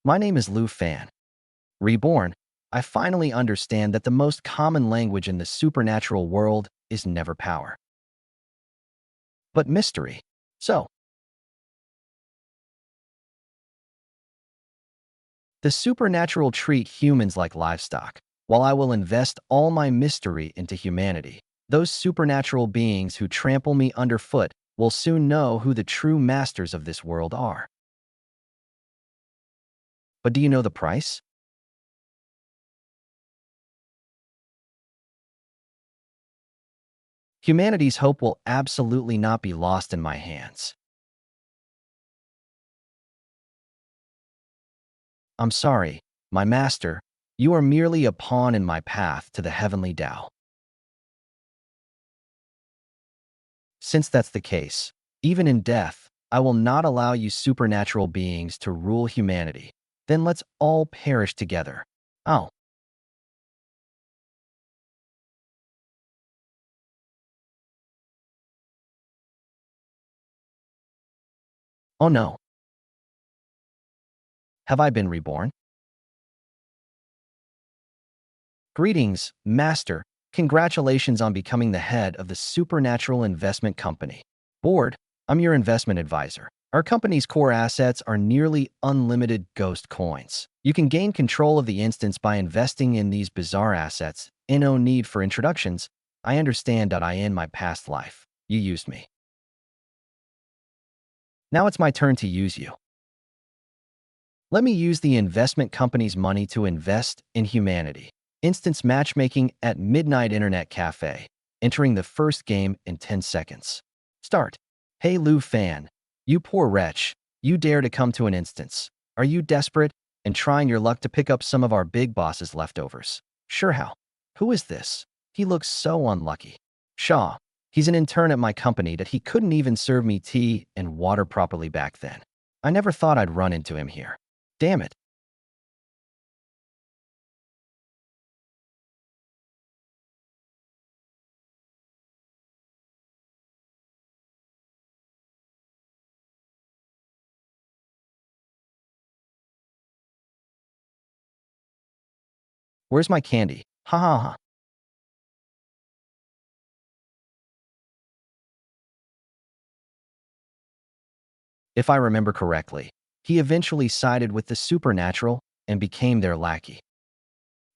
My name is Lu Fan. Reborn, I finally understand that the most common language in the supernatural world is never power, but mystery. So, the supernatural treat humans like livestock, while I will invest all my mystery into humanity. Those supernatural beings who trample me underfoot will soon know who the true masters of this world are. But do you know the price? Humanity's hope will absolutely not be lost in my hands. I'm sorry, my master, you are merely a pawn in my path to the heavenly Tao. Since that's the case, even in death, I will not allow you supernatural beings to rule humanity. Then let's all perish together. Oh, oh no. Have I been reborn? Greetings, Master. Congratulations on becoming the head of the Supernatural Investment Company. Board, I'm your investment advisor. Our company's core assets are nearly unlimited ghost coins. You can gain control of the instance by investing in these bizarre assets. No need for introductions. I understand that in my past life, you used me. Now it's my turn to use you. Let me use the investment company's money to invest in humanity. Instance matchmaking at Midnight Internet Cafe. Entering the first game in 10 seconds. Start. Hey Lu Fan, you poor wretch. You dare to come to an instance. Are you desperate and trying your luck to pick up some of our big boss's leftovers? Sure how. Who is this? He looks so unlucky. Shaw. He's an intern at my company that he couldn't even serve me tea and water properly back then. I never thought I'd run into him here. Damn it. Where's my candy? Ha ha ha. If I remember correctly, he eventually sided with the supernatural and became their lackey.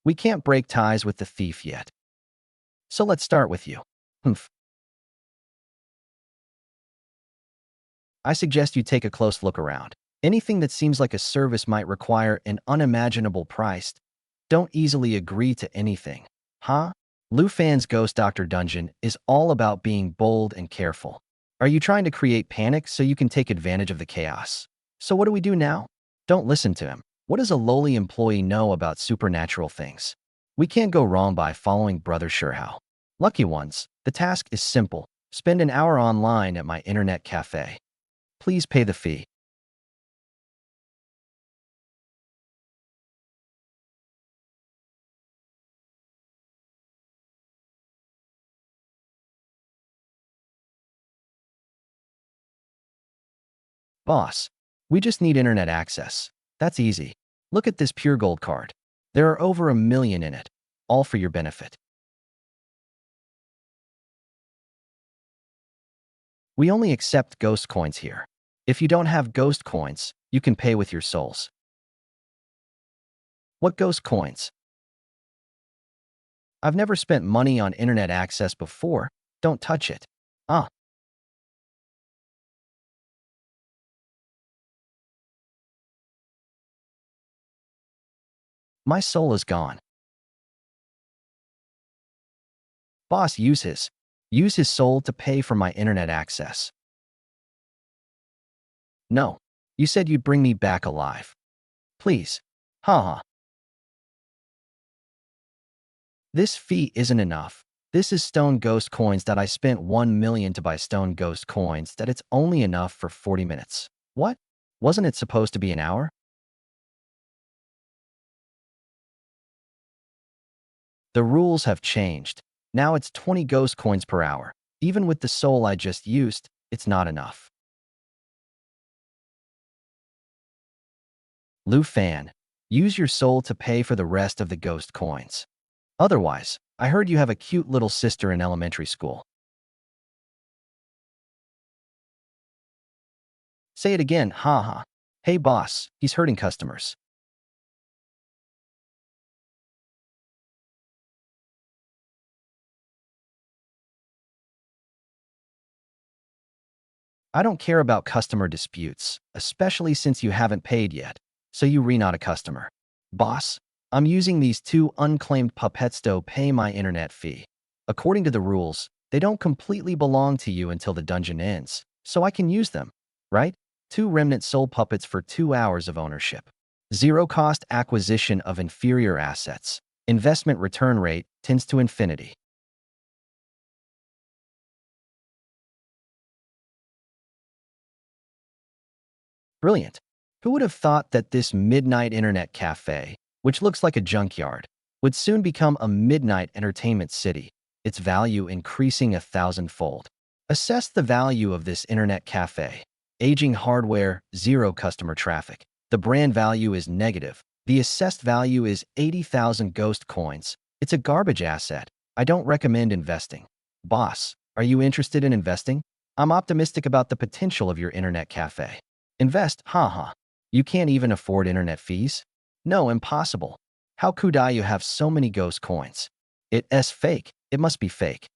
We can't break ties with the thief yet. So let's start with you. Humph. I suggest you take a close look around. Anything that seems like a service might require an unimaginable price. Don't easily agree to anything. Huh? Lu Fan's Ghost Doctor Dungeon is all about being bold and careful. Are you trying to create panic so you can take advantage of the chaos? So what do we do now? Don't listen to him. What does a lowly employee know about supernatural things? We can't go wrong by following Brother Surehow. Lucky ones, the task is simple. Spend an hour online at my internet cafe. Please pay the fee. Boss, we just need internet access. That's easy. Look at this pure gold card. There are over 1 million in it, all for your benefit. We only accept ghost coins here. If you don't have ghost coins, you can pay with your souls. What ghost coins? I've never spent money on internet access before. Don't touch it. Ah, my soul is gone. Boss, use his. Use his soul to pay for my internet access. No. You said you'd bring me back alive. Please. Haha. This fee isn't enough. This is stone ghost coins that I spent 1 million to buy stone ghost coins that it's only enough for 40 minutes. What? Wasn't it supposed to be an hour? The rules have changed. Now it's 20 ghost coins per hour. Even with the soul I just used, it's not enough. Lu Fan, use your soul to pay for the rest of the ghost coins. Otherwise, I heard you have a cute little sister in elementary school. Say it again, haha. Hey boss, he's hurting customers. I don't care about customer disputes, especially since you haven't paid yet, so you re-not a customer. Boss, I'm using these two unclaimed puppets to pay my internet fee. According to the rules, they don't completely belong to you until the dungeon ends, so I can use them, right? Two remnant soul puppets for 2 hours of ownership. Zero cost acquisition of inferior assets. Investment return rate tends to infinity. Brilliant. Who would have thought that this midnight internet cafe, which looks like a junkyard, would soon become a midnight entertainment city, its value increasing 1,000-fold? Assess the value of this internet cafe. Aging hardware, zero customer traffic. The brand value is negative. The assessed value is 80,000 ghost coins. It's a garbage asset. I don't recommend investing. Boss, are you interested in investing? I'm optimistic about the potential of your internet cafe. Invest, haha. You can't even afford internet fees? No, impossible. How could you have so many ghost coins? It's fake. It must be fake.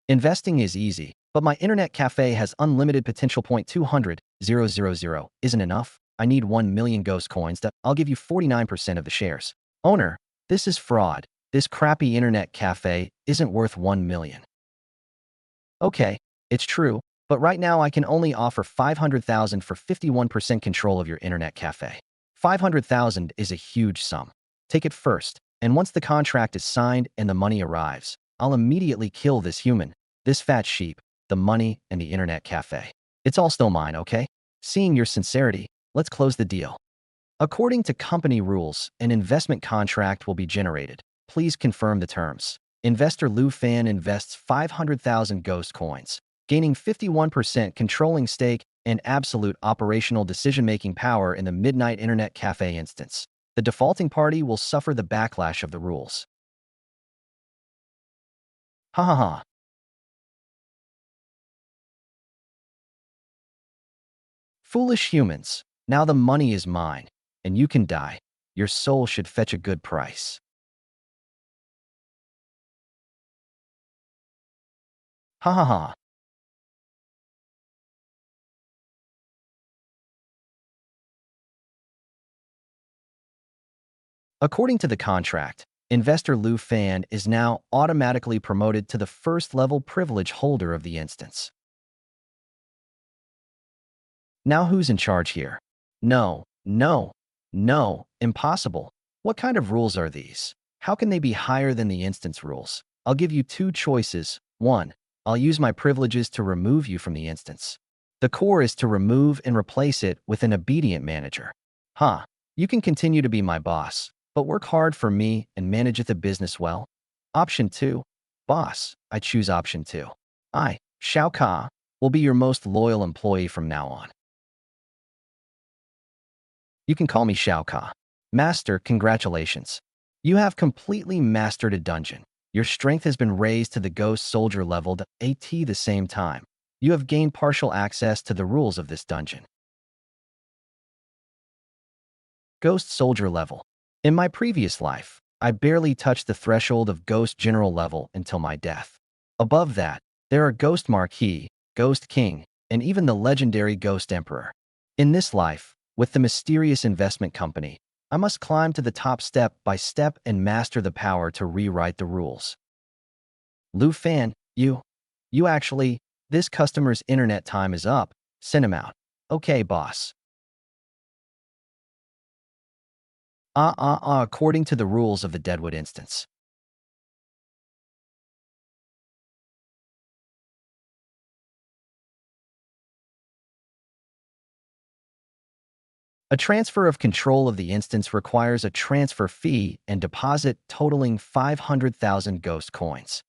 Investing is easy, but my internet cafe has unlimited potential. 200,000 isn't enough. I need 1 million ghost coins. I'll give you 49% of the shares. Owner, this is fraud. This crappy internet cafe isn't worth 1 million. Okay, it's true, but right now I can only offer 500,000 for 51% control of your internet cafe. 500,000 is a huge sum. Take it first, and once the contract is signed and the money arrives, I'll immediately kill this human, this fat sheep, the money, and the internet cafe. It's all still mine, okay? Seeing your sincerity, let's close the deal. According to company rules, an investment contract will be generated. Please confirm the terms. Investor Lu Fan invests 500,000 ghost coins, gaining 51% controlling stake and absolute operational decision-making power in the Midnight Internet Cafe instance. The defaulting party will suffer the backlash of the rules. Ha ha ha. Foolish humans, now the money is mine, and you can die. Your soul should fetch a good price. Ha ha ha. According to the contract, investor Lu Fan is now automatically promoted to the first-level privilege holder of the instance. Now who's in charge here? No, no, no, impossible. What kind of rules are these? How can they be higher than the instance rules? I'll give you two choices. One, I'll use my privileges to remove you from the instance. The core is to remove and replace it with an obedient manager. Huh, you can continue to be my boss, but work hard for me and manage the business well. Option 2, boss, I choose option 2. I, Xiao Ka, will be your most loyal employee from now on. You can call me Xiao Ka. Master, congratulations. You have completely mastered a dungeon. Your strength has been raised to the Ghost Soldier level at the same time. You have gained partial access to the rules of this dungeon. Ghost Soldier level. In my previous life, I barely touched the threshold of Ghost General level until my death. Above that, there are Ghost Marquis, Ghost King, and even the legendary Ghost Emperor. In this life, with the mysterious investment company, I must climb to the top step by step and master the power to rewrite the rules. Lu Fan, you actually, this customer's internet time is up. Send him out. Okay, boss. According to the rules of the Deadwood instance. A transfer of control of the instance requires a transfer fee and deposit totaling 500,000 ghost coins.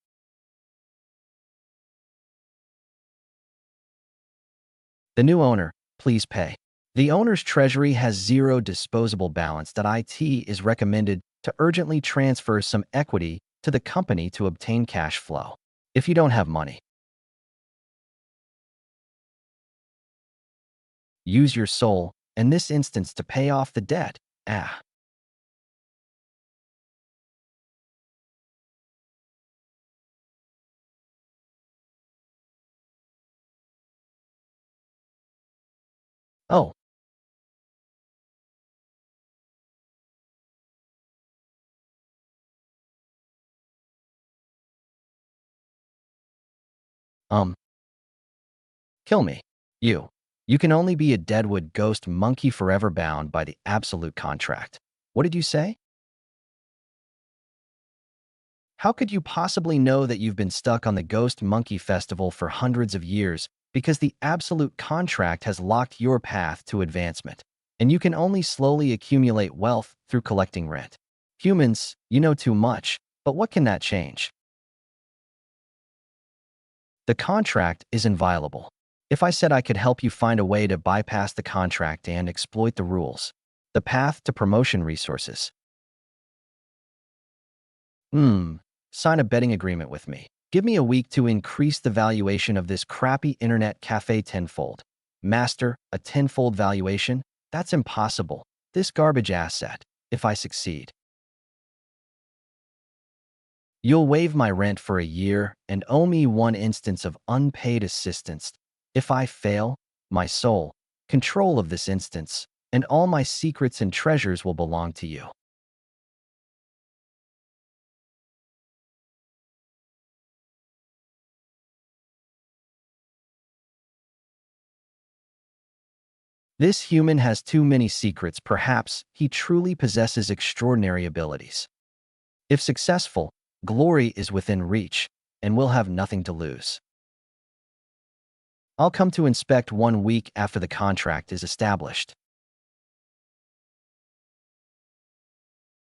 The new owner, Please pay. The owner's treasury has zero disposable balance that IT is recommended to urgently transfer some equity to the company to obtain cash flow. If you don't have money, use your soul, in this instance, to pay off the debt. Ah. Oh. um, Kill me. You. You can only be a deadwood ghost monkey forever bound by the absolute contract. What did you say? How could you possibly know that you've been stuck on the Ghost Monkey Festival for hundreds of years because the absolute contract has locked your path to advancement, and you can only slowly accumulate wealth through collecting rent? Humans, you know too much, but what can that change? The contract is inviolable. If I said I could help you find a way to bypass the contract and exploit the rules, the path to promotion resources. Hmm. Sign a betting agreement with me. Give me a week to increase the valuation of this crappy internet cafe tenfold. Master, a tenfold valuation? That's impossible. This garbage asset, if I succeed. You'll waive my rent for a year and owe me one instance of unpaid assistance. If I fail, my soul, control of this instance, and all my secrets and treasures will belong to you. This human has too many secrets. Perhaps he truly possesses extraordinary abilities. If successful, glory is within reach, and we'll have nothing to lose. I'll come to inspect 1 week after the contract is established.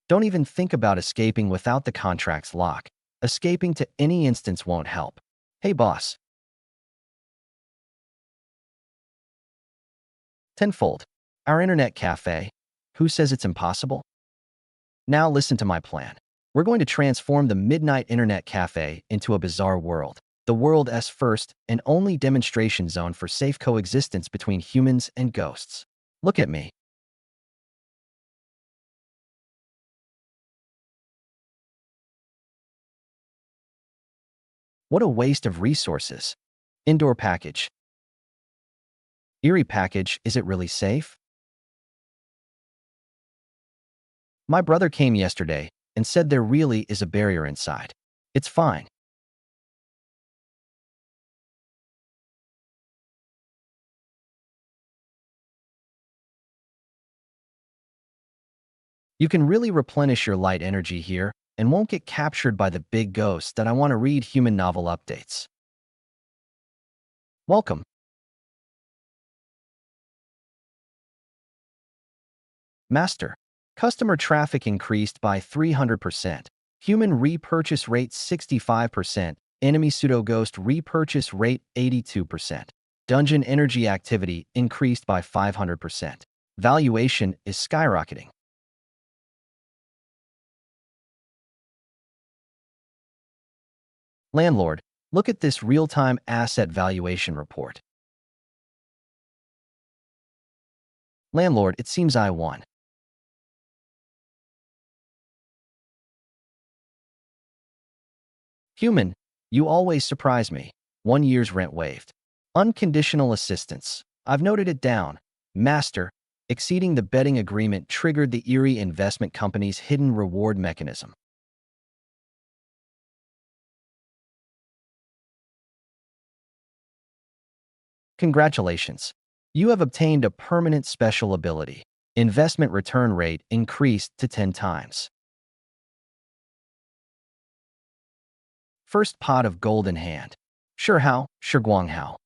Don't even think about escaping without the contract's lock. Escaping to any instance won't help. Hey boss. Tenfold. Our internet cafe. Who says it's impossible? Now listen to my plan. We're going to transform the Midnight Internet Cafe into a bizarre world. The world's first and only demonstration zone for safe coexistence between humans and ghosts. Look at me. What a waste of resources. Indoor package. Eerie package, is it really safe? My brother came yesterday and said there really is a barrier inside. It's fine. You can really replenish your light energy here and won't get captured by the big ghosts that I want to read human novel updates. Welcome. Master. Customer traffic increased by 300%. Human repurchase rate 65%. Enemy pseudo-ghost repurchase rate 82%. Dungeon energy activity increased by 500%. Valuation is skyrocketing. Landlord, look at this real-time asset valuation report. Landlord, it seems I won. Human, you always surprise me. 1 year's rent waived. Unconditional assistance. I've noted it down. Master, exceeding the betting agreement triggered the Erie Investment Company's hidden reward mechanism. Congratulations. You have obtained a permanent special ability. Investment return rate increased to 10 times. First pot of gold in hand. Sure how, sure Guang how.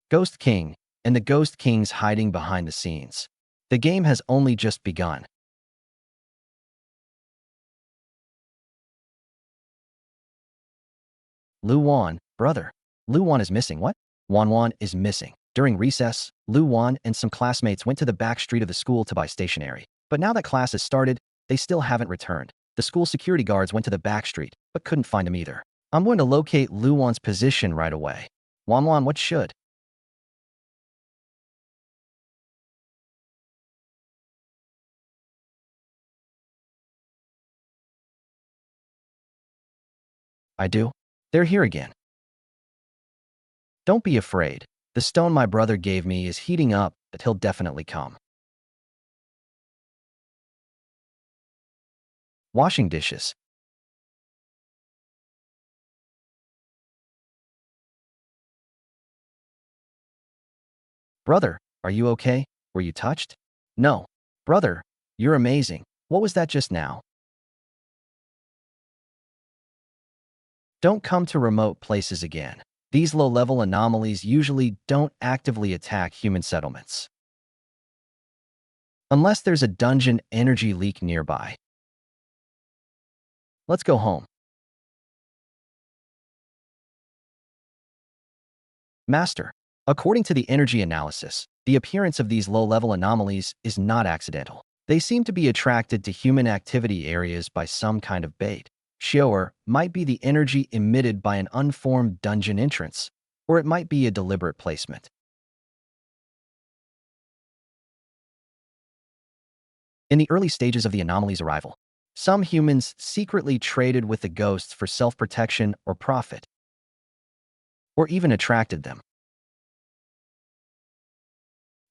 Ghost King, and the Ghost King's hiding behind the scenes. The game has only just begun. Lu Wan, brother. Lu Wan is missing. What? Wan Wan is missing. During recess, Lu Wan and some classmates went to the back street of the school to buy stationery. But now that class has started, they still haven't returned. The school security guards went to the back street, but couldn't find him either. I'm going to locate Lu Wan's position right away. Wan, what should I do? They're here again. Don't be afraid. The stone my brother gave me is heating up, but he'll definitely come. Washing dishes. Brother, are you okay? Were you touched? No. Brother, you're amazing. What was that just now? Don't come to remote places again. These low-level anomalies usually don't actively attack human settlements. Unless there's a dungeon energy leak nearby. Let's go home. Master, according to the energy analysis, the appearance of these low-level anomalies is not accidental. They seem to be attracted to human activity areas by some kind of bait. Shower might be the energy emitted by an unformed dungeon entrance, or it might be a deliberate placement. In the early stages of the anomaly's arrival, some humans secretly traded with the ghosts for self-protection or profit, or even attracted them.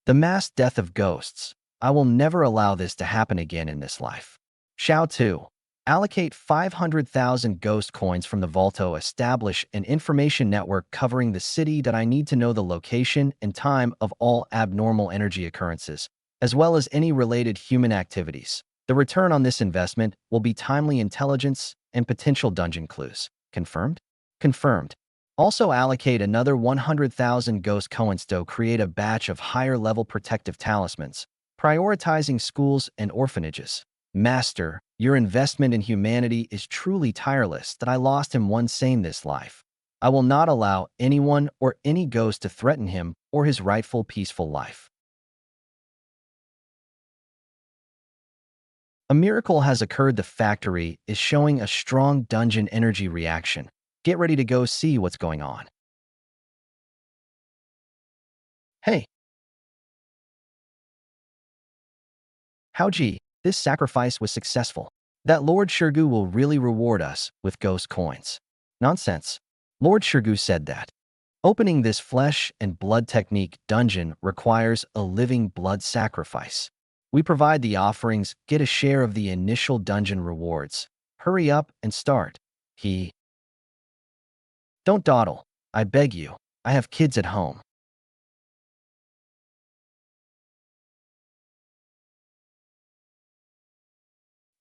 The mass death of ghosts. I will never allow this to happen again in this life. Xiao 2. Allocate 500,000 ghost coins from the Vaulto. Establish an information network covering the city that I need to know the location and time of all abnormal energy occurrences, as well as any related human activities. The return on this investment will be timely intelligence and potential dungeon clues. Confirmed? Confirmed. Also allocate another 100,000 ghost coins to create a batch of higher-level protective talismans, prioritizing schools and orphanages. Master, your investment in humanity is truly tireless that I lost him one sane this life. I will not allow anyone or any ghost to threaten him or his rightful peaceful life. A miracle has occurred. The factory is showing a strong dungeon energy reaction. Get ready to go see what's going on. Hey, Haoji, this sacrifice was successful. That Lord Shirgu will really reward us with ghost coins. Nonsense. Lord Shirgu said that. Opening this flesh and blood technique dungeon requires a living blood sacrifice. We provide the offerings, get a share of the initial dungeon rewards. Hurry up and start. Don't dawdle. I beg you. I have kids at home.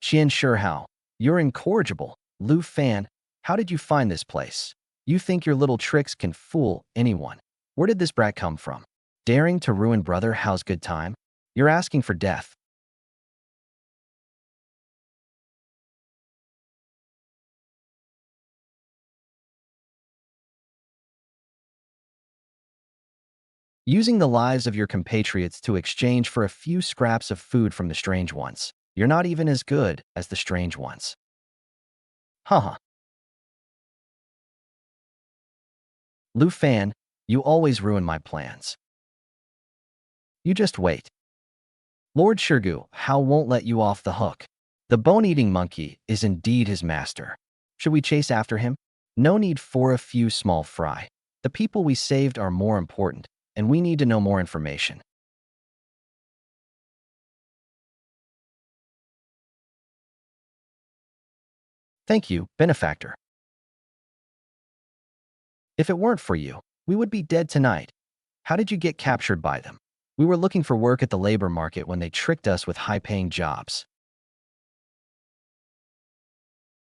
Xian Shihao, you're incorrigible. Lu Fan, how did you find this place? You think your little tricks can fool anyone. Where did this brat come from? Daring to ruin brother Hao's good time? You're asking for death. Using the lives of your compatriots to exchange for a few scraps of food from the strange ones. You're not even as good as the strange ones. Haha. Lu Fan, you always ruin my plans. You just wait. Lord Shirgu, Hao won't let you off the hook. The bone-eating monkey is indeed his master. Should we chase after him? No need for a few small fry. The people we saved are more important, and we need to know more information. Thank you, benefactor. If it weren't for you, we would be dead tonight. How did you get captured by them? We were looking for work at the labor market when they tricked us with high-paying jobs.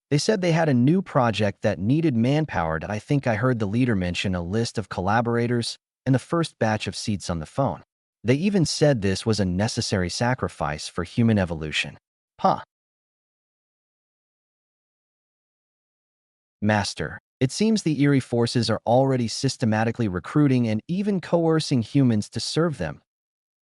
They said they had a new project that needed manpower. That I think I heard the leader mention a list of collaborators and the first batch of seats on the phone. They even said this was a necessary sacrifice for human evolution. Huh. Master, It seems the eerie forces are already systematically recruiting and even coercing humans to serve them.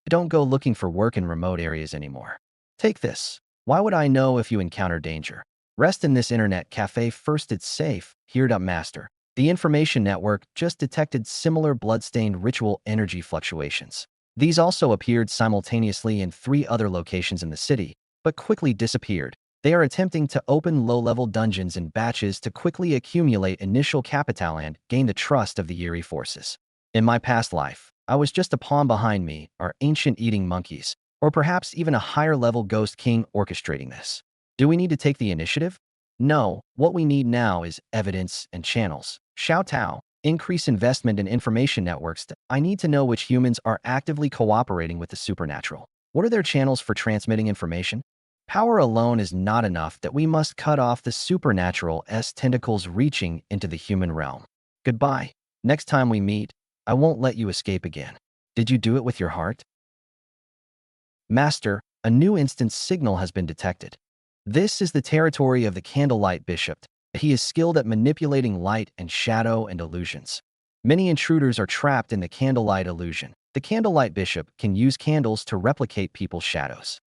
Don't go looking for work in remote areas anymore. Take this. Why would I know if you encounter danger? Rest in this internet cafe first. It's safe. Heard up, master. The information network just detected similar bloodstained ritual energy fluctuations. These also appeared simultaneously in 3 other locations in the city, but quickly disappeared. They are attempting to open low-level dungeons in batches to quickly accumulate initial capital and gain the trust of the eerie forces. In my past life, I was just a pawn. Behind me are ancient eating monkeys, or perhaps even a higher-level ghost king orchestrating this. Do we need to take the initiative? No, what we need now is evidence and channels. Xiao Tao, increase investment in information networks. I need to know which humans are actively cooperating with the supernatural. What are their channels for transmitting information? Power alone is not enough. That we must cut off the supernatural's tentacles reaching into the human realm. Goodbye. Next time we meet, I won't let you escape again. Did you do it with your heart? Master, a new instance signal has been detected. This is the territory of the Candlelight Bishop. He is skilled at manipulating light and shadow and illusions. Many intruders are trapped in the Candlelight illusion. The Candlelight Bishop can use candles to replicate people's shadows.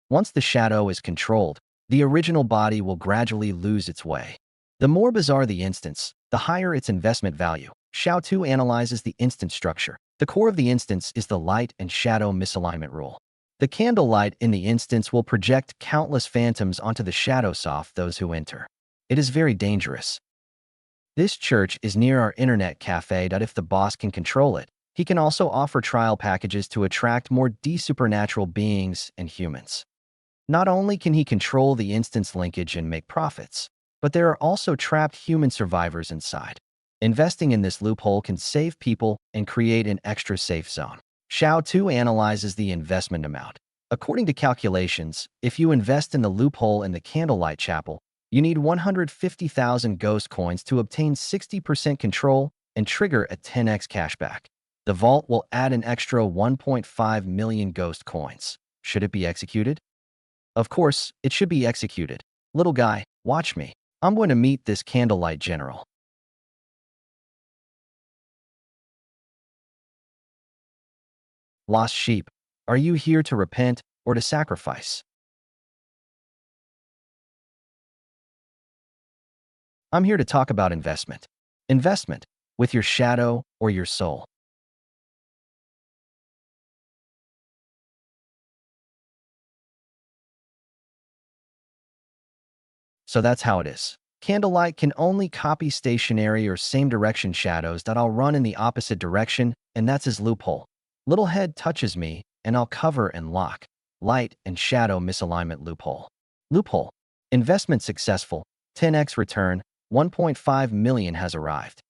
Once the shadow is controlled, the original body will gradually lose its way. The more bizarre the instance, the higher its investment value. Xiao Tu analyzes the instance structure. The core of the instance is the light and shadow misalignment rule. The candlelight in the instance will project countless phantoms onto the shadows of those who enter. It is very dangerous. This church is near our internet cafe. If the boss can control it, he can also offer trial packages to attract more supernatural beings and humans. Not only can he control the instance linkage and make profits, but there are also trapped human survivors inside. Investing in this loophole can save people and create an extra safe zone. Xiao Tu analyzes the investment amount. According to calculations, if you invest in the loophole in the Candlelight Chapel, you need 150,000 ghost coins to obtain 60% control and trigger a 10x cashback. The vault will add an extra 1.5 million ghost coins. Should it be executed? Of course, it should be executed. Little guy, watch me. I'm going to meet this Candlelight General. Lost sheep, are you here to repent or to sacrifice? I'm here to talk about investment. Investment, with your shadow or your soul. So that's how it is. Candlelight can only copy stationary or same direction shadows. I'll run in the opposite direction, and that's his loophole. Little head touches me, and I'll cover and lock. Light and shadow misalignment loophole. Loophole. Investment successful. 10x return. 1.5 million has arrived.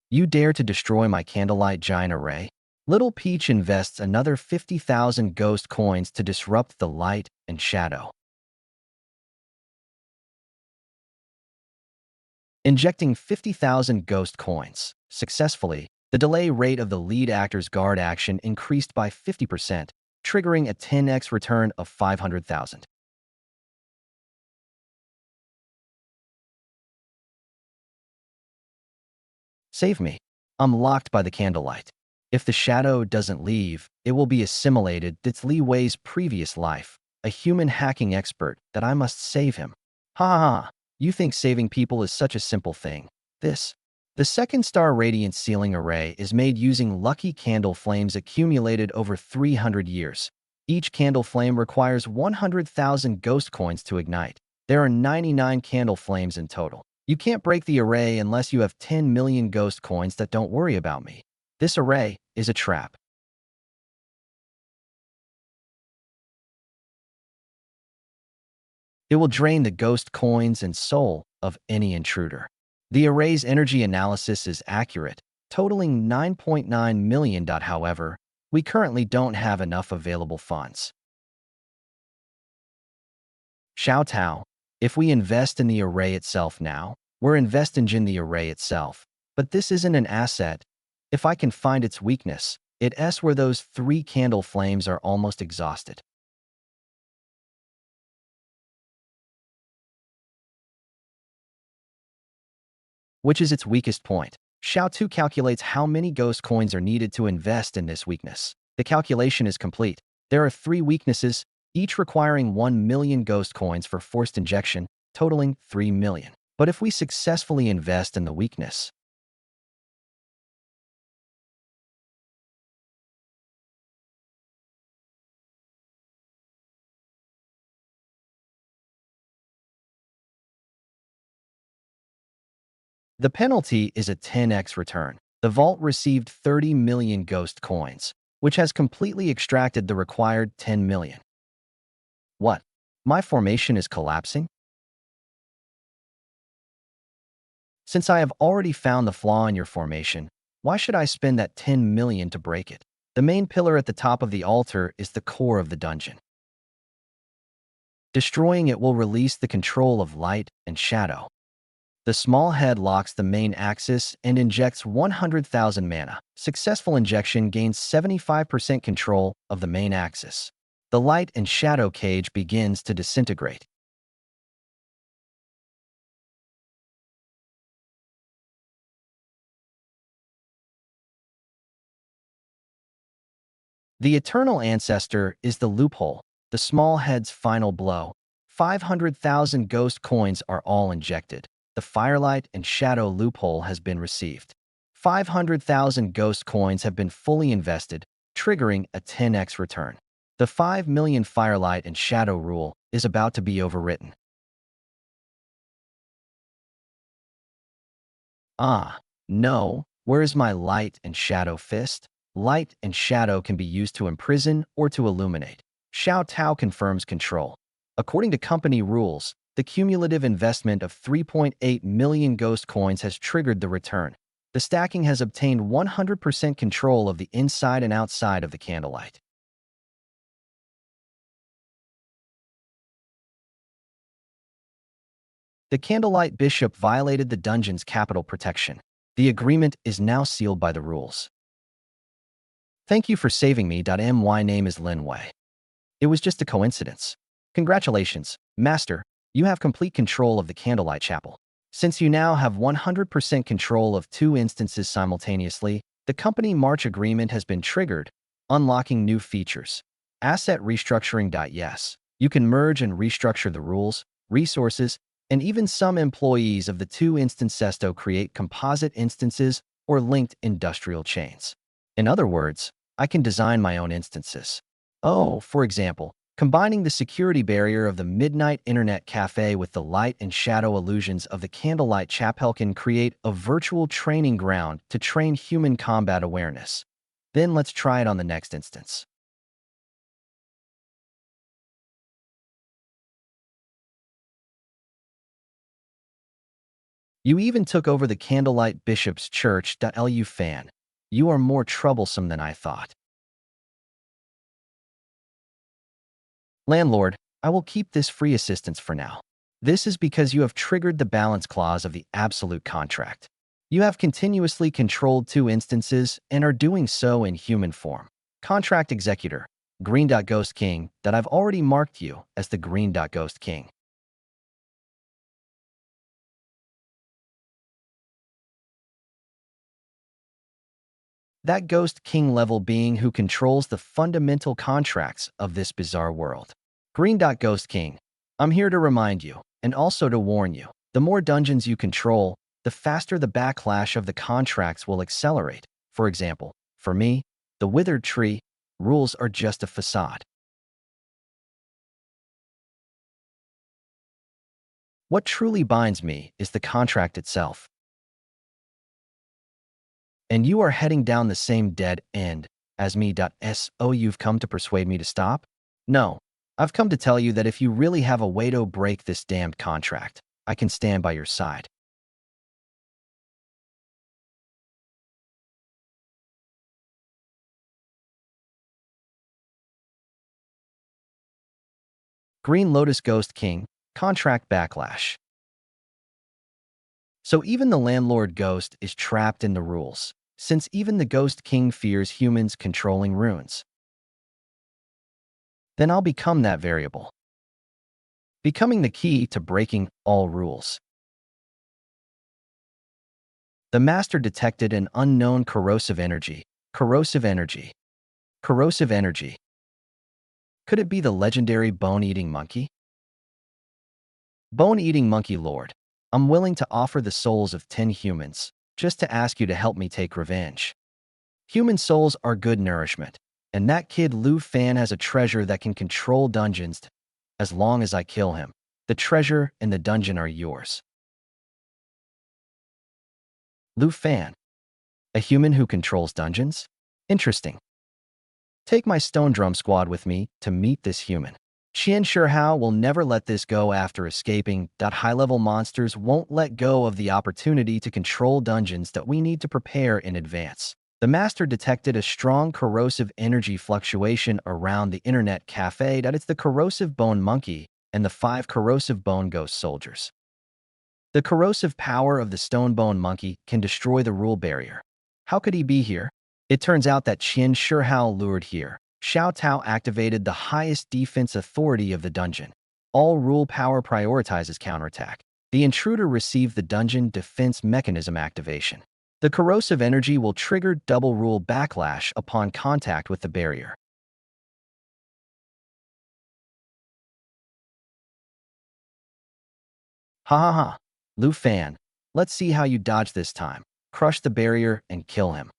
You dare to destroy my Candlelight Giant Array? Little Peach invests another 50,000 ghost coins to disrupt the light and shadow. Injecting 50,000 ghost coins. Successfully, the delay rate of the lead actor's guard action increased by 50%, triggering a 10x return of 500,000. Save me. I'm locked by the candlelight. If the shadow doesn't leave, it will be assimilated. It's Li Wei's previous life, a human hacking expert, that I must save him. Ha ha ha. You think saving people is such a simple thing. The second star radiant ceiling array is made using lucky candle flames accumulated over 300 years. Each candle flame requires 100,000 ghost coins to ignite. There are 99 candle flames in total. You can't break the array unless you have 10 million ghost coins. That don't worry about me. This array is a trap. It will drain the ghost coins and soul of any intruder. The array's energy analysis is accurate, totaling 9.9 million. However, we currently don't have enough available funds. Xiao Tao, if we invest in the array itself now, we're investing in the array itself. But this isn't an asset. If I can find its weakness, It's where those 3 candle flames are almost exhausted. Which is its weakest point. Xiao2 calculates how many ghost coins are needed to invest in this weakness. The calculation is complete. There are 3 weaknesses, each requiring 1 million ghost coins for forced injection, totaling 3 million. But if we successfully invest in the weakness, the penalty is a 10x return. The vault received 30 million ghost coins, which has completely extracted the required 10 million. What? My formation is collapsing? Since I have already found the flaw in your formation, why should I spend that 10 million to break it? The main pillar at the top of the altar is the core of the dungeon. Destroying it will release the control of light and shadow. The small head locks the main axis and injects 100,000 mana. Successful injection gains 75% control of the main axis. The light and shadow cage begins to disintegrate. The eternal ancestor is the loophole, the small head's final blow. 500,000 ghost coins are all injected. The firelight and shadow loophole has been received. 500,000 ghost coins have been fully invested, triggering a 10x return. The 5 million firelight and shadow rule is about to be overwritten. Ah, no, where is my light and shadow fist? Light and shadow can be used to imprison or to illuminate. Xiao Tao confirms control. According to company rules, the cumulative investment of 3.8 million ghost coins has triggered the return. The stacking has obtained 100% control of the inside and outside of the candlelight. The Candlelight Bishop violated the dungeon's capital protection. The agreement is now sealed by the rules. Thank you for saving me. My name is Lin Wei. It was just a coincidence. Congratulations, Master. You have complete control of the Candlelight Chapel. Since you now have 100% control of 2 instances simultaneously, the company March agreement has been triggered, unlocking new features. Asset restructuring. Yes, you can merge and restructure the rules, resources, and even some employees of the 2 instances to create composite instances or linked industrial chains. In other words, I can design my own instances. Oh, for example, combining the security barrier of the Midnight Internet Cafe with the light and shadow illusions of the Candlelight Chapel can create a virtual training ground to train human combat awareness. Then let's try it on the next instance. You even took over the Candlelight Bishop's Church. Lu fan. You are more troublesome than I thought. Landlord, I will keep this free assistance for now. This is because you have triggered the balance clause of the absolute contract. You have continuously controlled 2 instances and are doing so in human form. Contract Executor, Green. Ghost King. I've already marked you as the Green. Ghost King. That Ghost King level being who controls the fundamental contracts of this bizarre world. Green. Ghost King. I'm here to remind you, and also to warn you, the more dungeons you control, the faster the backlash of the contracts will accelerate. For example, for me, the Withered Tree rules are just a facade. What truly binds me is the contract itself. And you are heading down the same dead end as me. So you've come to persuade me to stop? No, I've come to tell you that if you really have a way to break this damned contract, I can stand by your side. Green Lotus Ghost King, contract backlash. So even the landlord ghost is trapped in the rules. since even the Ghost King fears humans controlling runes. Then I'll become that variable, becoming the key to breaking all rules. The master detected an unknown corrosive energy. Corrosive energy. Corrosive energy. Could it be the legendary bone-eating monkey? Bone-eating monkey lord, I'm willing to offer the souls of 10 humans, just to ask you to help me take revenge. Human souls are good nourishment, and that kid Lu Fan has a treasure that can control dungeons. As long as I kill him, the treasure and the dungeon are yours. Lu Fan, a human who controls dungeons? Interesting. Take my Stone Drum squad with me to meet this human. Qian Shihao will never let this go after escaping. High-level monsters won't let go of the opportunity to control dungeons that we need to prepare in advance. The master detected a strong corrosive energy fluctuation around the internet cafe. It's the corrosive bone monkey and the 5 corrosive bone ghost soldiers. The corrosive power of the stone bone monkey can destroy the rule barrier. How could he be here? It turns out that Qian Shihao lured here. Xiao Tao activated the highest defense authority of the dungeon. All rule power prioritizes counterattack. The intruder received the dungeon defense mechanism activation. The corrosive energy will trigger double rule backlash upon contact with the barrier. Ha ha ha. Lu Fan, let's see how you dodge this time. Crush the barrier and kill him.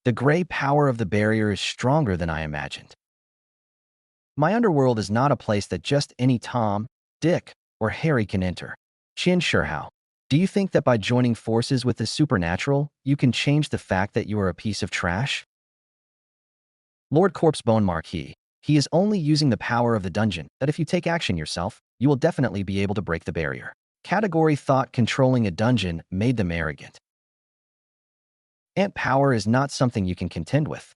The gray power of the barrier is stronger than I imagined. My underworld is not a place that just any Tom, Dick, or Harry can enter. Qian Shihao, do you think that by joining forces with the supernatural, you can change the fact that you are a piece of trash? Lord Corpsebone Marquis, he is only using the power of the dungeon, that if you take action yourself, you will definitely be able to break the barrier. Category thought controlling a dungeon made them arrogant. Ant power is not something you can contend with.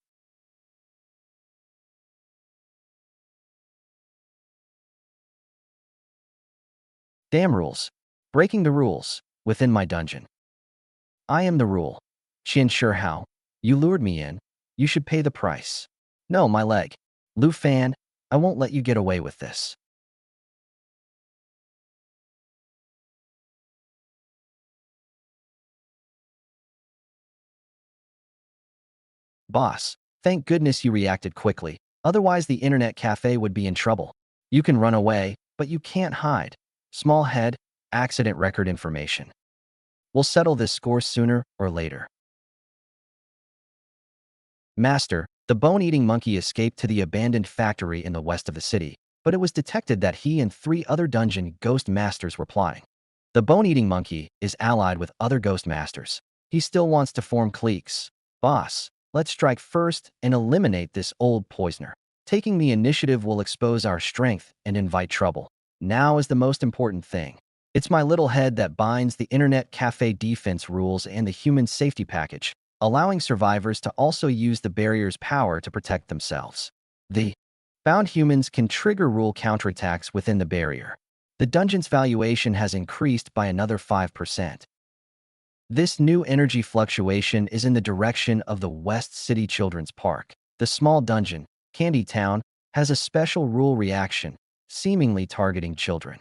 Damn rules. Breaking the rules within my dungeon. I am the rule. Qian Shihao, you lured me in. You should pay the price. No, my leg. Lu Fan, I won't let you get away with this. Boss, thank goodness you reacted quickly. Otherwise, the internet cafe would be in trouble. You can run away, but you can't hide. Small head, accident record information. We'll settle this score sooner or later. Master, the bone-eating monkey escaped to the abandoned factory in the west of the city, but it was detected that he and 3 other dungeon ghost masters were plotting. The bone-eating monkey is allied with other ghost masters. He still wants to form cliques. Boss, let's strike first and eliminate this old poisoner. Taking the initiative will expose our strength and invite trouble. Now is the most important thing. It's my little head that binds the internet cafe defense rules and the human safety package, allowing survivors to also use the barrier's power to protect themselves. The bound humans can trigger rule counterattacks within the barrier. The dungeon's valuation has increased by another 5%. This new energy fluctuation is in the direction of the West City Children's Park. The small dungeon, Candy Town, has a special rule reaction, seemingly targeting children.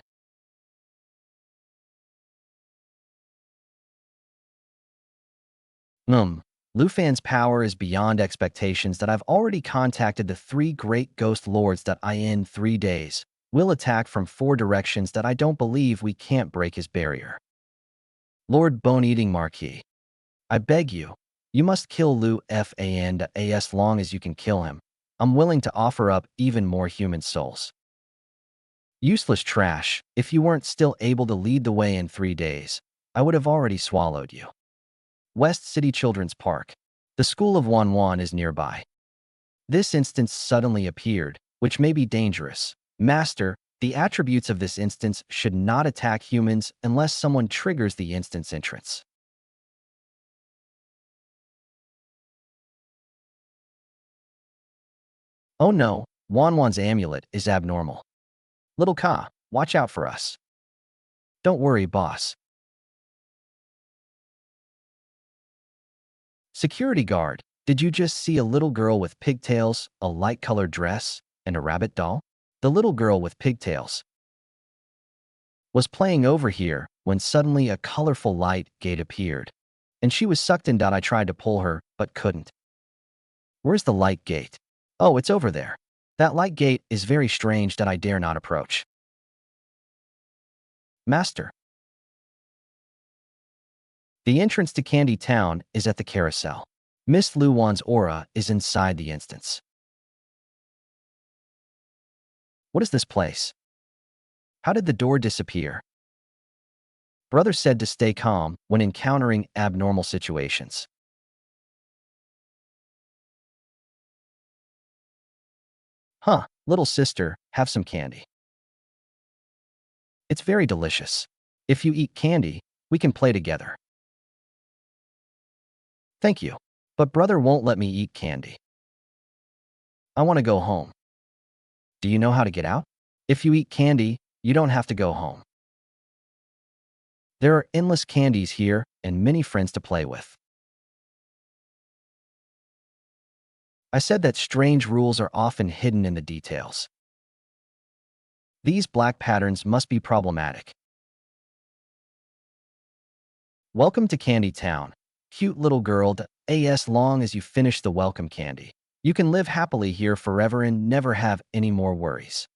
Lu Fan's power is beyond expectations that I've already contacted the 3 great ghost lords that I in 3 days will attack from 4 directions that I don't believe we can't break his barrier. Lord Bone-Eating Marquis, I beg you, you must kill Lu Fan as long as you can kill him. I'm willing to offer up even more human souls. Useless trash, if you weren't still able to lead the way in 3 days, I would have already swallowed you. West City Children's Park. The School of Wan is nearby. This instance suddenly appeared, which may be dangerous. Master, the attributes of this instance should not attack humans unless someone triggers the instance entrance. Oh no, Wan's amulet is abnormal. Little Ka, Watch out for us. Don't worry, boss. Security guard, did you just see a little girl with pigtails, a light-colored dress, and a rabbit doll? The little girl with pigtails was playing over here when suddenly a colorful light gate appeared, and she was sucked in. I tried to pull her, but couldn't. Where's the light gate? Oh, it's over there. That light gate is very strange that I dare not approach. Master. The entrance to Candy Town is at the carousel. Miss Luwan's aura is inside the instance. What is this place? How did the door disappear? Brother said to stay calm when encountering abnormal situations. Huh, little sister, have some candy. It's very delicious. If you eat candy, we can play together. Thank you. But brother won't let me eat candy. I want to go home. Do you know how to get out? If you eat candy, you don't have to go home. There are endless candies here and many friends to play with. I said that strange rules are often hidden in the details. These black patterns must be problematic. Welcome to Candy Town. Cute little girl, as long as you finish the welcome candy. You can live happily here forever and never have any more worries.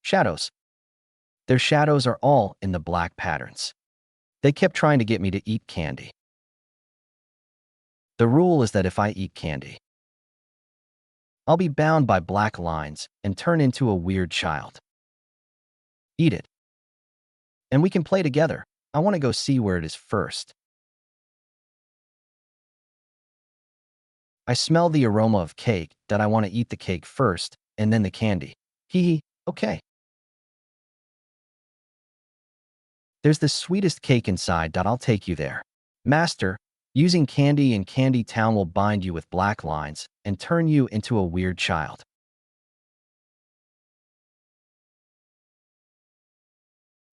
Shadows. Their shadows are all in the black patterns. They kept trying to get me to eat candy. The rule is that if I eat candy, I'll be bound by black lines and turn into a weird child. Eat it. And we can play together. I want to go see where it is first. I smell the aroma of cake that I want to eat the cake first and then the candy. Hee, okay. There's the sweetest cake inside that I'll take you there. Master, using candy in Candy Town will bind you with black lines and turn you into a weird child.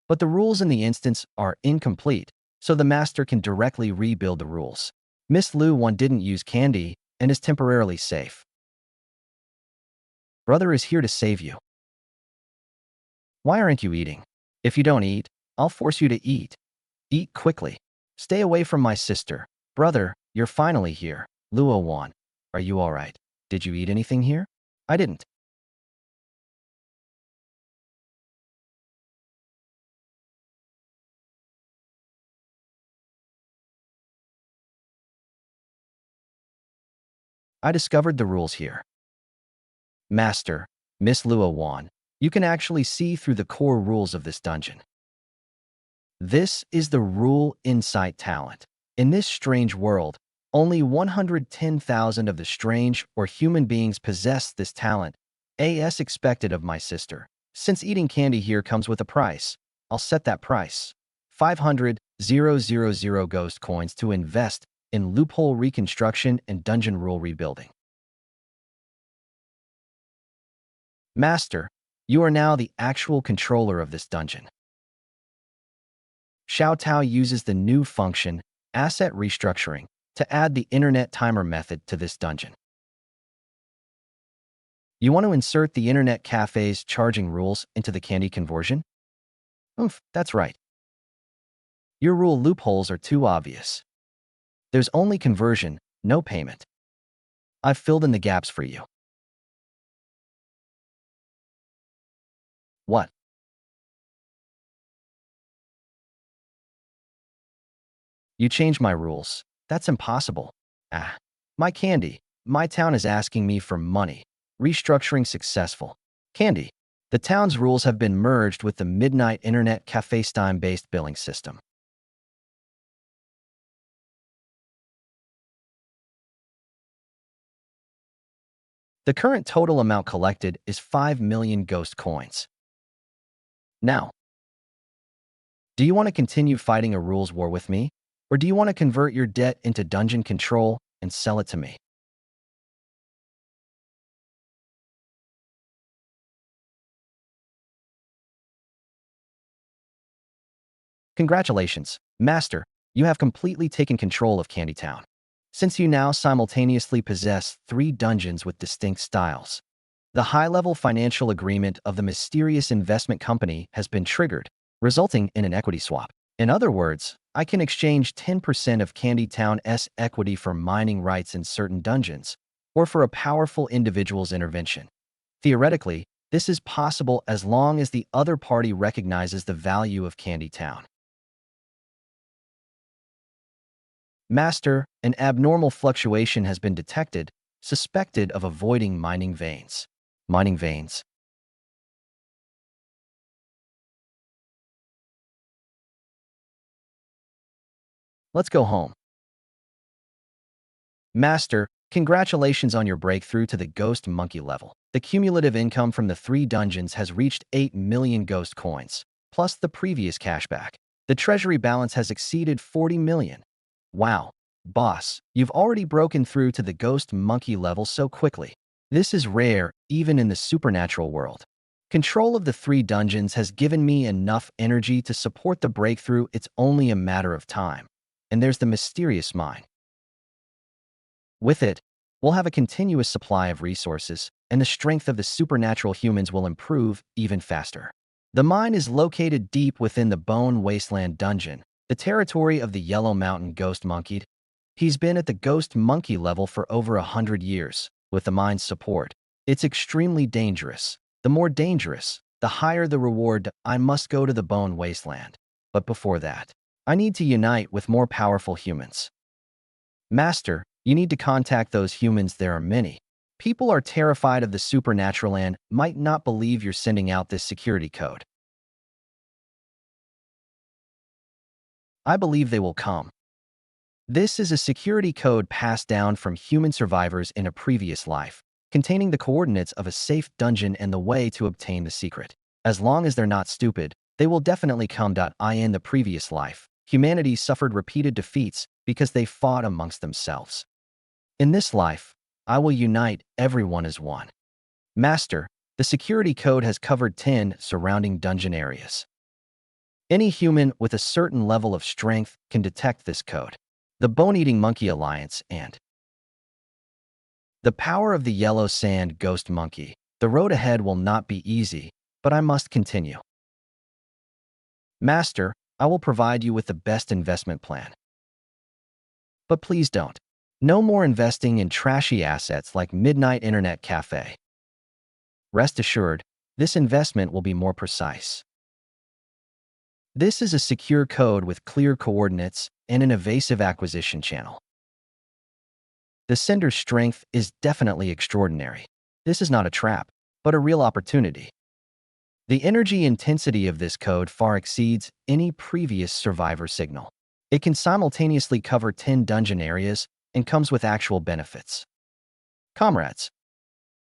But the rules in the instance are incomplete, so the master can directly rebuild the rules. Miss Luwan didn't use candy and is temporarily safe. Brother is here to save you. Why aren't you eating? If you don't eat, I'll force you to eat. Eat quickly. Stay away from my sister. Brother, you're finally here. Luwan, are you all right? Did you eat anything here? I didn't. I discovered the rules here. Master, Miss Luwan, you can actually see through the core rules of this dungeon. This is the rule insight talent. In this strange world, only 110,000 of the strange or human beings possess this talent, as expected of my sister. Since eating candy here comes with a price, I'll set that price. 500,000 ghost coins to invest in loophole reconstruction and dungeon rule rebuilding. Master, you are now the actual controller of this dungeon. Xiao Tao uses the new function, Asset Restructuring, to add the Internet Timer method to this dungeon. You want to insert the Internet Cafe's charging rules into the candy conversion? Oof, that's right. Your rule loopholes are too obvious. There's only conversion, no payment. I've filled in the gaps for you. What? You changed my rules. That's impossible. Ah, my candy. My town is asking me for money. Restructuring successful. Candy. The town's rules have been merged with the Midnight Internet Cafe Steam-based billing system. The current total amount collected is 5 million ghost coins. Now, do you want to continue fighting a rules war with me? Or do you want to convert your debt into dungeon control and sell it to me. Congratulations, Master. You have completely taken control of Candy Town. Since you now simultaneously possess 3 dungeons with distinct styles, the high-level financial agreement of the mysterious investment company has been triggered, resulting in an equity swap. In other words, I can exchange 10% of Candy Town's equity for mining rights in certain dungeons, or for a powerful individual's intervention. Theoretically, this is possible as long as the other party recognizes the value of Candy Town. Master, an abnormal fluctuation has been detected, suspected of avoiding mining veins. Mining veins. Let's go home. Master, congratulations on your breakthrough to the Ghost Monkey level. The cumulative income from the 3 dungeons has reached 8 million ghost coins, plus the previous cashback. The treasury balance has exceeded 40 million. Wow, boss, you've already broken through to the Ghost Monkey level so quickly. This is rare, even in the supernatural world. Control of the 3 dungeons has given me enough energy to support the breakthrough. It's only a matter of time. And there's the mysterious mine. With it, we'll have a continuous supply of resources, and the strength of the supernatural humans will improve even faster. The mine is located deep within the Bone Wasteland dungeon, the territory of the Yellow Mountain Ghost Monkey. He's been at the Ghost Monkey level for over 100 years. With the mine's support, it's extremely dangerous. The more dangerous, the higher the reward. I must go to the Bone Wasteland. But before that, I need to unite with more powerful humans. Master, you need to contact those humans. There are many. People are terrified of the supernatural and might not believe you're sending out this security code. I believe they will come. This is a security code passed down from human survivors in a previous life, containing the coordinates of a safe dungeon and the way to obtain the secret. As long as they're not stupid, they will definitely come. In the previous life, humanity suffered repeated defeats because they fought amongst themselves. In this life, I will unite everyone as one. Master, the security code has covered 10 surrounding dungeon areas. Any human with a certain level of strength can detect this code. The Bone-Eating Monkey Alliance and the power of the Yellow Sand Ghost Monkey. The road ahead will not be easy, but I must continue. Master, I will provide you with the best investment plan. But please don't. No more investing in trashy assets like Midnight Internet Cafe. Rest assured, this investment will be more precise. This is a secure code with clear coordinates and an evasive acquisition channel. The sender's strength is definitely extraordinary. This is not a trap, but a real opportunity. The energy intensity of this code far exceeds any previous survivor signal. It can simultaneously cover 10 dungeon areas and comes with actual benefits. Comrades,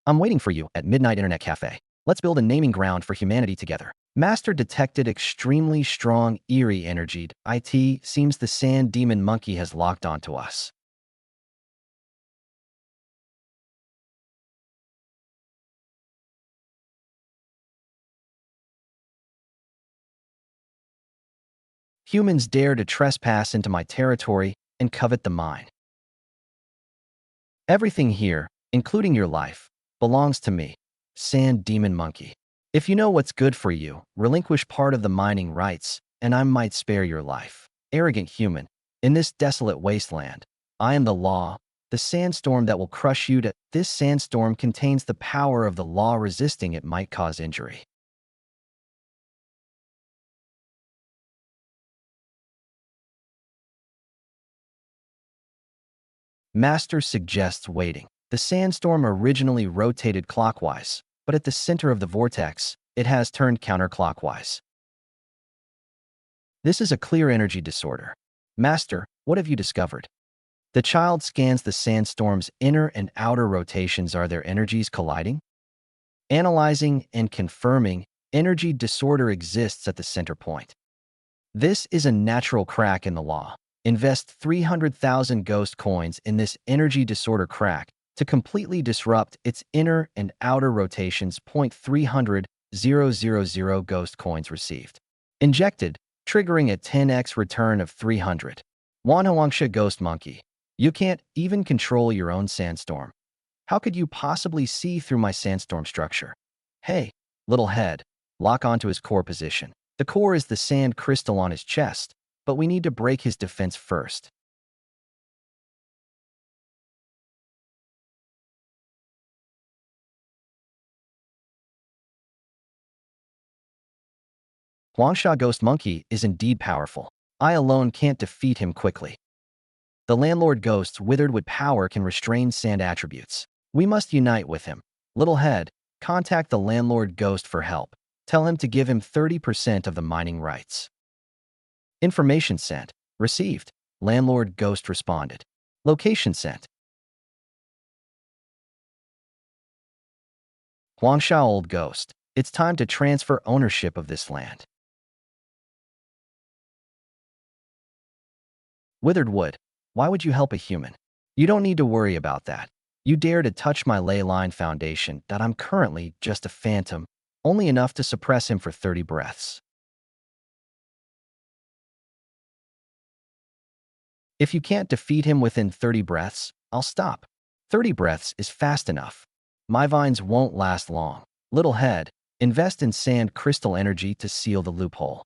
I'm waiting for you at Midnight Internet Cafe. Let's build a naming ground for humanity together. Master detected extremely strong, eerie energy. It seems the Sand Demon Monkey has locked onto us. Humans dare to trespass into my territory and covet the mine. Everything here, including your life, belongs to me, Sand Demon Monkey. If you know what's good for you, relinquish part of the mining rights, and I might spare your life. Arrogant human, in this desolate wasteland, I am the law, the sandstorm that will crush you to. This sandstorm contains the power of the law. Resisting it might cause injury. Master suggests waiting. The sandstorm originally rotated clockwise, but at the center of the vortex, it has turned counterclockwise. This is a clear energy disorder. Master, what have you discovered? The child scans the sandstorm's inner and outer rotations. Are their energies colliding? Analyzing and confirming, energy disorder exists at the center point. This is a natural crack in the law. Invest 300,000 ghost coins in this energy disorder crack to completely disrupt its inner and outer rotations. 300,000 ghost coins received. Injected, triggering a 10x return of 300. Wanhuangsha Ghost Monkey. You can't even control your own sandstorm. How could you possibly see through my sandstorm structure? Hey, little head, lock onto his core position. The core is the sand crystal on his chest, but we need to break his defense first. Huangsha Ghost Monkey is indeed powerful. I alone can't defeat him quickly. The landlord ghosts withered with power can restrain sand attributes. We must unite with him. Little head, contact the landlord ghost for help. Tell him to give him 30% of the mining rights. Information sent. Received. Landlord ghost responded. Location sent. Huangsha Old Ghost. It's time to transfer ownership of this land. Withered Wood. Why would you help a human? You don't need to worry about that. You dare to touch my ley line foundation that I'm currently just a phantom, only enough to suppress him for 30 breaths. If you can't defeat him within 30 breaths, I'll stop. 30 breaths is fast enough. My vines won't last long. Little head, invest in sand crystal energy to seal the loophole.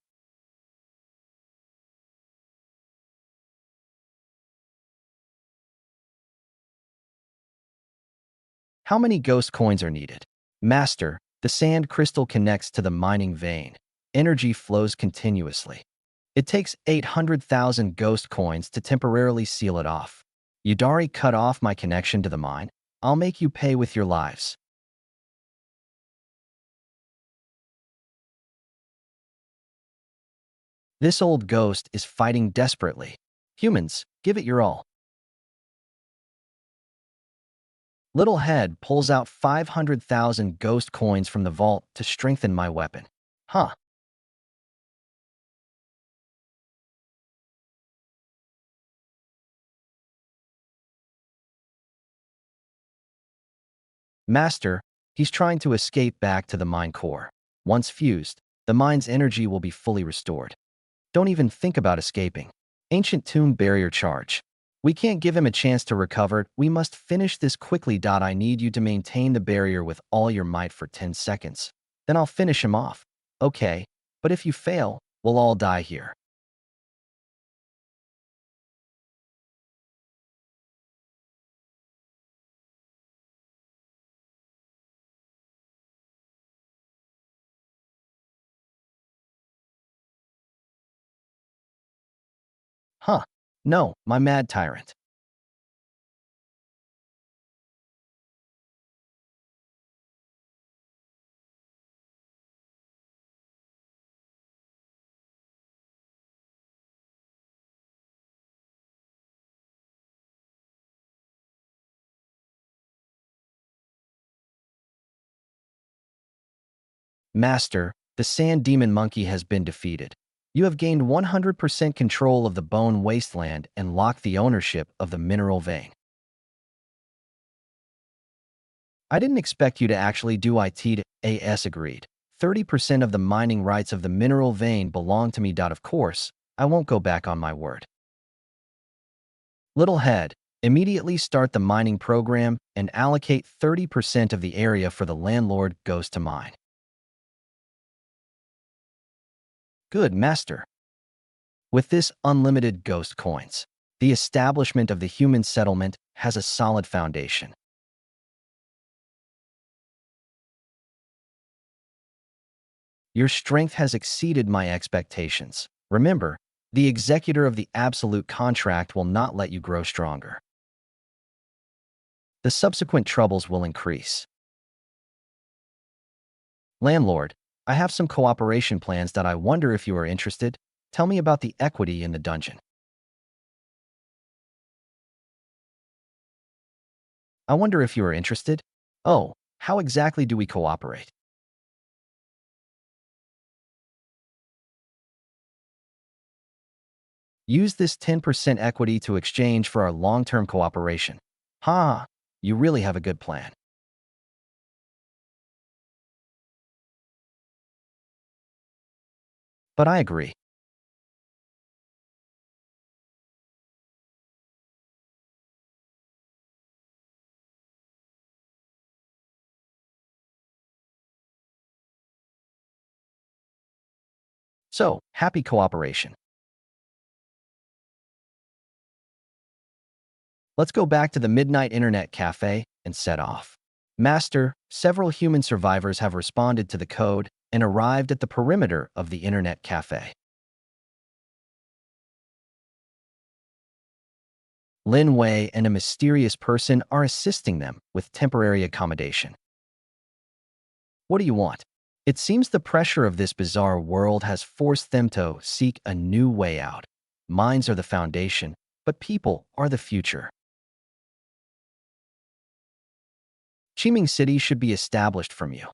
How many ghost coins are needed? Master, the sand crystal connects to the mining vein. Energy flows continuously. It takes 800,000 ghost coins to temporarily seal it off. Yudari cut off my connection to the mine. I'll make you pay with your lives. This old ghost is fighting desperately. Humans, give it your all. Little head pulls out 500,000 ghost coins from the vault to strengthen my weapon. Huh. Master, he's trying to escape back to the mine core. Once fused, the mine's energy will be fully restored. Don't even think about escaping. Ancient tomb barrier charge. We can't give him a chance to recover. We must finish this quickly. I need you to maintain the barrier with all your might for 10 seconds. Then I'll finish him off. Okay, but if you fail, we'll all die here. Huh. No, my mad tyrant. Master, the sand demon monkey has been defeated. You have gained 100% control of the bone wasteland and locked the ownership of the mineral vein. I didn't expect you to actually do it. As agreed. 30% of the mining rights of the mineral vein belong to me. Of course, I won't go back on my word. Little head, immediately start the mining program and allocate 30% of the area for the landlord goes to mine. Good, master. With this unlimited ghost coins, the establishment of the human settlement has a solid foundation. Your strength has exceeded my expectations. Remember, the executor of the absolute contract will not let you grow stronger. The subsequent troubles will increase. Landlord, I have some cooperation plans that I wonder if you are interested. Tell me about the equity in the dungeon. I wonder if you are interested. Oh, how exactly do we cooperate? Use this 10% equity to exchange for our long-term cooperation. Ha! You really have a good plan. But I agree. So, happy cooperation. Let's go back to the Midnight Internet Cafe and set off. Master, several human survivors have responded to the code and arrived at the perimeter of the Internet Cafe. Lin Wei and a mysterious person are assisting them with temporary accommodation. What do you want? It seems the pressure of this bizarre world has forced them to seek a new way out. Minds are the foundation, but people are the future. Qiming City should be established from you.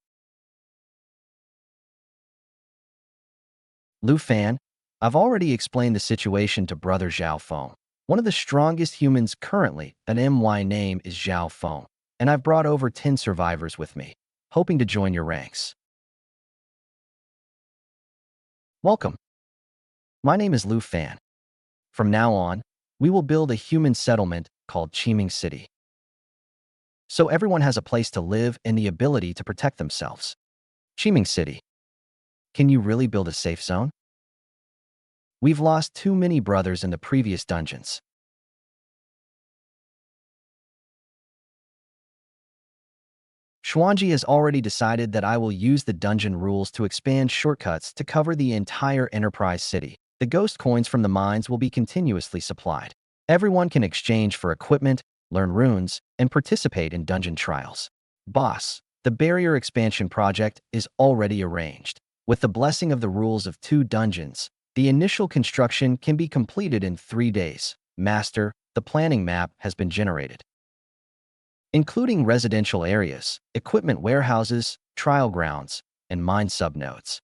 Lu Fan, I've already explained the situation to Brother Zhao Feng. One of the strongest humans currently, an MY name is Zhao Feng, and I've brought over 10 survivors with me, hoping to join your ranks. Welcome. My name is Lu Fan. From now on, we will build a human settlement called Qiming City. So everyone has a place to live and the ability to protect themselves. Qiming City. Can you really build a safe zone? We've lost too many brothers in the previous dungeons. Xuanji has already decided that I will use the dungeon rules to expand shortcuts to cover the entire Enterprise City. The ghost coins from the mines will be continuously supplied. Everyone can exchange for equipment, learn runes, and participate in dungeon trials. Boss, the barrier expansion project is already arranged. With the blessing of the rules of 2 dungeons, the initial construction can be completed in 3 days. Master, the planning map has been generated, including residential areas, equipment warehouses, trial grounds, and mine subnodes.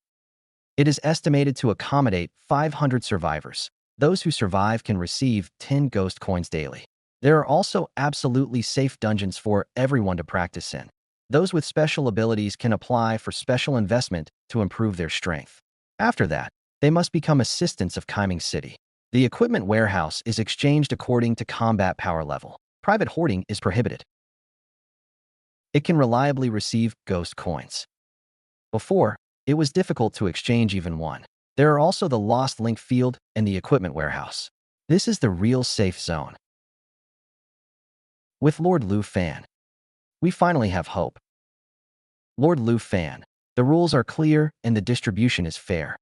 It is estimated to accommodate 500 survivors. Those who survive can receive 10 ghost coins daily. There are also absolutely safe dungeons for everyone to practice in. Those with special abilities can apply for special investment to improve their strength. After that, they must become assistants of Qiming City. The equipment warehouse is exchanged according to combat power level. Private hoarding is prohibited. It can reliably receive ghost coins. Before, it was difficult to exchange even one. There are also the Lost Link field and the equipment warehouse. This is the real safe zone. With Lord Lu Fan, we finally have hope. Lord Lu Fan, the rules are clear and the distribution is fair.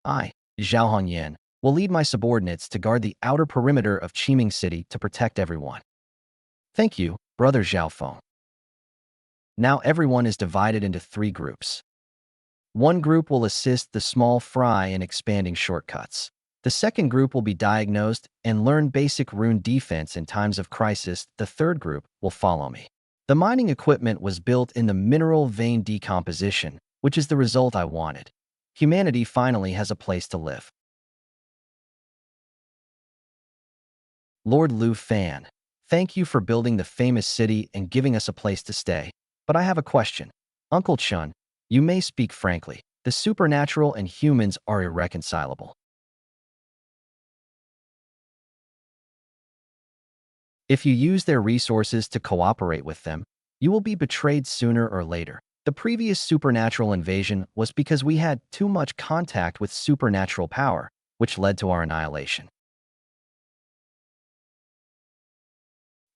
I, Zhao Hongyan, will lead my subordinates to guard the outer perimeter of Qiming City to protect everyone. Thank you, Brother Zhao Feng. Now everyone is divided into 3 groups. One group will assist the small fry in expanding shortcuts. The second group will be diagnosed and learn basic rune defense in times of crisis. The third group will follow me. The mining equipment was built in the mineral vein decomposition, which is the result I wanted. Humanity finally has a place to live. Lord Lu Fan, thank you for building the famous city and giving us a place to stay. But I have a question. Uncle Chun, you may speak frankly. The supernatural and humans are irreconcilable. If you use their resources to cooperate with them, you will be betrayed sooner or later. The previous supernatural invasion was because we had too much contact with supernatural power, which led to our annihilation.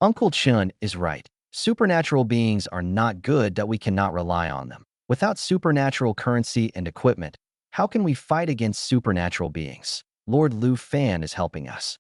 Uncle Chun is right. Supernatural beings are not good that we cannot rely on them. Without supernatural currency and equipment, how can we fight against supernatural beings? Lord Lu Fan is helping us.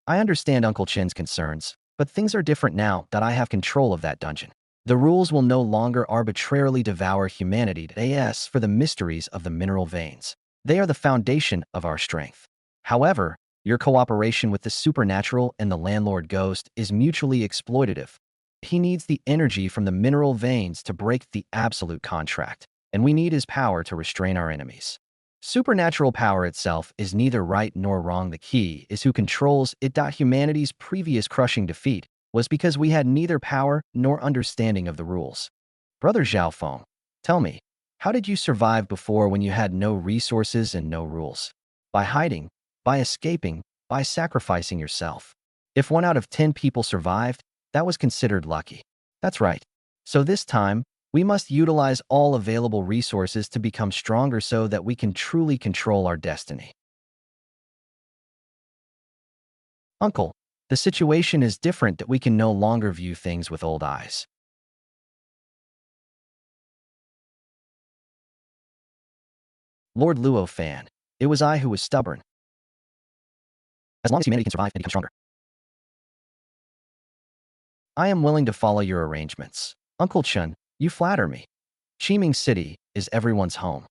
I understand Uncle Chin's concerns, but things are different now that I have control of that dungeon. The rules will no longer arbitrarily devour humanity as for the mysteries of the mineral veins. They are the foundation of our strength. However, your cooperation with the supernatural and the landlord ghost is mutually exploitative. He needs the energy from the mineral veins to break the absolute contract. and we need his power to restrain our enemies. Supernatural power itself is neither right nor wrong. The key is who controls it. Humanity's previous crushing defeat was because we had neither power nor understanding of the rules. Brother Xiaofeng, tell me, how did you survive before when you had no resources and no rules? By hiding, by escaping, by sacrificing yourself. If 1 out of 10 people survived, that was considered lucky. That's right. So this time, we must utilize all available resources to become stronger so that we can truly control our destiny. Uncle, the situation is different that we can no longer view things with old eyes. Lord Luo Fan, it was I who was stubborn. As long as humanity can survive and become stronger, I am willing to follow your arrangements. Uncle Chun, you flatter me. Qiming City is everyone's home.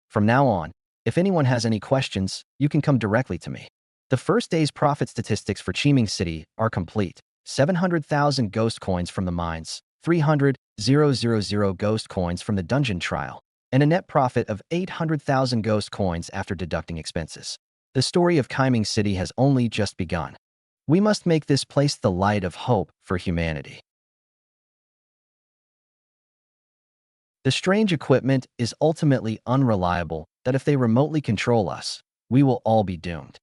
From now on, if anyone has any questions, you can come directly to me. The first day's profit statistics for Qiming City are complete. 700,000 ghost coins from the mines, 300,000 ghost coins from the dungeon trial, and a net profit of 800,000 ghost coins after deducting expenses. The story of Qiming City has only just begun. We must make this place the light of hope for humanity. The strange equipment is ultimately unreliable that if they remotely control us, we will all be doomed.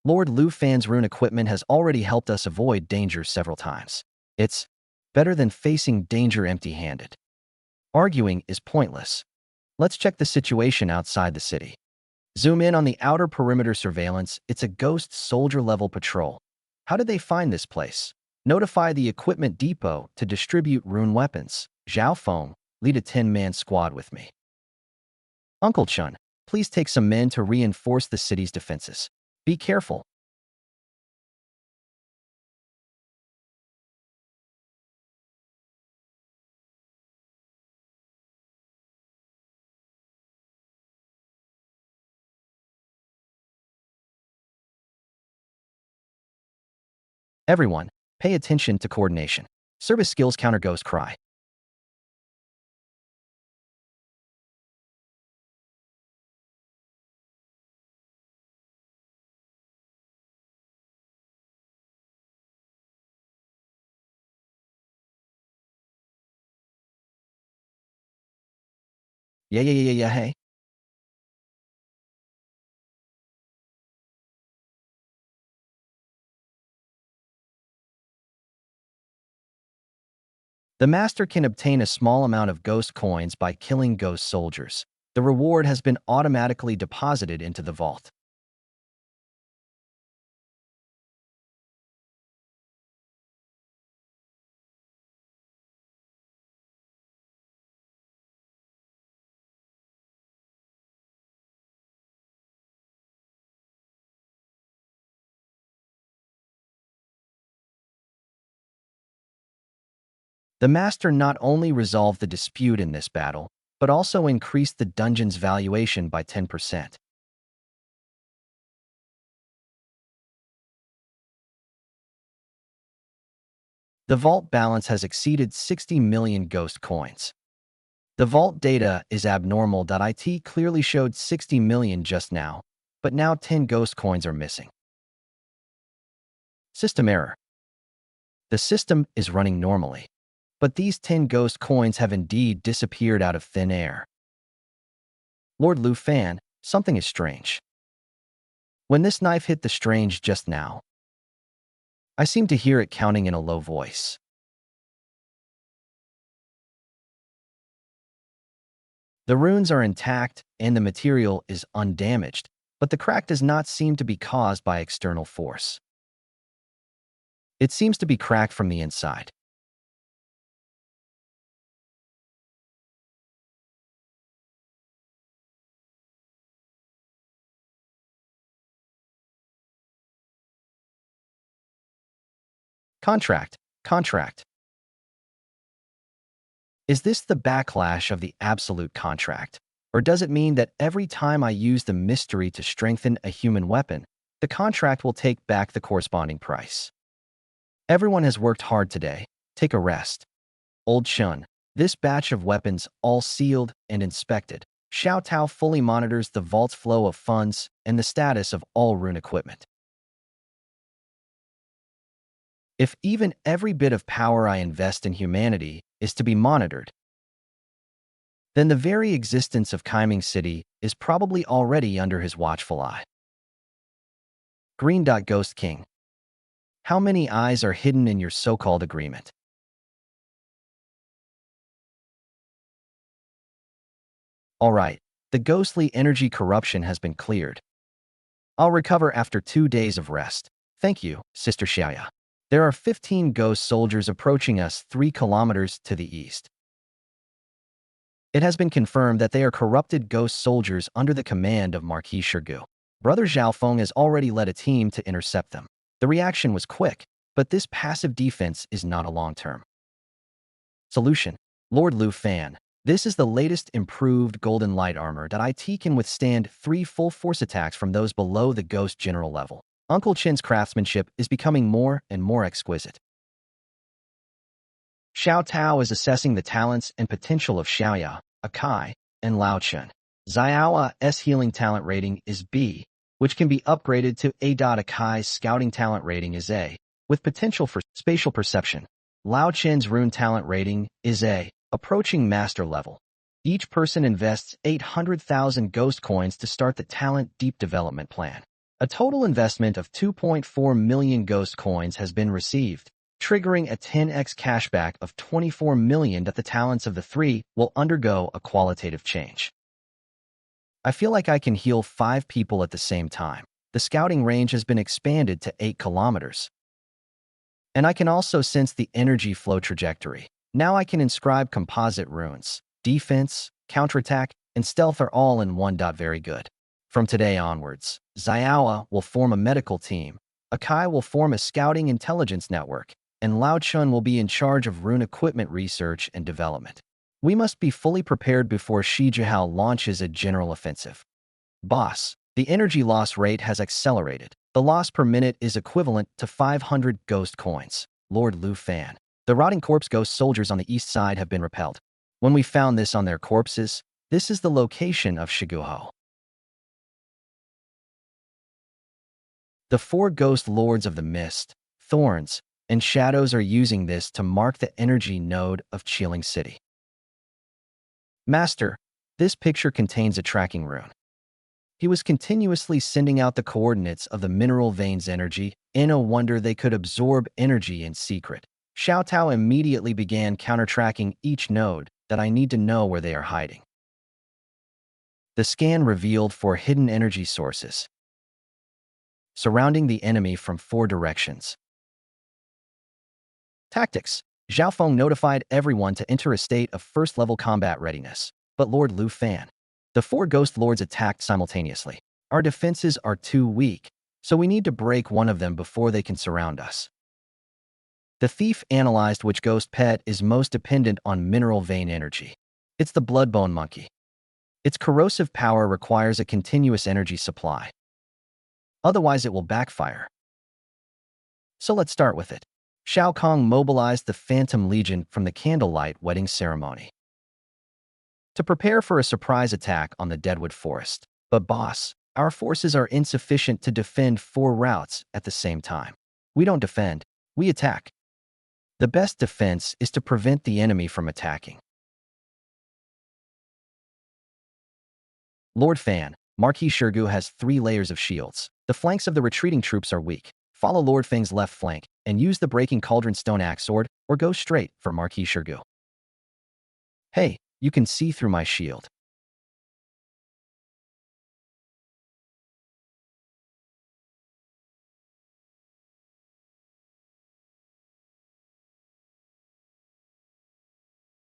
Lord Lu Fan's rune equipment has already helped us avoid danger several times. It's better than facing danger empty-handed. Arguing is pointless. Let's check the situation outside the city. Zoom in on the outer perimeter surveillance. It's a ghost soldier-level patrol. How did they find this place? Notify the equipment depot to distribute rune weapons. Xiaofeng, lead a 10-man squad with me. Uncle Chun, please take some men to reinforce the city's defenses. Be careful. Everyone, pay attention to coordination. Service skills counter ghost cry. Yeah, hey. The master can obtain a small amount of ghost coins by killing ghost soldiers. The reward has been automatically deposited into the vault. The master not only resolved the dispute in this battle, but also increased the dungeon's valuation by 10%. The vault balance has exceeded 60 million ghost coins. The vault data is abnormal. It clearly showed 60 million just now, but now 10 ghost coins are missing. System error. The system is running normally, but these 10 ghost coins have indeed disappeared out of thin air. Lord Lu Fan, something is strange. When this knife hit the strange just now, I seem to hear it counting in a low voice. The runes are intact and the material is undamaged, but the crack does not seem to be caused by external force. It seems to be cracked from the inside. Contract. Is this the backlash of the absolute contract? Or does it mean that every time I use the mystery to strengthen a human weapon, the contract will take back the corresponding price? Everyone has worked hard today. Take a rest. Old Shun, This batch of weapons, all sealed and inspected, Xiao Tao fully monitors the vault's flow of funds and the status of all rune equipment. If even every bit of power I invest in humanity is to be monitored, then the very existence of Qiming City is probably already under his watchful eye. Green Dot Ghost King. How many eyes are hidden in your so-called agreement? All right, the ghostly energy corruption has been cleared. I'll recover after 2 days of rest. Thank you, Sister Xiaoya. There are 15 ghost soldiers approaching us 3 kilometers to the east. It has been confirmed that they are corrupted ghost soldiers under the command of Marquis Shirgu. Brother Zhaofeng has already led a team to intercept them. The reaction was quick, but this passive defense is not a long-term solution. Lord Lu Fan. This is the latest improved golden light armor that IT can withstand 3 full force attacks from those below the ghost general level. Uncle Chin's craftsmanship is becoming more and more exquisite. Xiao Tao is assessing the talents and potential of Xiaoya, Akai, and Lao Chen. Xiaoya's healing talent rating is B, which can be upgraded to A. Akai's scouting talent rating is A, with potential for spatial perception. Lao Chen's rune talent rating is A, approaching master level. Each person invests 800,000 ghost coins to start the talent deep development plan. A total investment of 2.4 million ghost coins has been received, triggering a 10x cashback of 24 million that the talents of the 3 will undergo a qualitative change. I feel like I can heal 5 people at the same time. The scouting range has been expanded to 8 kilometers. And I can also sense the energy flow trajectory. Now I can inscribe composite runes. Defense, counterattack, and stealth are all in one. Very good. From today onwards, Xiaoya will form a medical team, Akai will form a scouting intelligence network, and Lao Chun will be in charge of rune equipment research and development. We must be fully prepared before Shi Jihao launches a general offensive. Boss, the energy loss rate has accelerated. The loss per minute is equivalent to 500 ghost coins. Lord Lu Fan. The rotting corpse ghost soldiers on the east side have been repelled. When we found this on their corpses, this is the location of Shiguho. The 4 ghost lords of the mist, thorns, and shadows are using this to mark the energy node of Qiming City. Master, this picture contains a tracking rune. He was continuously sending out the coordinates of the mineral veins energy. No wonder they could absorb energy in secret. Xiao Tao immediately began counter-tracking each node that I need to know where they are hiding. The scan revealed 4 hidden energy sources surrounding the enemy from 4 directions. Tactics. Zhaofeng notified everyone to enter a state of first-level combat readiness. But Lord Lu Fan. The 4 ghost lords attacked simultaneously. Our defenses are too weak, so we need to break one of them before they can surround us. The thief analyzed which ghost pet is most dependent on mineral vein energy. It's the bloodbone monkey. Its corrosive power requires a continuous energy supply. Otherwise, it will backfire. So let's start with it. Shao Kong mobilized the Phantom Legion from the candlelight wedding ceremony to prepare for a surprise attack on the Deadwood Forest. But boss, our forces are insufficient to defend 4 routes at the same time. We don't defend, we attack. The best defense is to prevent the enemy from attacking. Lord Fan, Marquis Shirgu has 3 layers of shields. The flanks of the retreating troops are weak. Follow Lord Feng's left flank and use the Breaking Cauldron Stone Axe Sword or go straight for Marquis Shirgu. Hey, you can see through my shield.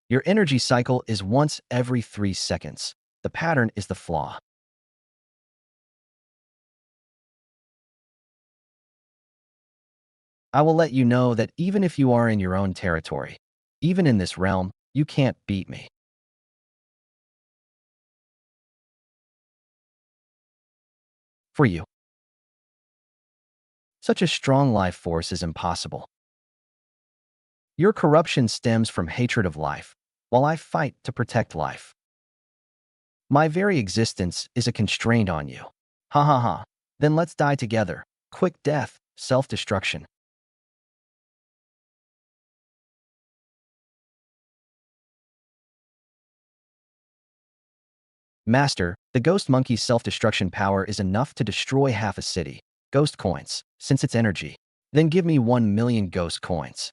Your energy cycle is once every 3 seconds. The pattern is the flaw. I will let you know that even if you are in your own territory, even in this realm, you can't beat me. For you, such a strong life force is impossible. Your corruption stems from hatred of life. while I fight to protect life. My very existence is a constraint on you. Ha ha ha. Then let's die together. Quick death, self-destruction. Master, the ghost monkey's self-destruction power is enough to destroy half a city. Ghost coins, since it's energy. Then give me 1 million ghost coins.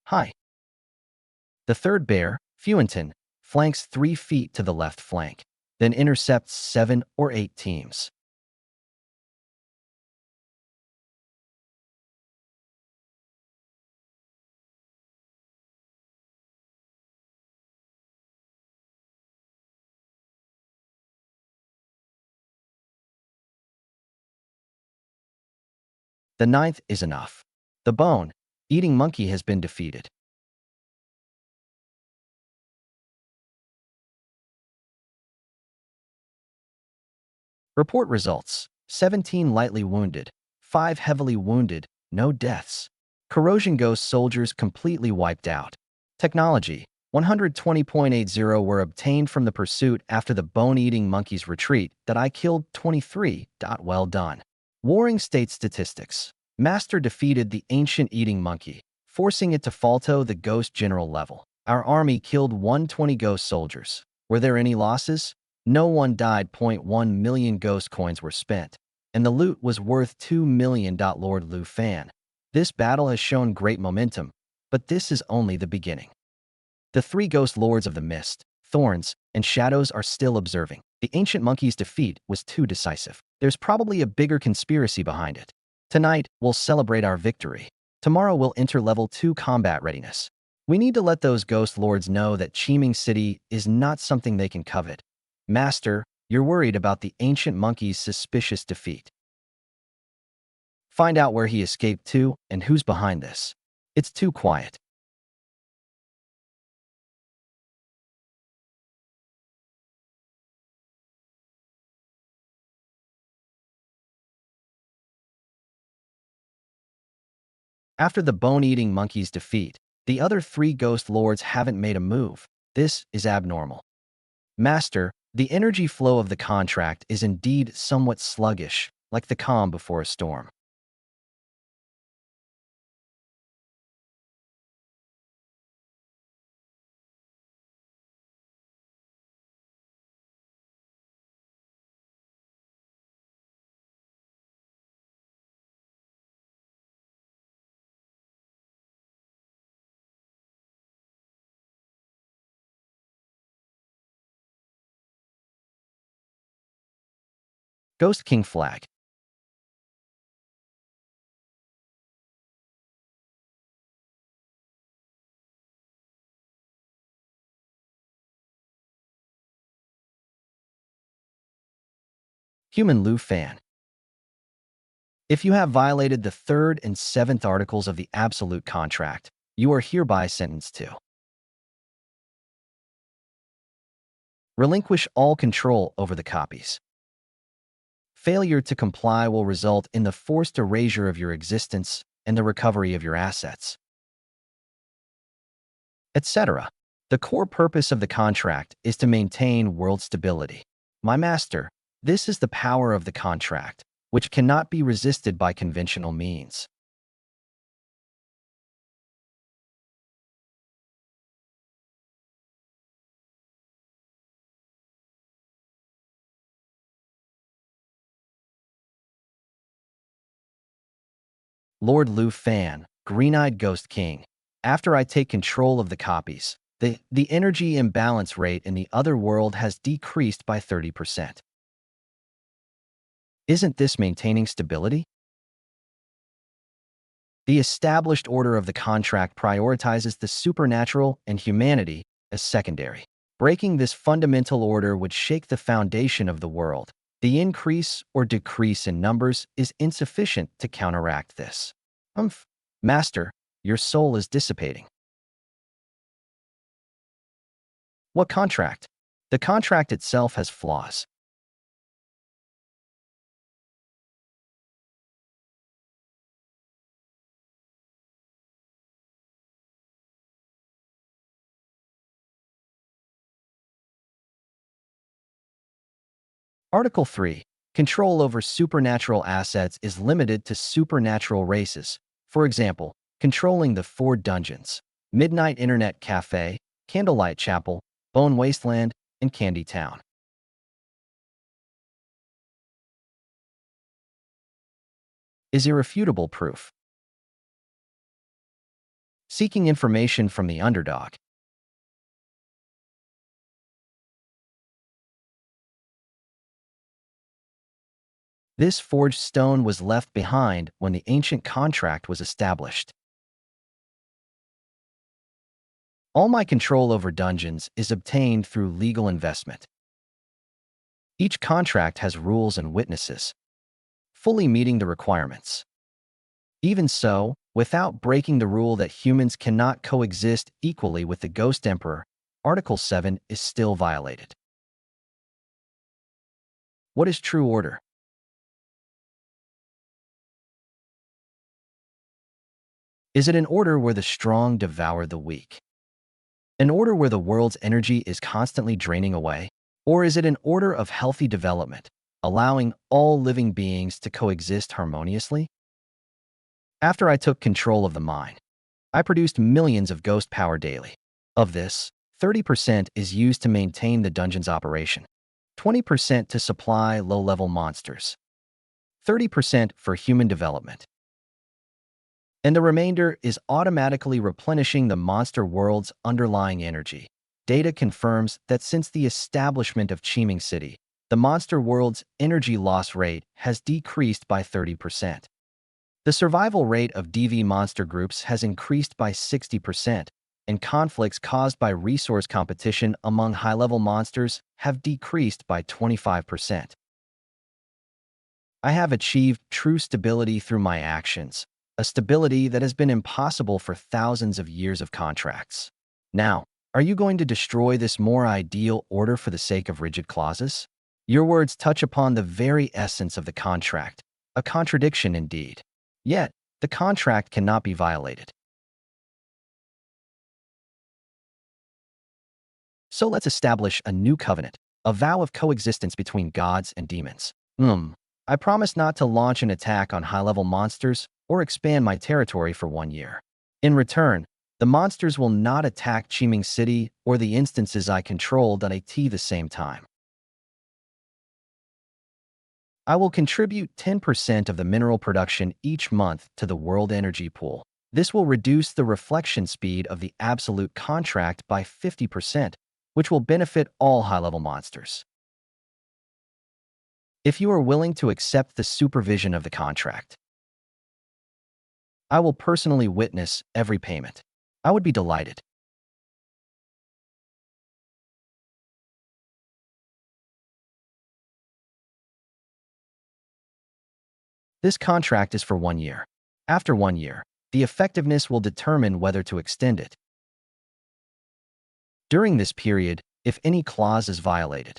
Hi. The third bear, Fuenton, flanks 3 feet to the left flank, then intercepts 7 or 8 teams. The ninth is enough. The bone-eating monkey has been defeated. Report results: 17 lightly wounded, 5 heavily wounded, no deaths. Corrosion ghost soldiers completely wiped out. Technology: 120.80 were obtained from the pursuit after the bone-eating monkey's retreat that I killed 23. Well done. Warring state statistics: Master defeated the ancient eating monkey, forcing it to fall to the ghost general level. Our army killed 120 ghost soldiers. Were there any losses? No one died. 1 million ghost coins were spent, and the loot was worth 2 million. Lord Lu Fan. This battle has shown great momentum, but this is only the beginning. The 3 ghost lords of the mist, thorns, and shadows are still observing. The ancient monkey's defeat was too decisive. There's probably a bigger conspiracy behind it. Tonight, we'll celebrate our victory. Tomorrow we'll enter level 2 combat readiness. We need to let those ghost lords know that Qiming City is not something they can covet. Master, you're worried about the ancient monkey's suspicious defeat. Find out where he escaped to and who's behind this. It's too quiet. After the bone-eating monkey's defeat, the other 3 ghost lords haven't made a move. This is abnormal. Master, the energy flow of the contract is indeed somewhat sluggish, like the calm before a storm. Ghost King Flag. Human Lu Fan. If you have violated the 3rd and 7th articles of the Absolute Contract, you are hereby sentenced to relinquish all control over the copies. Failure to comply will result in the forced erasure of your existence and the recovery of your assets, etc. The core purpose of the contract is to maintain world stability. My master, this is the power of the contract, which cannot be resisted by conventional means. Lord Lu Fan, Green-Eyed Ghost King. After I take control of the copies, the energy imbalance rate in the other world has decreased by 30%. Isn't this maintaining stability? The established order of the contract prioritizes the supernatural and humanity as secondary. Breaking this fundamental order would shake the foundation of the world. The increase or decrease in numbers is insufficient to counteract this. Master, your soul is dissipating. What contract? The contract itself has flaws. Article 3. Control over supernatural assets is limited to supernatural races. For example, controlling the 4 dungeons: Midnight Internet Cafe, Candlelight Chapel, Bone Wasteland, and Candy Town. Is irrefutable proof. Seeking information from the underdog. This forged stone was left behind when the ancient contract was established. All my control over dungeons is obtained through legal investment. Each contract has rules and witnesses, fully meeting the requirements. Even so, without breaking the rule that humans cannot coexist equally with the Ghost Emperor, Article 7 is still violated. What is true order? Is it an order where the strong devour the weak? An order where the world's energy is constantly draining away? Or is it an order of healthy development, allowing all living beings to coexist harmoniously? After I took control of the mine, I produced millions of ghost power daily. Of this, 30% is used to maintain the dungeon's operation, 20% to supply low-level monsters, 30% for human development, and the remainder is automatically replenishing the monster world's underlying energy. Data confirms that since the establishment of Qiming City, the monster world's energy loss rate has decreased by 30%. The survival rate of DV monster groups has increased by 60%, and conflicts caused by resource competition among high-level monsters have decreased by 25%. I have achieved true stability through my actions, a stability that has been impossible for thousands of years of contracts. Now, are you going to destroy this more ideal order for the sake of rigid clauses? Your words touch upon the very essence of the contract, a contradiction indeed. Yet, the contract cannot be violated. So let's establish a new covenant, a vow of coexistence between gods and demons. I promise not to launch an attack on high-level monsters or expand my territory for 1 year. In return, the monsters will not attack Qiming City or the instances I controlled at the same time. I will contribute 10% of the mineral production each month to the world energy pool. This will reduce the reflection speed of the absolute contract by 50%, which will benefit all high-level monsters. If you are willing to accept the supervision of the contract, I will personally witness every payment. I would be delighted. This contract is for 1 year. After 1 year, the effectiveness will determine whether to extend it. During this period, if any clause is violated,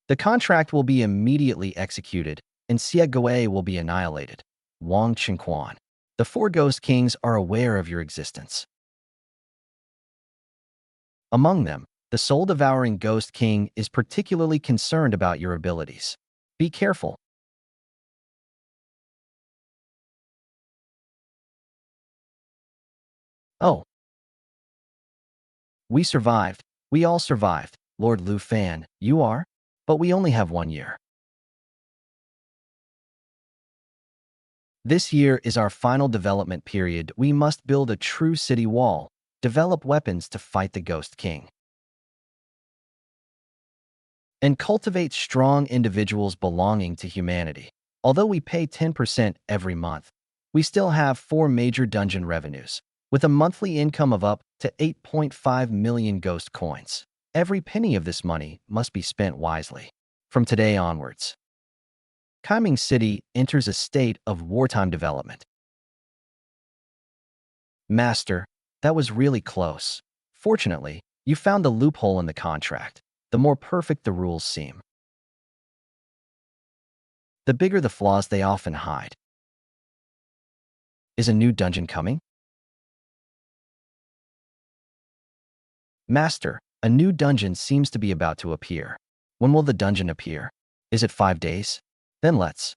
the contract will be immediately executed and Xie Gui will be annihilated. Wang Qingquan. The 4 Ghost Kings are aware of your existence. Among them, the soul-devouring Ghost King is particularly concerned about your abilities. Be careful. Oh, we survived. We all survived. Lord Lu Fan, you are? But we only have 1 year. This year is our final development period. We must build a true city wall, develop weapons to fight the Ghost King, and cultivate strong individuals belonging to humanity. Although we pay 10% every month, we still have 4 major dungeon revenues, with a monthly income of up to 8.5 million ghost coins. Every penny of this money must be spent wisely. From today onwards, Qiming City enters a state of wartime development. Master, that was really close. Fortunately, You found the loophole in the contract. The more perfect the rules seem, the bigger the flaws they often hide. Is a new dungeon coming? Master, a new dungeon seems to be about to appear. When will the dungeon appear? Is it 5 days? Then let's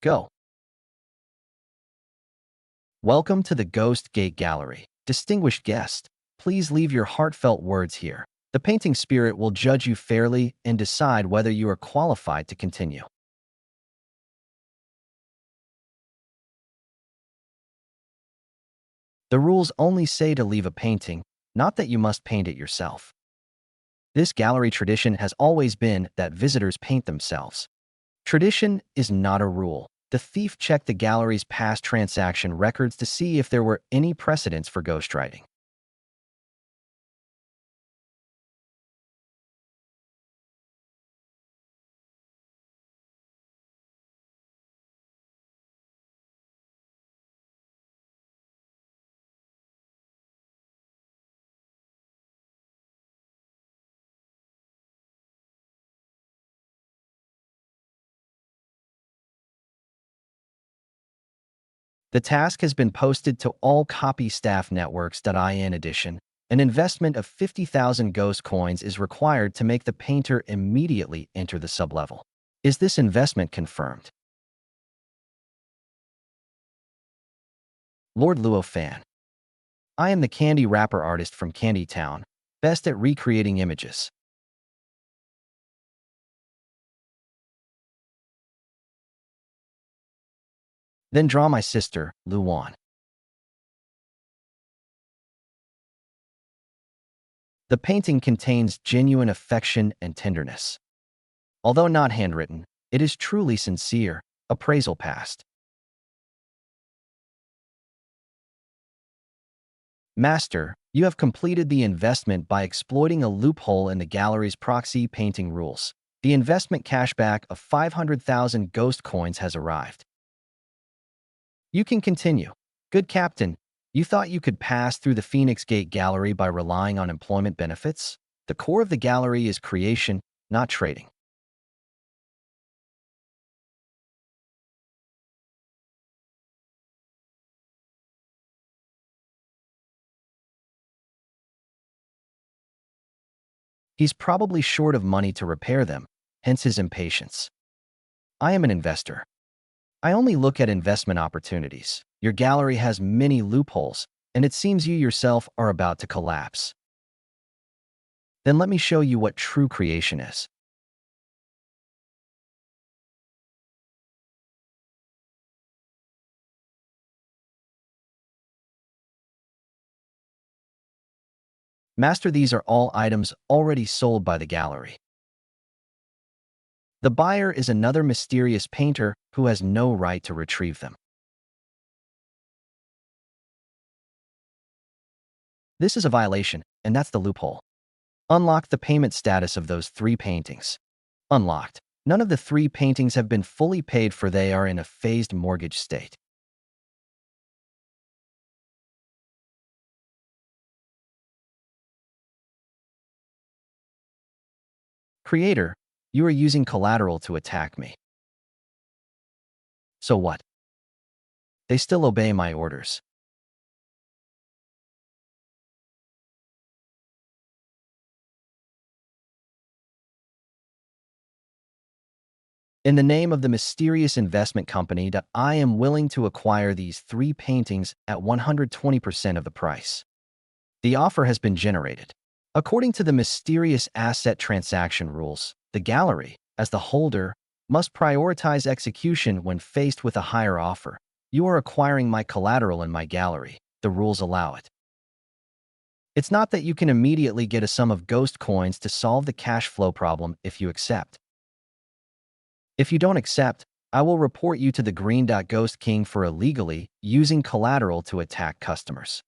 go. Welcome to the Ghost Gate Gallery. Distinguished guest, please leave your heartfelt words here. The painting spirit will judge you fairly and decide whether you are qualified to continue. The rules only say to leave a painting, not that you must paint it yourself. This gallery tradition has always been that visitors paint themselves. Tradition is not a rule. The thief checked the gallery's past transaction records to see if there were any precedents for ghostwriting. The task has been posted to all copy staff networks.in addition. An investment of 50,000 ghost coins is required to make the painter immediately enter the sublevel. Is this investment confirmed? Lord Luo Fan. I am the candy wrapper artist from Candy Town, best at recreating images. Then draw my sister, Luan. The painting contains genuine affection and tenderness. Although not handwritten, it is truly sincere. Appraisal passed. Master, you have completed the investment by exploiting a loophole in the gallery's proxy painting rules. The investment cashback of 500,000 ghost coins has arrived. You can continue. Good captain, you thought you could pass through the Phoenix Gate Gallery by relying on employment benefits? The core of the gallery is creation, not trading. He's probably short of money to repair them, hence his impatience. I am an investor. I only look at investment opportunities. Your gallery has many loopholes, and it seems you yourself are about to collapse. Then let me show you what true creation is. Master, these are all items already sold by the gallery. The buyer is another mysterious painter who has no right to retrieve them. This is a violation, and that's the loophole. Unlock the payment status of those 3 paintings. Unlocked. None of the 3 paintings have been fully paid for. They are in a phased mortgage state. Creator, you are using collateral to attack me. So what? They still obey my orders. In the name of the mysterious investment company that I am willing to acquire these 3 paintings at 120% of the price. The offer has been generated. According to the mysterious asset transaction rules, the gallery, as the holder, must prioritize execution when faced with a higher offer. You are acquiring my collateral in my gallery. The rules allow it. It's not that you can immediately get a sum of ghost coins to solve the cash flow problem if you accept. If you don't accept, I will report you to the Green Ghost King for illegally using collateral to attack customers.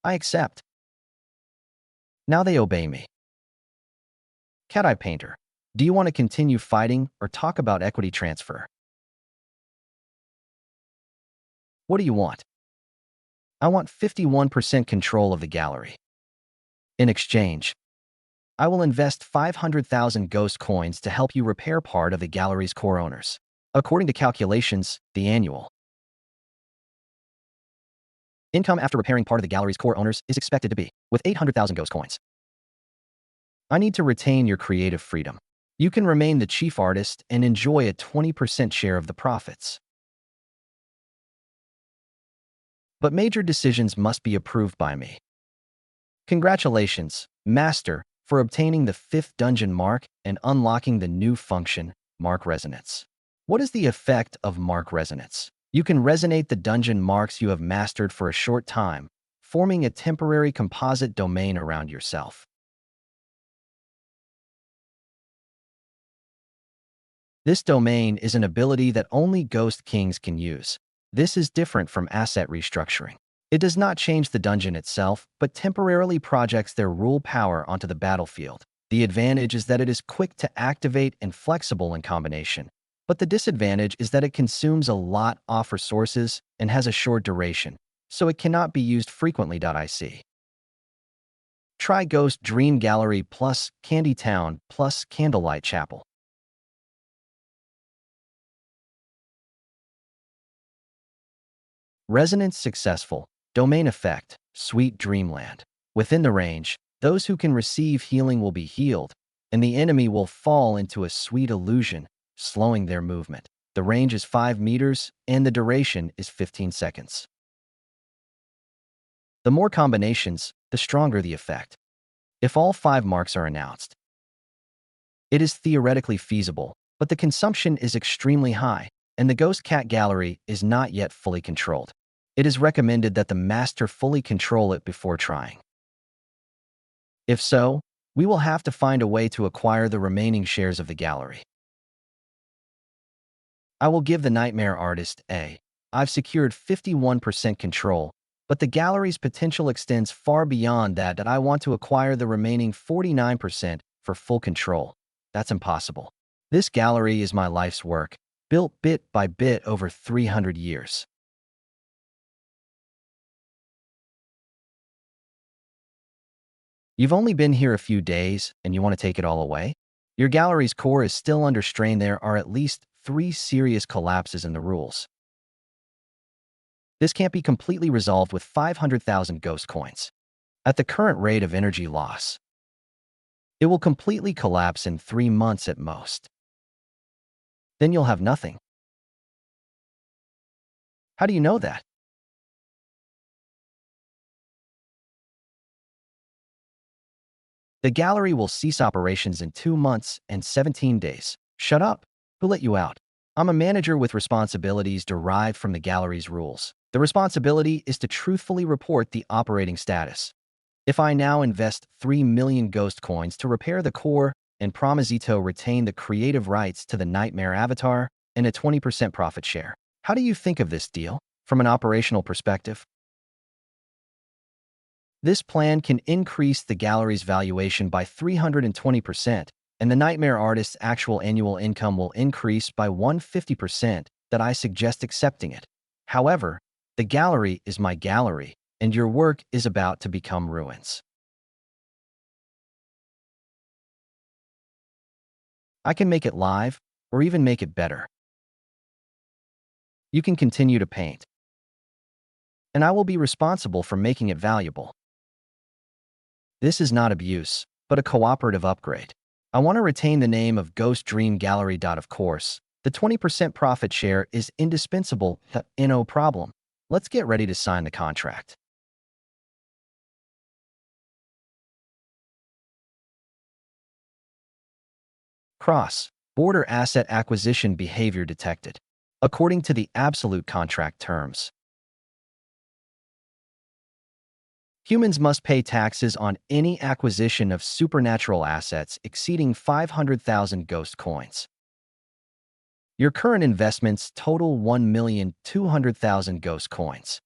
I accept. Now they obey me. Cat Eye Painter, Do you want to continue fighting or talk about equity transfer? What do you want? I want 51% control of the gallery. In exchange, I will invest 500,000 ghost coins to help you repair part of the gallery's core owners. According to calculations, the annual income after repairing part of the gallery's core owners is expected to be with 800,000 ghost coins. I need to retain your creative freedom. You can remain the chief artist and enjoy a 20% share of the profits. But major decisions must be approved by me. Congratulations, Master, for obtaining the 5th dungeon mark and unlocking the new function, Mark Resonance. What is the effect of Mark Resonance? You can resonate the dungeon marks you have mastered for a short time, forming a temporary composite domain around yourself. This domain is an ability that only Ghost Kings can use. This is different from asset restructuring. It does not change the dungeon itself, but temporarily projects their rule power onto the battlefield. The advantage is that it is quick to activate and flexible in combination, but the disadvantage is that it consumes a lot of resources and has a short duration, so it cannot be used frequently. Try Ghost Dream Gallery plus Candy Town plus Candlelight Chapel. Resonance successful. Domain effect, Sweet Dreamland. Within the range, those who can receive healing will be healed, and the enemy will fall into a sweet illusion, slowing their movement. The range is 5 meters, and the duration is 15 seconds. The more combinations, the stronger the effect. If all 5 marks are announced, it is theoretically feasible, but the consumption is extremely high, and the Ghost Cat Gallery is not yet fully controlled. It is recommended that the master fully control it before trying. If so, we will have to find a way to acquire the remaining shares of the gallery. I will give the Nightmare Artist a. I've secured 51% control, but the gallery's potential extends far beyond that I want to acquire the remaining 49% for full control. That's impossible. This gallery is my life's work, built bit by bit over 300 years. You've only been here a few days, and you want to take it all away? Your gallery's core is still under strain. There are at least 3 serious collapses in the rules. This can't be completely resolved with 500,000 ghost coins. At the current rate of energy loss, it will completely collapse in 3 months at most. Then you'll have nothing. How do you know that? The gallery will cease operations in 2 months and 17 days. Shut up. Who let you out? I'm a manager with responsibilities derived from the gallery's rules. The responsibility is to truthfully report the operating status. If I now invest 3 million ghost coins to repair the core and Promisito retain the creative rights to the Nightmare Avatar and a 20% profit share, how do you think of this deal from an operational perspective? This plan can increase the gallery's valuation by 320%, and the Nightmare Artist's actual annual income will increase by 150%. That I suggest accepting it. However, the gallery is my gallery, and your work is about to become ruins. I can make it live, or even make it better. You can continue to paint, and I will be responsible for making it valuable. This is not abuse, but a cooperative upgrade. I want to retain the name of Ghost Dream Gallery. Of course, the 20% profit share is indispensable. No problem. Let's get ready to sign the contract. Cross-border asset acquisition behavior detected. According to the absolute contract terms, humans must pay taxes on any acquisition of supernatural assets exceeding 500,000 ghost coins. Your current investments total 1,200,000 ghost coins.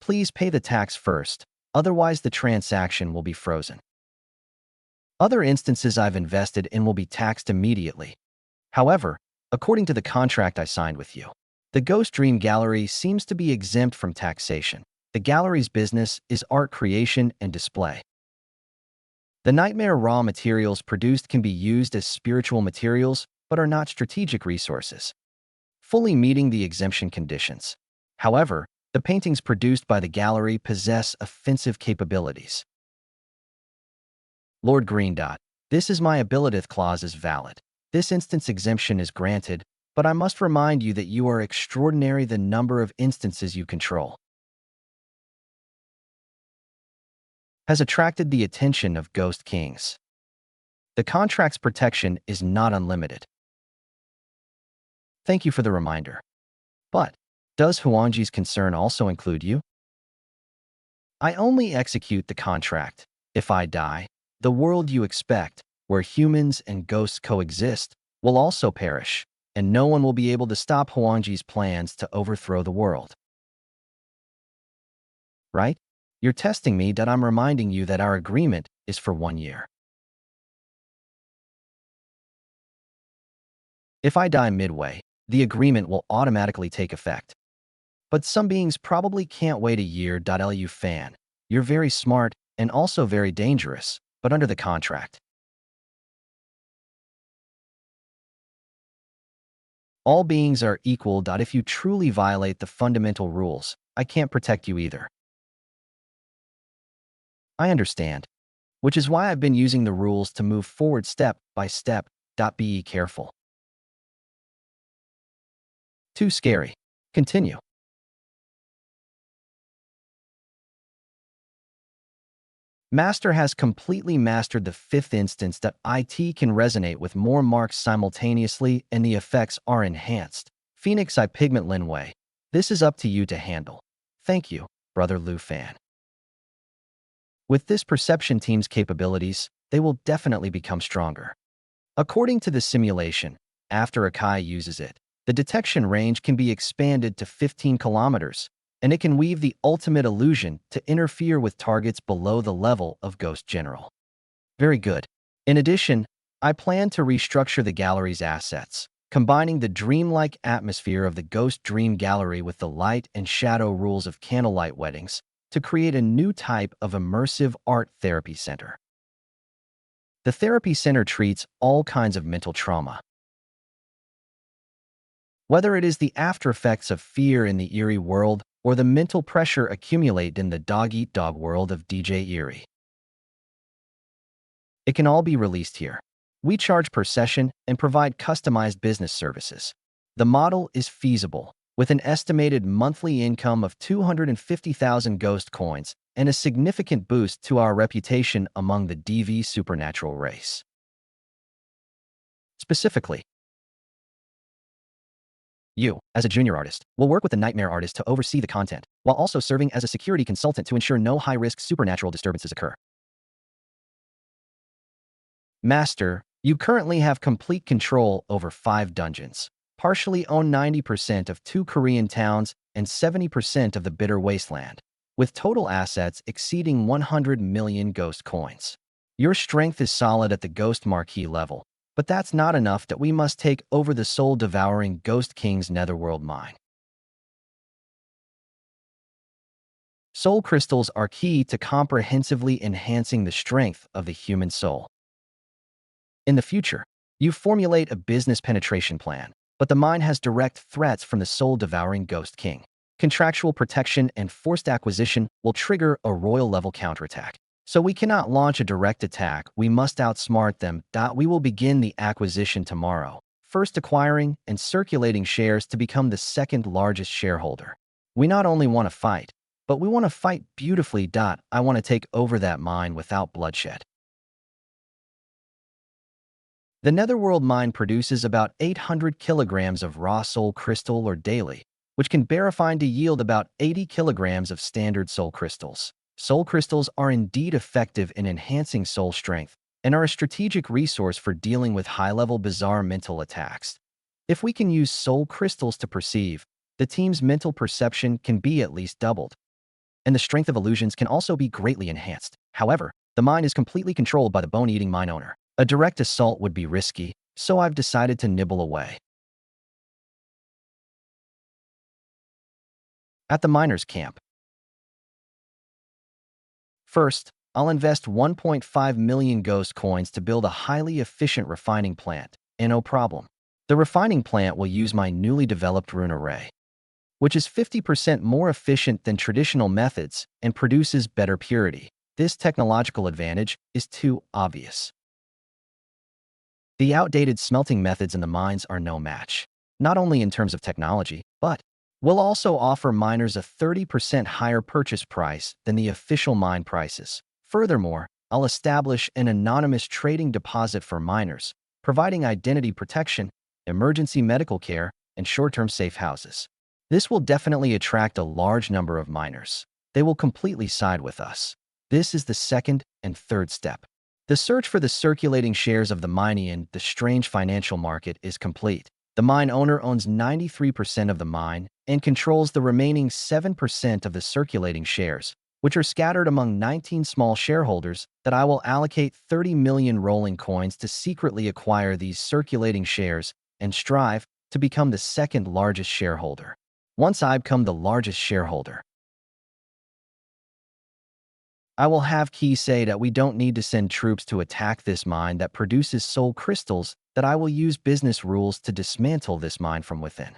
Please pay the tax first, otherwise the transaction will be frozen. Other instances I've invested in will be taxed immediately. However, according to the contract I signed with you, the Ghost Dream Gallery seems to be exempt from taxation. The gallery's business is art creation and display. The nightmare raw materials produced can be used as spiritual materials but are not strategic resources, fully meeting the exemption conditions. However, the paintings produced by the gallery possess offensive capabilities. Lord Green Dot, this is my abiliteth clause is valid. This instance exemption is granted, but I must remind you that you are extraordinary the number of instances you control has attracted the attention of Ghost Kings. The contract's protection is not unlimited. Thank you for the reminder. But, does Huangji's concern also include you? I only execute the contract. If I die, the world you expect, where humans and ghosts coexist, will also perish, and no one will be able to stop Huangji's plans to overthrow the world. Right? You're testing me that I'm reminding you that our agreement is for 1 year. If I die midway, the agreement will automatically take effect. But some beings probably can't wait a year. Lu Fan, you're very smart and also very dangerous, but under the contract. All beings are equal. If you truly violate the fundamental rules, I can't protect you either. I understand, which is why I've been using the rules to move forward step by step. Be careful. Too scary. Continue. Master has completely mastered the fifth instance that IT can resonate with more marks simultaneously and the effects are enhanced. Phoenix I Pigment Linwei. This is up to you to handle. Thank you, Brother Lu Fan. With this perception team's capabilities, they will definitely become stronger. According to the simulation, after Akai uses it, the detection range can be expanded to 15 kilometers, and it can weave the ultimate illusion to interfere with targets below the level of Ghost General. Very good. In addition, I plan to restructure the gallery's assets, combining the dreamlike atmosphere of the Ghost Dream Gallery with the light and shadow rules of candlelight weddings to create a new type of immersive art therapy center. The therapy center treats all kinds of mental trauma. Whether it is the after effects of fear in the eerie world or the mental pressure accumulated in the dog-eat-dog world of DJ Eerie. It can all be released here. We charge per session and provide customized business services. The model is feasible, with an estimated monthly income of 250,000 ghost coins and a significant boost to our reputation among the DV supernatural race. Specifically, you, as a junior artist, will work with the nightmare artist to oversee the content, while also serving as a security consultant to ensure no high-risk supernatural disturbances occur. Master, you currently have complete control over 5 dungeons, partially own 90% of 2 Korean towns and 70% of the Bitter Wasteland, with total assets exceeding 100 million ghost coins. Your strength is solid at the Ghost Marquis level, but that's not enough that we must take over the soul-devouring Ghost King's Netherworld mine. Soul crystals are key to comprehensively enhancing the strength of the human soul. In the future, you formulate a business penetration plan, but the mine has direct threats from the soul-devouring Ghost King. Contractual protection and forced acquisition will trigger a royal-level counterattack. So we cannot launch a direct attack, we must outsmart them. We will begin the acquisition tomorrow, first acquiring and circulating shares to become the second largest shareholder. We not only want to fight, but we want to fight beautifully. I want to take over that mine without bloodshed. The Netherworld mine produces about 800 kilograms of raw soul crystal or daily, which can be refined to yield about 80 kilograms of standard soul crystals. Soul crystals are indeed effective in enhancing soul strength and are a strategic resource for dealing with high-level bizarre mental attacks. If we can use soul crystals to perceive, the team's mental perception can be at least doubled, and the strength of illusions can also be greatly enhanced. However, The mine is completely controlled by the bone-eating mine owner. A direct assault would be risky, so I've decided to nibble away. At the miner's camp. First, I'll invest 1.5 million ghost coins to build a highly efficient refining plant, and no problem. The refining plant will use my newly developed rune array, which is 50% more efficient than traditional methods and produces better purity. This technological advantage is too obvious. The outdated smelting methods in the mines are no match, not only in terms of technology, but will also offer miners a 30% higher purchase price than the official mine prices. Furthermore, I'll establish an anonymous trading deposit for miners, providing identity protection, emergency medical care, and short-term safe houses. This will definitely attract a large number of miners. They will completely side with us. This is the second and third step. The search for the circulating shares of the mining in the strange financial market is complete. The mine owner owns 93% of the mine and controls the remaining 7% of the circulating shares, which are scattered among 19 small shareholders that I will allocate 30 million rolling coins to secretly acquire these circulating shares and strive to become the second largest shareholder. Once I become the largest shareholder, I will have Qi say that we don't need to send troops to attack this mine that produces soul crystals, that I will use business rules to dismantle this mine from within.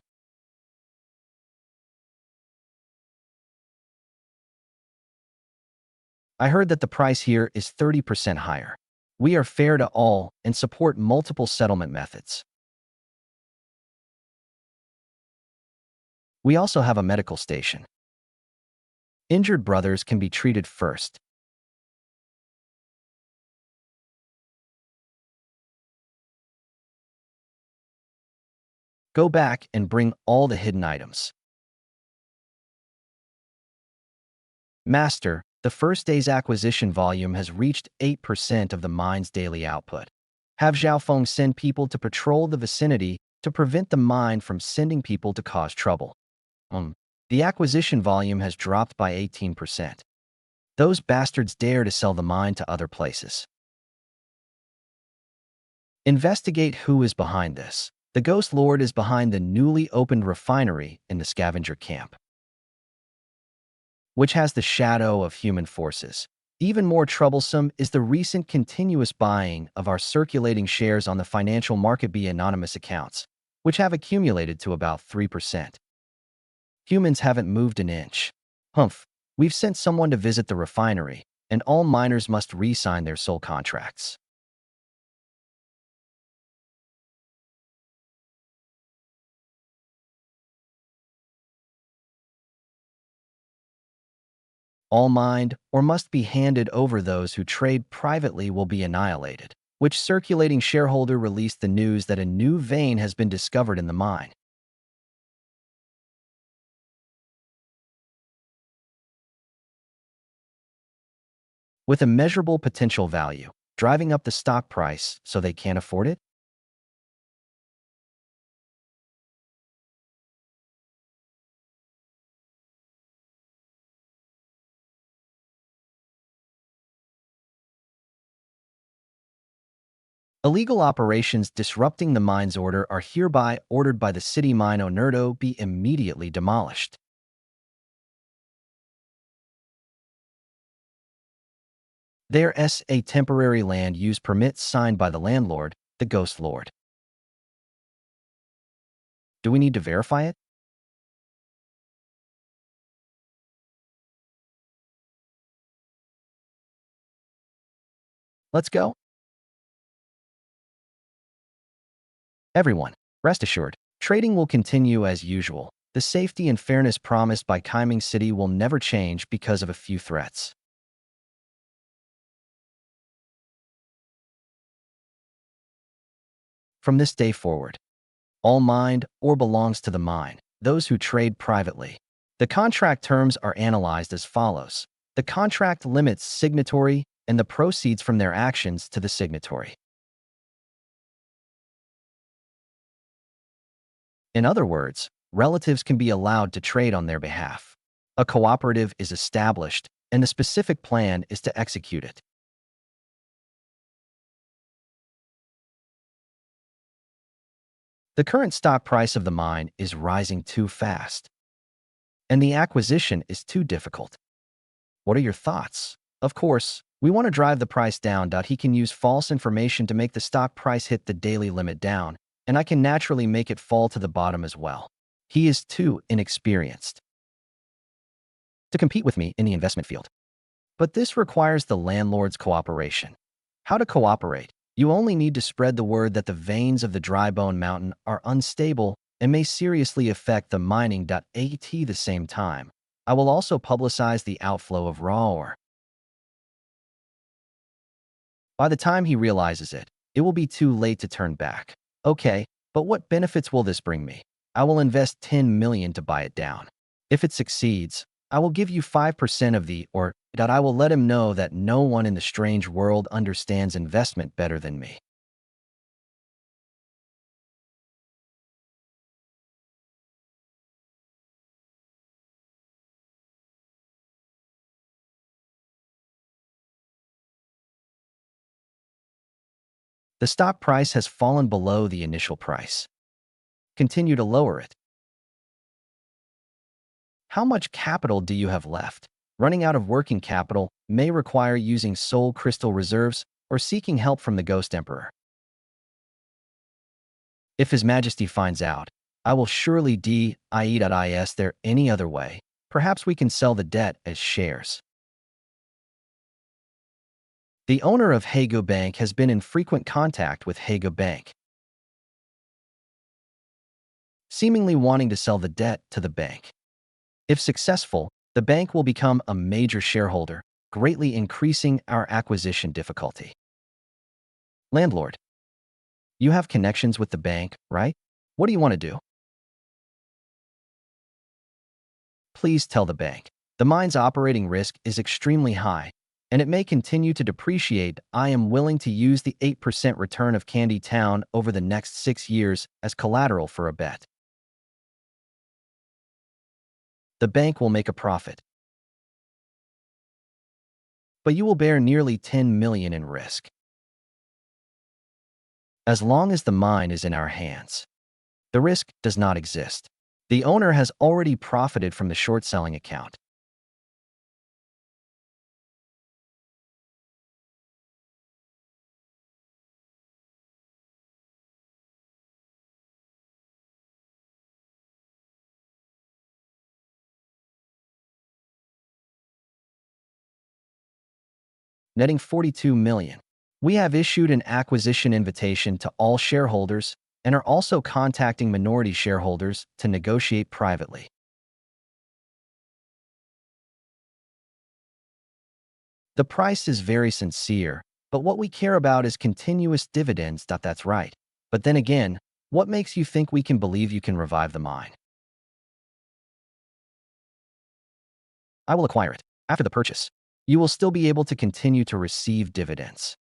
I heard that the price here is 30% higher. We are fair to all and support multiple settlement methods. We also have a medical station. Injured brothers can be treated first. Go back and bring all the hidden items. Master, the first day's acquisition volume has reached 8% of the mine's daily output. Have Xiaofeng send people to patrol the vicinity to prevent the mine from sending people to cause trouble. The acquisition volume has dropped by 18%. Those bastards dare to sell the mine to other places. Investigate who is behind this. The Ghost Lord is behind the newly opened refinery in the scavenger camp, which has the shadow of human forces. Even more troublesome is the recent continuous buying of our circulating shares on the financial market via anonymous accounts, which have accumulated to about 3%. Humans haven't moved an inch. We've sent someone to visit the refinery, and all miners must re-sign their soul contracts. All mined or must be handed over. Those who trade privately will be annihilated. Which circulating shareholder released the news that a new vein has been discovered in the mine? With a measurable potential value, driving up the stock price so they can't afford it? Illegal operations disrupting the mine's order are hereby ordered by the city mine owner be immediately demolished. There's a temporary land use permit signed by the landlord, the Ghost Lord. Do we need to verify it? Let's go. Everyone, rest assured, trading will continue as usual. The safety and fairness promised by Qiming City will never change because of a few threats. From this day forward, all mined or belongs to the mine, those who trade privately. The contract terms are analyzed as follows. The contract limits signatory and the proceeds from their actions to the signatory. In other words, relatives can be allowed to trade on their behalf. A cooperative is established, and the specific plan is to execute it. The current stock price of the mine is rising too fast, and the acquisition is too difficult. What are your thoughts? Of course, we want to drive the price down. He can use false information to make the stock price hit the daily limit down, and I can naturally make it fall to the bottom as well. He is too inexperienced to compete with me in the investment field. But this requires the landlord's cooperation. How to cooperate? You only need to spread the word that the veins of the dry bone mountain are unstable and may seriously affect the mining. At the same time, I will also publicize the outflow of raw ore. By the time he realizes it, it will be too late to turn back. Okay, but what benefits will this bring me? I will invest 10 million to buy it down. If it succeeds, I will give you 5% of the or that I will let him know that no one in the strange world understands investment better than me. The stock price has fallen below the initial price. Continue to lower it. How much capital do you have left? Running out of working capital may require using soul crystal reserves or seeking help from the Ghost Emperor. If His Majesty finds out, I will surely is there any other way? Perhaps we can sell the debt as shares. The owner of Hago Bank has been in frequent contact with Hago Bank, seemingly wanting to sell the debt to the bank. If successful, the bank will become a major shareholder, greatly increasing our acquisition difficulty. Landlord, you have connections with the bank, right? What do you want to do? Please tell the bank. The mine's operating risk is extremely high, and it may continue to depreciate. I am willing to use the 8% return of Candy Town over the next 6 years as collateral for a bet. The bank will make a profit, but you will bear nearly 10 million in risk. As long as the mine is in our hands, the risk does not exist. The owner has already profited from the short-selling account. Netting 42 million. We have issued an acquisition invitation to all shareholders and are also contacting minority shareholders to negotiate privately. The price is very sincere, but what we care about is continuous dividends. That's right. But then again, what makes you think we can believe you can revive the mine? I will acquire it. After the purchase, you will still be able to continue to receive dividends.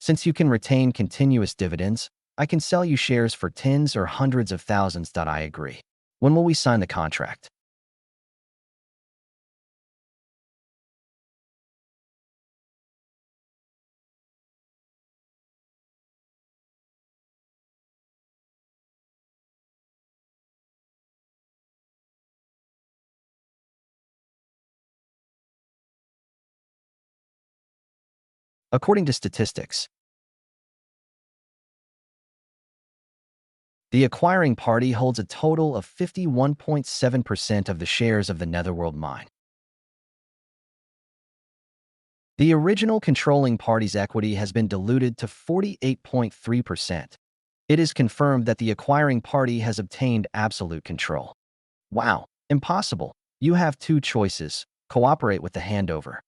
Since you can retain continuous dividends, I can sell you shares for tens or hundreds of thousands. I agree. When will we sign the contract? According to statistics, the acquiring party holds a total of 51.7% of the shares of the Netherworld mine. The original controlling party's equity has been diluted to 48.3%. It is confirmed that the acquiring party has obtained absolute control. Wow, impossible. You have two choices: cooperate with the handover,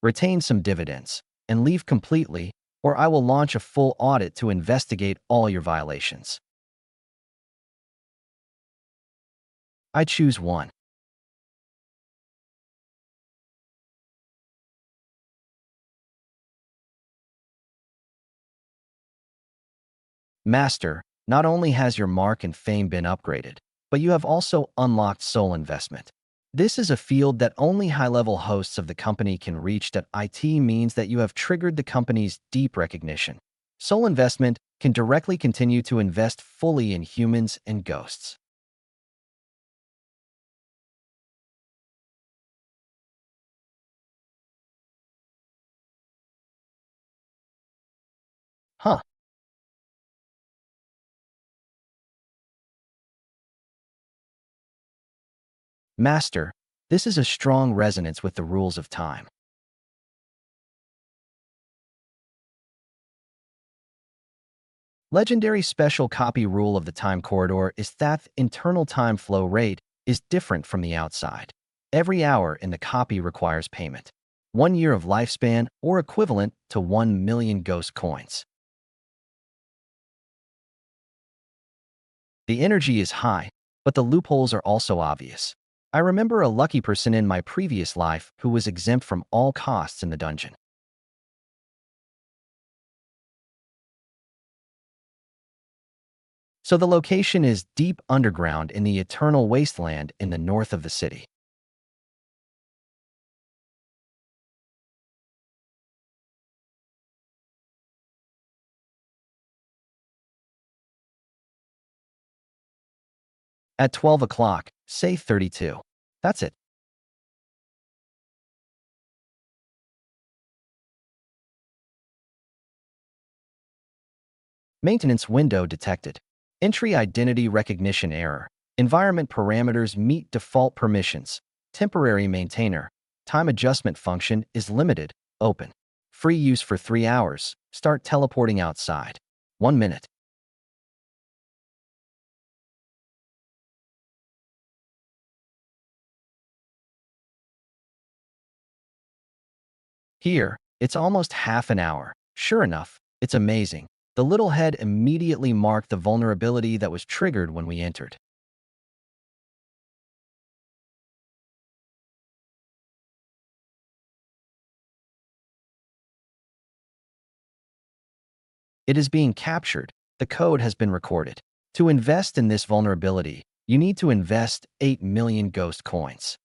retain some dividends, and leave completely, or I will launch a full audit to investigate all your violations. I choose one. Master, not only has your mark and fame been upgraded, but you have also unlocked soul investment. This is a field that only high-level hosts of the company can reach. That it means that you have triggered the company's deep recognition. Soul Investment can directly continue to invest fully in humans and ghosts. Huh. Master, this is a strong resonance with the rules of time. Legendary special copy rule of the time corridor is that the internal time flow rate is different from the outside. Every hour in the copy requires payment. 1 year of lifespan or equivalent to 1 million ghost coins. The energy is high, but the loopholes are also obvious. I remember a lucky person in my previous life who was exempt from all costs in the dungeon. So the location is deep underground in the eternal wasteland in the north of the city. At 12 o'clock, say 32. That's it. Maintenance window detected. Entry identity recognition error. Environment parameters meet default permissions. Temporary maintainer. Time adjustment function is limited. Open. Free use for 3 hours. Start teleporting outside. 1 minute. Here, it's almost half an hour. Sure enough, it's amazing. The little head immediately marked the vulnerability that was triggered when we entered. It is being captured. The code has been recorded. To invest in this vulnerability, you need to invest 8 million ghost coins.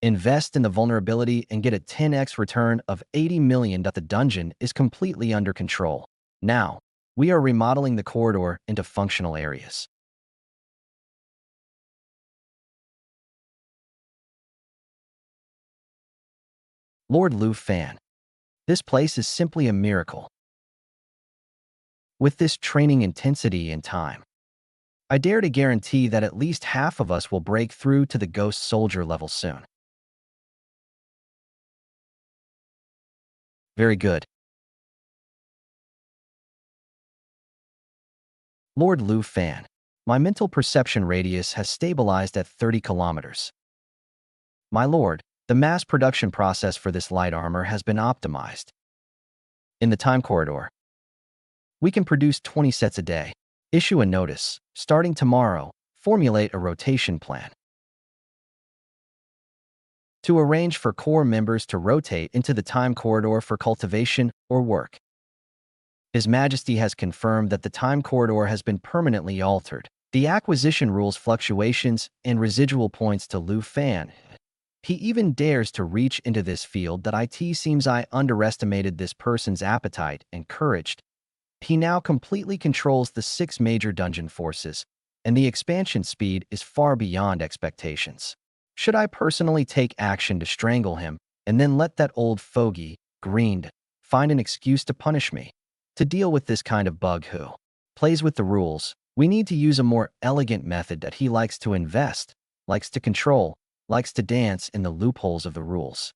Invest in the vulnerability and get a 10x return of 80 million. The dungeon is completely under control. Now, we are remodeling the corridor into functional areas. Lord Lu Fan. This place is simply a miracle. With this training intensity and time, I dare to guarantee that at least half of us will break through to the Ghost Soldier level soon. Very good. Lord Lu Fan. My mental perception radius has stabilized at 30 kilometers. My lord, the mass production process for this light armor has been optimized. In the time corridor, we can produce 20 sets a day. Issue a notice. Starting tomorrow, formulate a rotation plan. To arrange for core members to rotate into the time corridor for cultivation or work. His Majesty has confirmed that the time corridor has been permanently altered. The acquisition rules fluctuations and residual points to Lu Fan. He even dares to reach into this field that it seems I underestimated this person's appetite and courage. He now completely controls the 6 major dungeon forces, and the expansion speed is far beyond expectations. Should I personally take action to strangle him and then let that old fogey, Greened, find an excuse to punish me? To deal with this kind of bug who plays with the rules, we need to use a more elegant method that he likes to invest, likes to control, likes to dance in the loopholes of the rules.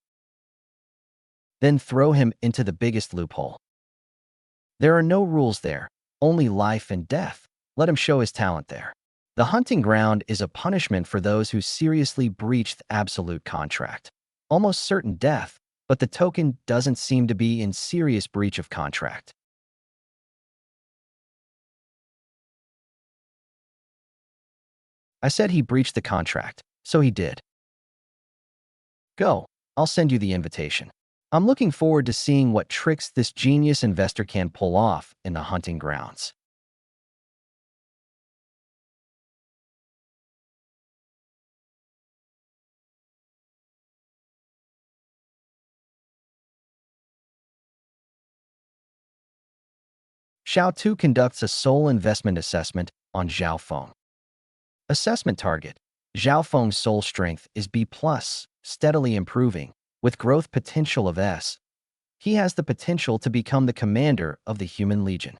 Then throw him into the biggest loophole. There are no rules there, only life and death. Let him show his talent there. The hunting ground is a punishment for those who seriously breached absolute contract. Almost certain death, but the token doesn't seem to be in serious breach of contract. I said he breached the contract, so he did. Go, I'll send you the invitation. I'm looking forward to seeing what tricks this genius investor can pull off in the hunting grounds. Xiao Tu conducts a soul investment assessment on Zhao Feng. Assessment target. Zhao Feng's soul strength is B+, steadily improving, with growth potential of S. He has the potential to become the commander of the Human Legion.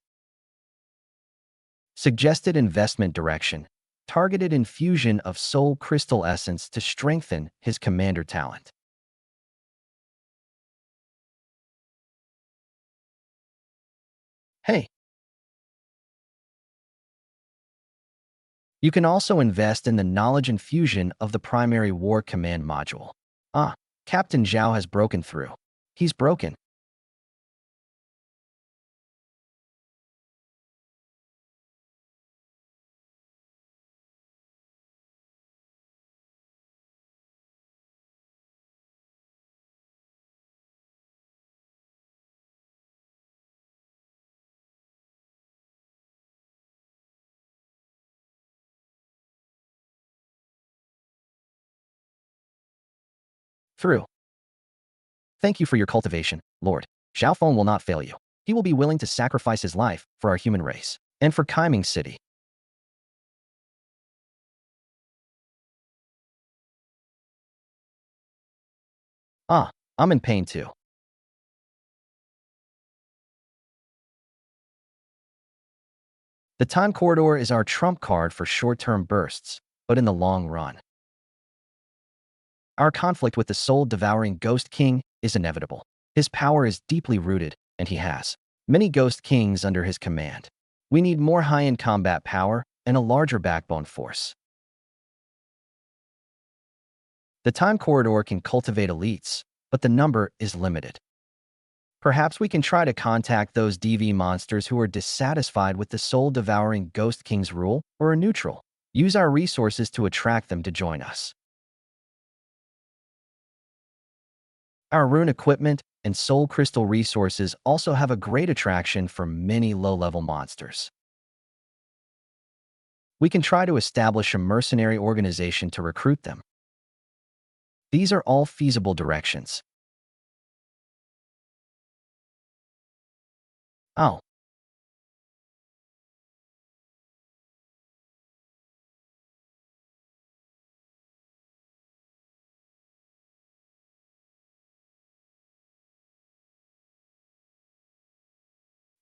Suggested investment direction. Targeted infusion of soul crystal essence to strengthen his commander talent. Hey, you can also invest in the knowledge infusion of the primary war command module. Ah, Captain Zhao has broken through. He's broken. Through. Thank you for your cultivation, Lord. Zhao Feng will not fail you. He will be willing to sacrifice his life for our human race and for Qiming City. Ah, I'm in pain too. The time corridor is our trump card for short-term bursts, but in the long run. Our conflict with the soul-devouring Ghost King is inevitable. His power is deeply rooted, and he has many Ghost Kings under his command. We need more high-end combat power and a larger backbone force. The time corridor can cultivate elites, but the number is limited. Perhaps we can try to contact those DV monsters who are dissatisfied with the soul-devouring Ghost King's rule or are neutral. Use our resources to attract them to join us. Our rune equipment and soul crystal resources also have a great attraction for many low-level monsters. We can try to establish a mercenary organization to recruit them. These are all feasible directions. Oh,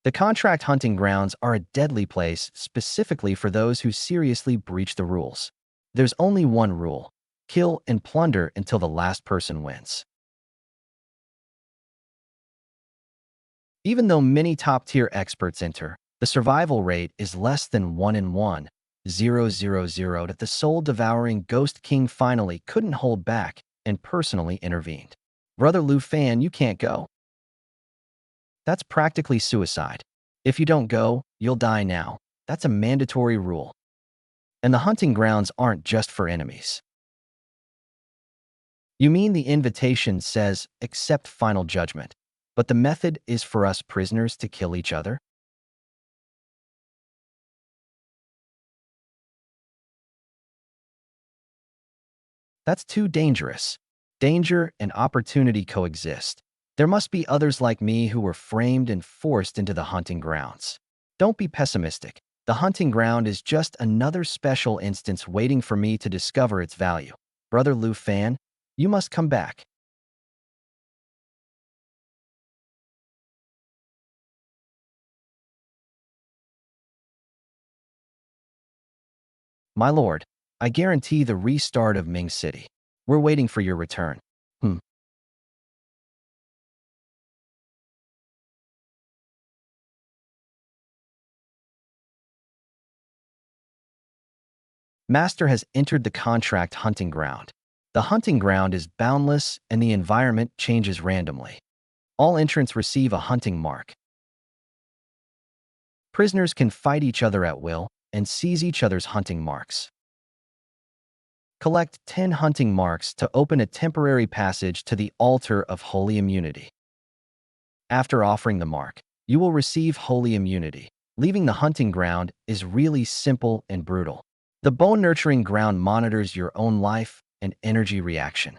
the contract hunting grounds are a deadly place specifically for those who seriously breach the rules. There's only one rule: kill and plunder until the last person wins. Even though many top-tier experts enter, the survival rate is less than 1 in 1,000 that the soul-devouring Ghost King finally couldn't hold back and personally intervened. Brother Lu Fan, you can't go. That's practically suicide. If you don't go, you'll die now. That's a mandatory rule. And the hunting grounds aren't just for enemies. You mean the invitation says, accept final judgment, but the method is for us prisoners to kill each other? That's too dangerous. Danger and opportunity coexist. There must be others like me who were framed and forced into the hunting grounds. Don't be pessimistic. The hunting ground is just another special instance waiting for me to discover its value. Brother Lu Fan, you must come back. My lord, I guarantee the restart of Ming City. We're waiting for your return. Hmm. Master has entered the contract hunting ground. The hunting ground is boundless and the environment changes randomly. All entrants receive a hunting mark. Prisoners can fight each other at will and seize each other's hunting marks. Collect 10 hunting marks to open a temporary passage to the altar of holy immunity. After offering the mark, you will receive holy immunity. Leaving the hunting ground is really simple and brutal. The bone nurturing ground monitors your own life and energy reaction.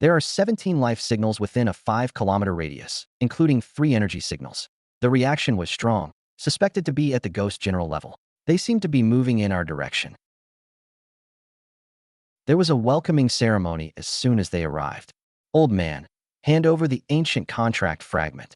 There are 17 life signals within a 5-kilometer radius, including 3 energy signals. The reaction was strong, suspected to be at the ghost general level. They seemed to be moving in our direction. There was a welcoming ceremony as soon as they arrived. Old man, hand over the ancient contract fragment.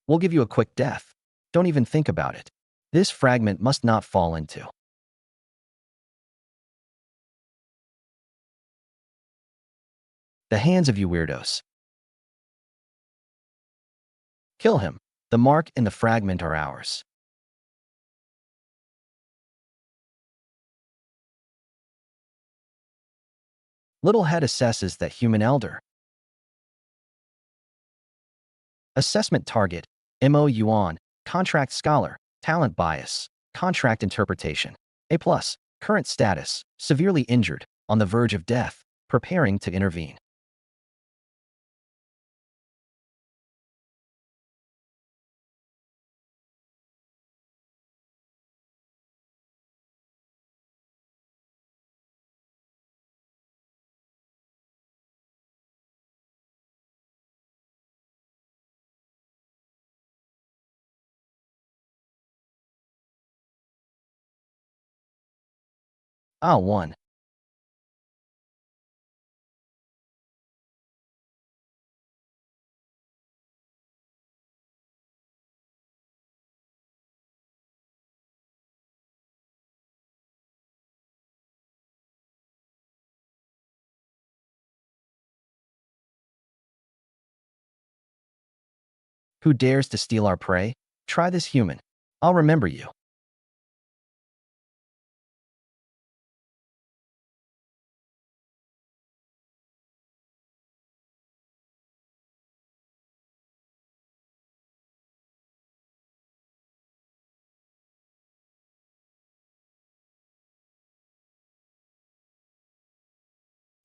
We'll give you a quick death. Don't even think about it. This fragment must not fall into the hands of you weirdos. Kill him. The mark and the fragment are ours. Little head assesses that human elder. Assessment target, MO Yuan, contract scholar, talent bias, contract interpretation. A+, current status, severely injured, on the verge of death, preparing to intervene. Ah, 1. Who dares to steal our prey? Try this human. I'll remember you.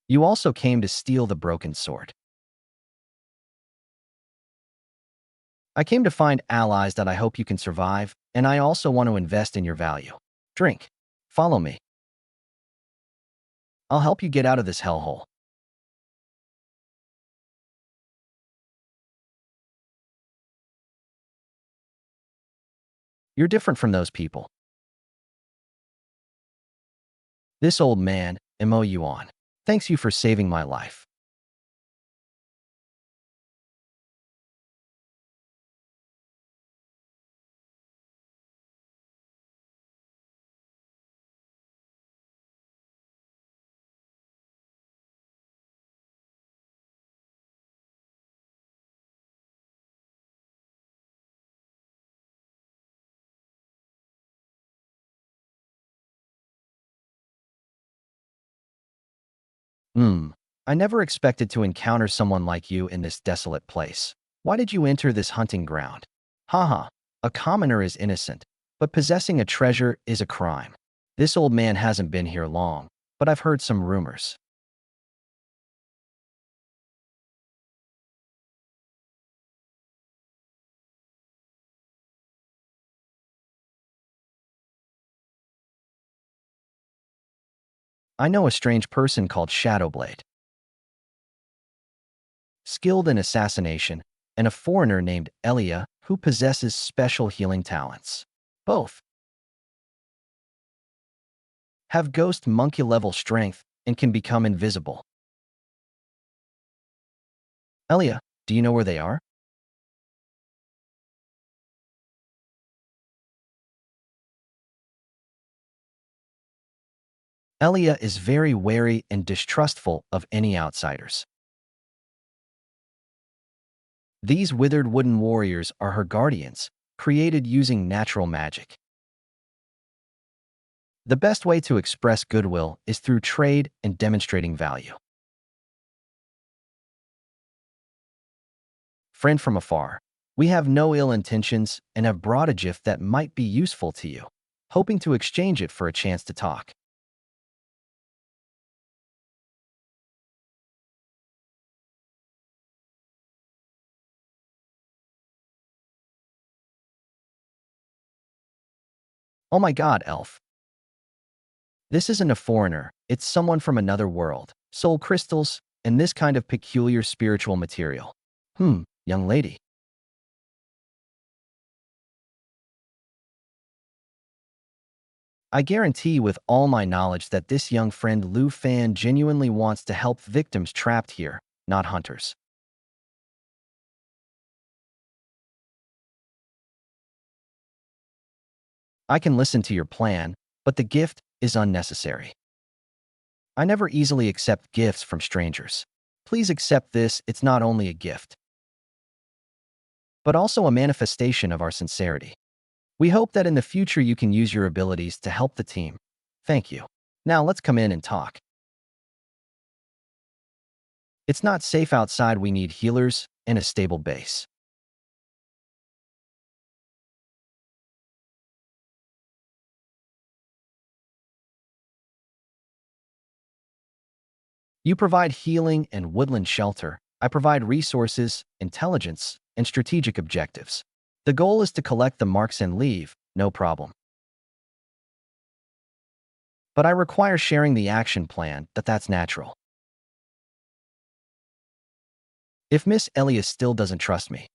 You also came to steal the broken sword. I came to find allies that I hope you can survive, and I also want to invest in your value. Drink. Follow me. I'll help you get out of this hellhole. You're different from those people. This old man, MO Yuan, thanks you for saving my life. Hmm. I never expected to encounter someone like you in this desolate place. Why did you enter this hunting ground? Haha, a commoner is innocent, but possessing a treasure is a crime. This old man hasn't been here long, but I've heard some rumors. I know a strange person called Shadowblade, skilled in assassination, and a foreigner named Elia who possesses special healing talents. Both have ghost monkey-level strength and can become invisible. Elia, do you know where they are? Elia is very wary and distrustful of any outsiders. These withered wooden warriors are her guardians, created using natural magic. The best way to express goodwill is through trade and demonstrating value. Friend from afar, we have no ill intentions and have brought a gift that might be useful to you, hoping to exchange it for a chance to talk. Oh my god, elf. This isn't a foreigner, it's someone from another world. Soul crystals, and this kind of peculiar spiritual material. Young lady. I guarantee with all my knowledge that this young friend Lu Fan genuinely wants to help victims trapped here, not hunters. I can listen to your plan, but the gift is unnecessary. I never easily accept gifts from strangers. Please accept this, it's not only a gift, but also a manifestation of our sincerity. We hope that in the future you can use your abilities to help the team. Thank you. Now let's come in and talk. It's not safe outside, we need healers and a stable base. You provide healing and woodland shelter. I provide resources, intelligence, and strategic objectives. The goal is to collect the marks and leave, no problem. But I require sharing the action plan, that's natural. If Miss Elias still doesn't trust me,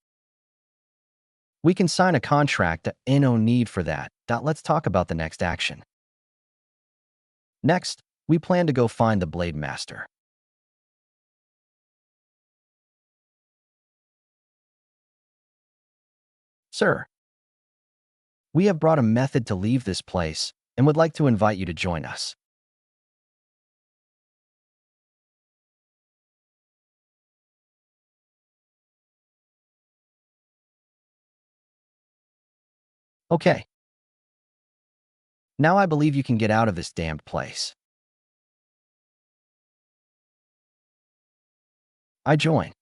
we can sign a contract, no need for that. Let's talk about the next action. Next, we plan to go find the Blade Master. Sir, we have brought a method to leave this place and would like to invite you to join us. Okay. Now I believe you can get out of this damned place. I join.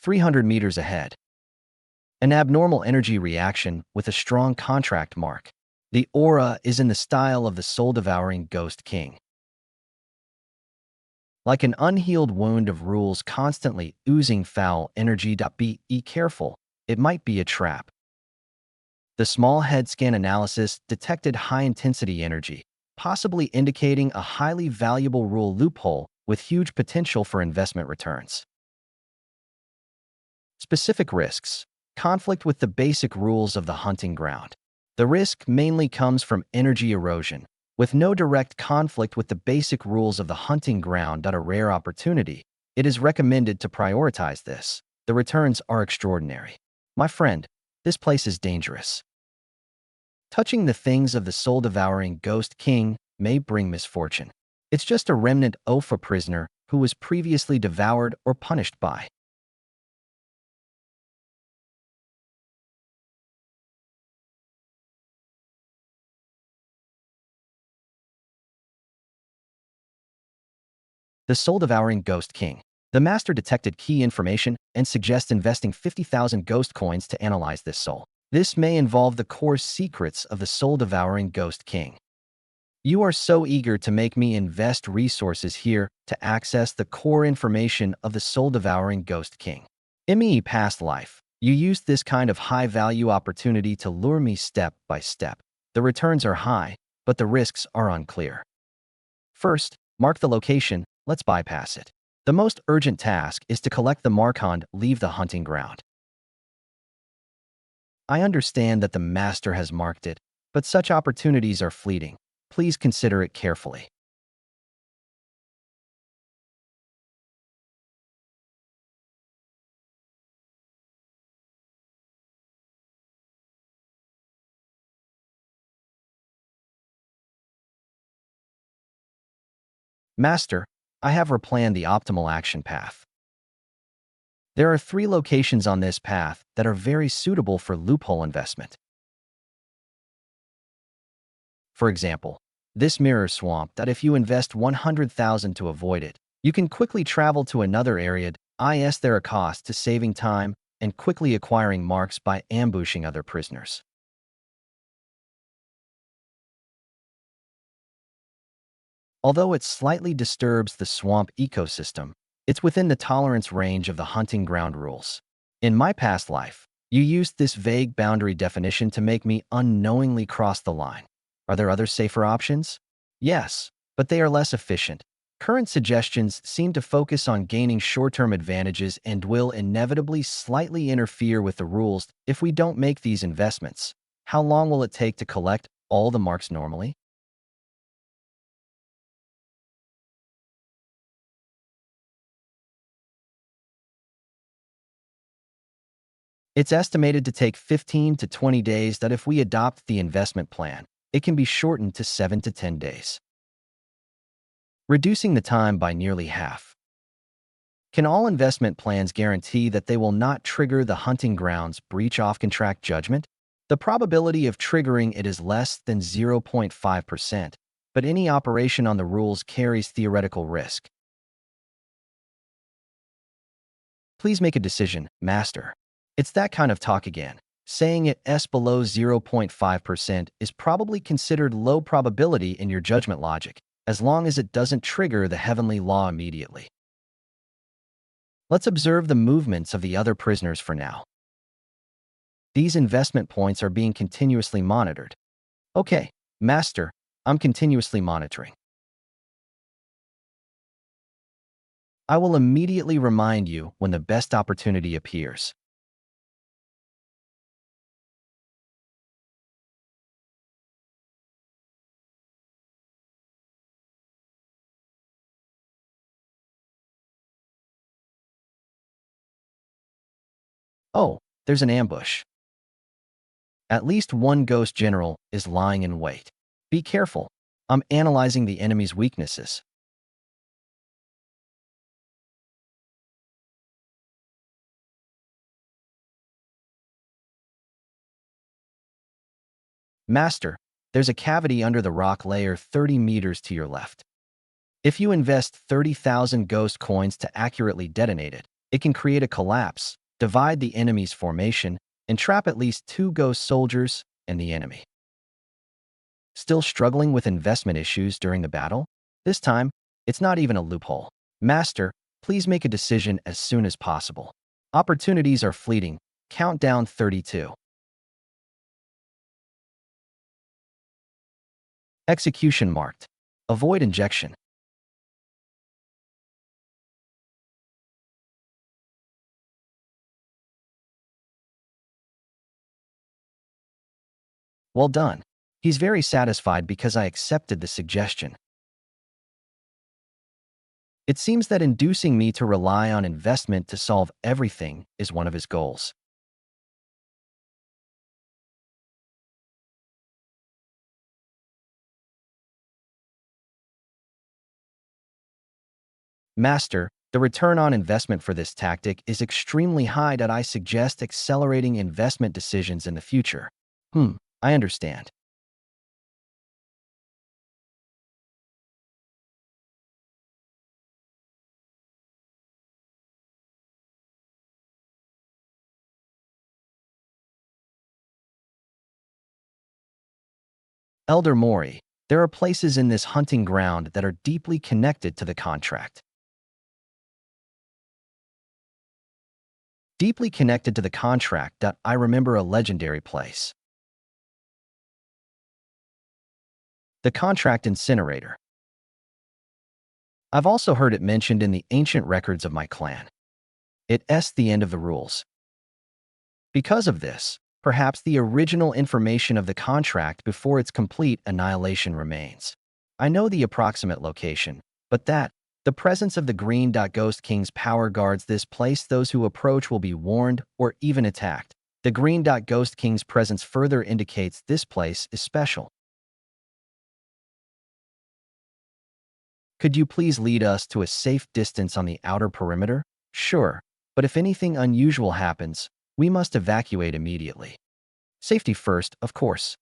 300 meters ahead. An abnormal energy reaction with a strong contract mark. The aura is in the style of the soul-devouring Ghost King. Like an unhealed wound of rules constantly oozing foul energy. Be careful, it might be a trap. The small head scan analysis detected high-intensity energy, possibly indicating a highly valuable rule loophole with huge potential for investment returns. Specific risks. Conflict with the basic rules of the hunting ground. The risk mainly comes from energy erosion, with no direct conflict with the basic rules of the hunting ground. A rare opportunity. It is recommended to prioritize this. The returns are extraordinary. My friend, this place is dangerous. Touching the things of the soul-devouring Ghost King may bring misfortune. It's just a remnant of a prisoner who was previously devoured or punished by. The soul-devouring Ghost King. The master detected key information and suggests investing 50,000 ghost coins to analyze this soul. This may involve the core secrets of the soul-devouring Ghost King. You are so eager to make me invest resources here to access the core information of the soul-devouring Ghost King. In me past life, you used this kind of high-value opportunity to lure me step by step. The returns are high, but the risks are unclear. First, mark the location. Let's bypass it. The most urgent task is to collect the Marquis, leave the hunting ground. I understand that the master has marked it, but such opportunities are fleeting. Please consider it carefully. Master, I have replanned the optimal action path. There are 3 locations on this path that are very suitable for loophole investment. For example, this mirror swamp that if you invest 100,000 to avoid it, you can quickly travel to another area. Is there a cost to saving time and quickly acquiring marks by ambushing other prisoners? Although it slightly disturbs the swamp ecosystem, it's within the tolerance range of the hunting ground rules. In my past life, you used this vague boundary definition to make me unknowingly cross the line. Are there other safer options? Yes, but they are less efficient. Current suggestions seem to focus on gaining short-term advantages and will inevitably slightly interfere with the rules if we don't make these investments. How long will it take to collect all the marks normally? It's estimated to take 15 to 20 days that if we adopt the investment plan, it can be shortened to 7 to 10 days, reducing the time by nearly half. Can all investment plans guarantee that they will not trigger the hunting grounds breach off contract judgment? The probability of triggering it is less than 0.5%, but any operation on the rules carries theoretical risk. Please make a decision, Master. It's that kind of talk again. Saying it s below 0.5% is probably considered low probability in your judgment logic, as long as it doesn't trigger the heavenly law immediately. Let's observe the movements of the other prisoners for now. These investment points are being continuously monitored. Okay, Master, I'm continuously monitoring. I will immediately remind you when the best opportunity appears. Oh, there's an ambush. At least one ghost general is lying in wait. Be careful. I'm analyzing the enemy's weaknesses. Master, there's a cavity under the rock layer 30 meters to your left. If you invest 30,000 ghost coins to accurately detonate it, it can create a collapse, divide the enemy's formation, and trap at least 2 ghost soldiers and the enemy. Still struggling with investment issues during the battle? This time, it's not even a loophole. Master, please make a decision as soon as possible. Opportunities are fleeting. Countdown 32. Execution marked. Avoid injection. Well done. He's very satisfied because I accepted the suggestion. It seems that inducing me to rely on investment to solve everything is one of his goals. Master, the return on investment for this tactic is extremely high that I suggest accelerating investment decisions in the future. I understand. Elder Mori, there are places in this hunting ground that are deeply connected to the contract. Deeply connected to the contract that I remember a legendary place. The contract incinerator. I've also heard it mentioned in the ancient records of my clan. It's the end of the rules. Because of this, perhaps the original information of the contract before its complete annihilation remains. I know the approximate location, but the presence of the Green Ghost King's power guards this place. Those who approach will be warned or even attacked. The Green Ghost King's presence further indicates this place is special. Could you please lead us to a safe distance on the outer perimeter? Sure, but if anything unusual happens, we must evacuate immediately. Safety first, of course.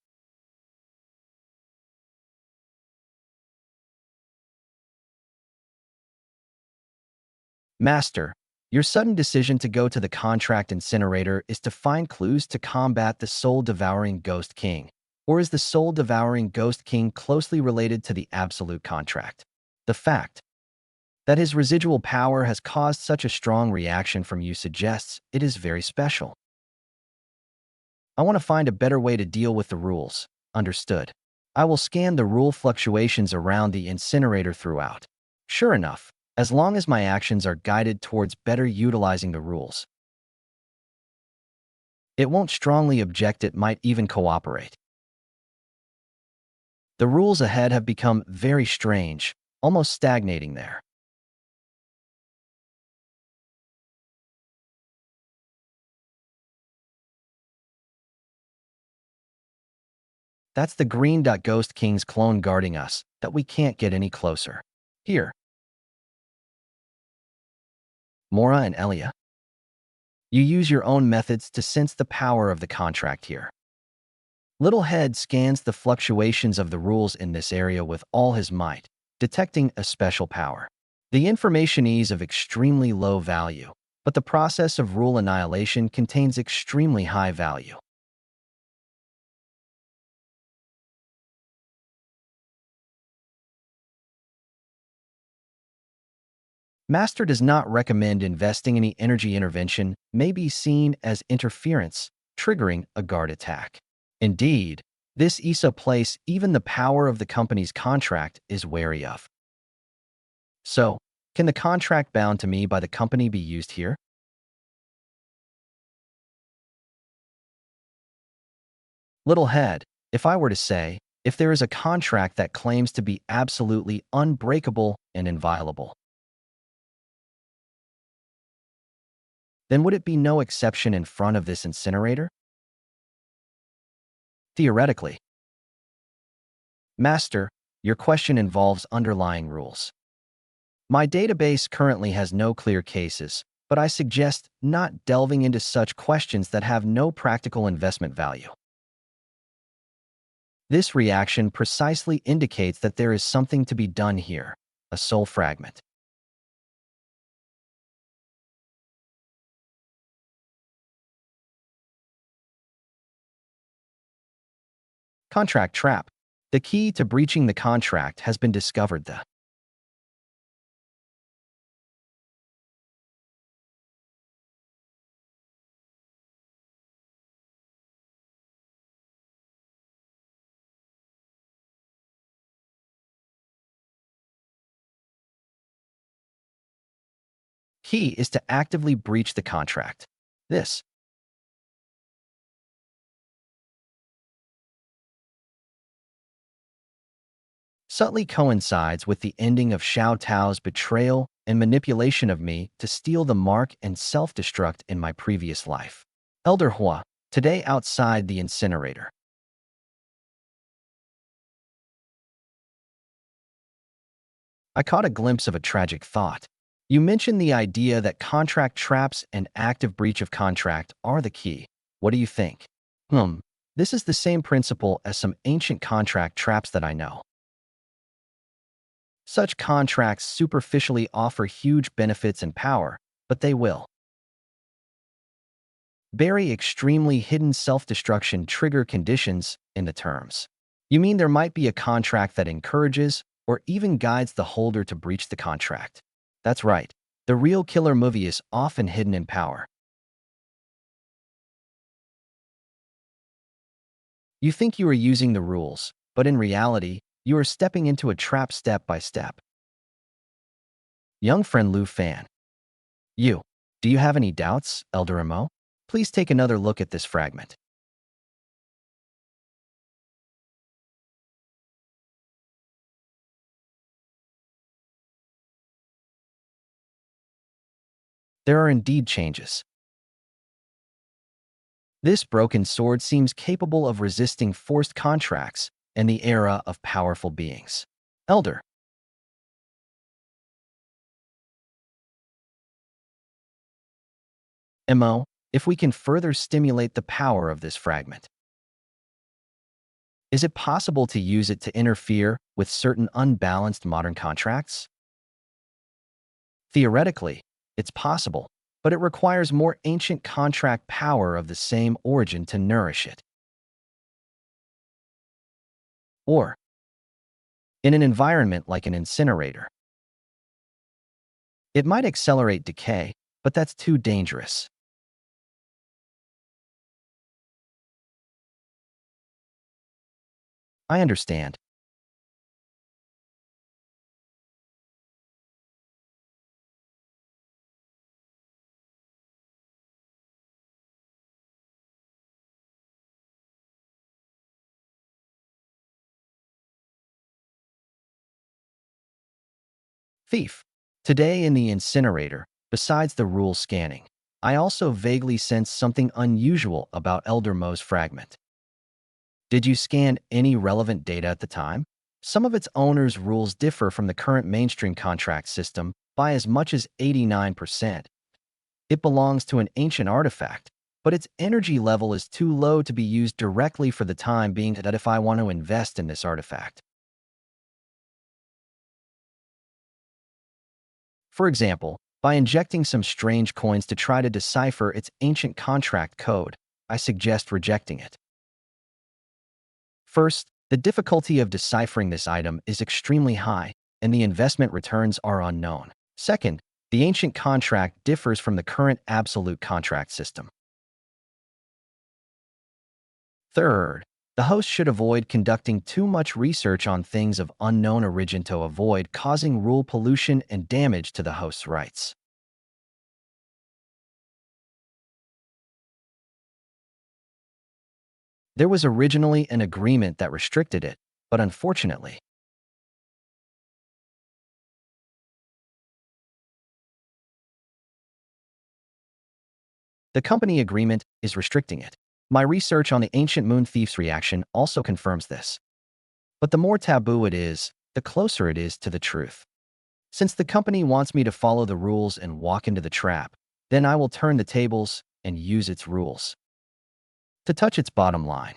Master, your sudden decision to go to the contract incinerator is to find clues to combat the soul-devouring Ghost King. Or is the soul-devouring Ghost King closely related to the absolute contract? The fact that his residual power has caused such a strong reaction from you suggests it is very special. I want to find a better way to deal with the rules. Understood. I will scan the rule fluctuations around the incinerator throughout. Sure enough, as long as my actions are guided towards better utilizing the rules, it won't strongly object, it might even cooperate. The rules ahead have become very strange, almost stagnating there. That's the green ghost king's clone guarding us, that we can't get any closer. Here, Mora and Elia, you use your own methods to sense the power of the contract here. Little Head scans the fluctuations of the rules in this area with all his might, detecting a special power. The information is of extremely low value, but the process of rule annihilation contains extremely high value. Master does not recommend investing any energy intervention may be seen as interference, triggering a guard attack. Indeed, this ISA place even the power of the company's contract is wary of. So, can the contract bound to me by the company be used here? Little Head, if I were to say, if there is a contract that claims to be absolutely unbreakable and inviolable, then would it be no exception in front of this incinerator? Theoretically. Master, your question involves underlying rules. My database currently has no clear cases, but I suggest not delving into such questions that have no practical investment value. This reaction precisely indicates that there is something to be done here, a soul fragment. Contract trap. The key to breaching the contract has been discovered. The key is to actively breach the contract. This subtly coincides with the ending of Xiao Tao's betrayal and manipulation of me to steal the mark and self-destruct in my previous life. Elder Hua, today outside the incinerator. I caught a glimpse of a tragic thought. You mentioned the idea that contract traps and active breach of contract are the key. What do you think? Hmm, this is the same principle as some ancient contract traps that I know. Such contracts superficially offer huge benefits and power, but they will bury extremely hidden self-destruction trigger conditions in the terms. You mean there might be a contract that encourages or even guides the holder to breach the contract? That's right. The real killer movie is often hidden in power. You think you are using the rules, but in reality, you are stepping into a trap step by step. Young friend Lu Fan. You. Do you have any doubts, Elder Mo? Please take another look at this fragment. There are indeed changes. This broken sword seems capable of resisting forced contracts and the era of powerful beings. Elder, Mo, if we can further stimulate the power of this fragment, is it possible to use it to interfere with certain unbalanced modern contracts? Theoretically, it's possible, but it requires more ancient contract power of the same origin to nourish it. Or, in an environment like an incinerator, It might accelerate decay, but that's too dangerous. I understand. Thief. Today in the incinerator, besides the rule scanning, I also vaguely sensed something unusual about Elder Mo's fragment. Did you scan any relevant data at the time? Some of its owner's rules differ from the current mainstream contract system by as much as 89%. It belongs to an ancient artifact, but its energy level is too low to be used directly for the time being that if I want to invest in this artifact. For example, by injecting some strange coins to try to decipher its ancient contract code, I suggest rejecting it. First, the difficulty of deciphering this item is extremely high, and the investment returns are unknown. Second, the ancient contract differs from the current absolute contract system. Third, the host should avoid conducting too much research on things of unknown origin to avoid causing rule pollution and damage to the host's rights. There was originally an agreement that restricted it, but unfortunately, the company agreement is restricting it. My research on the ancient moon thief's reaction also confirms this. But the more taboo it is, the closer it is to the truth. Since the company wants me to follow the rules and walk into the trap, then I will turn the tables and use its rules to touch its bottom line.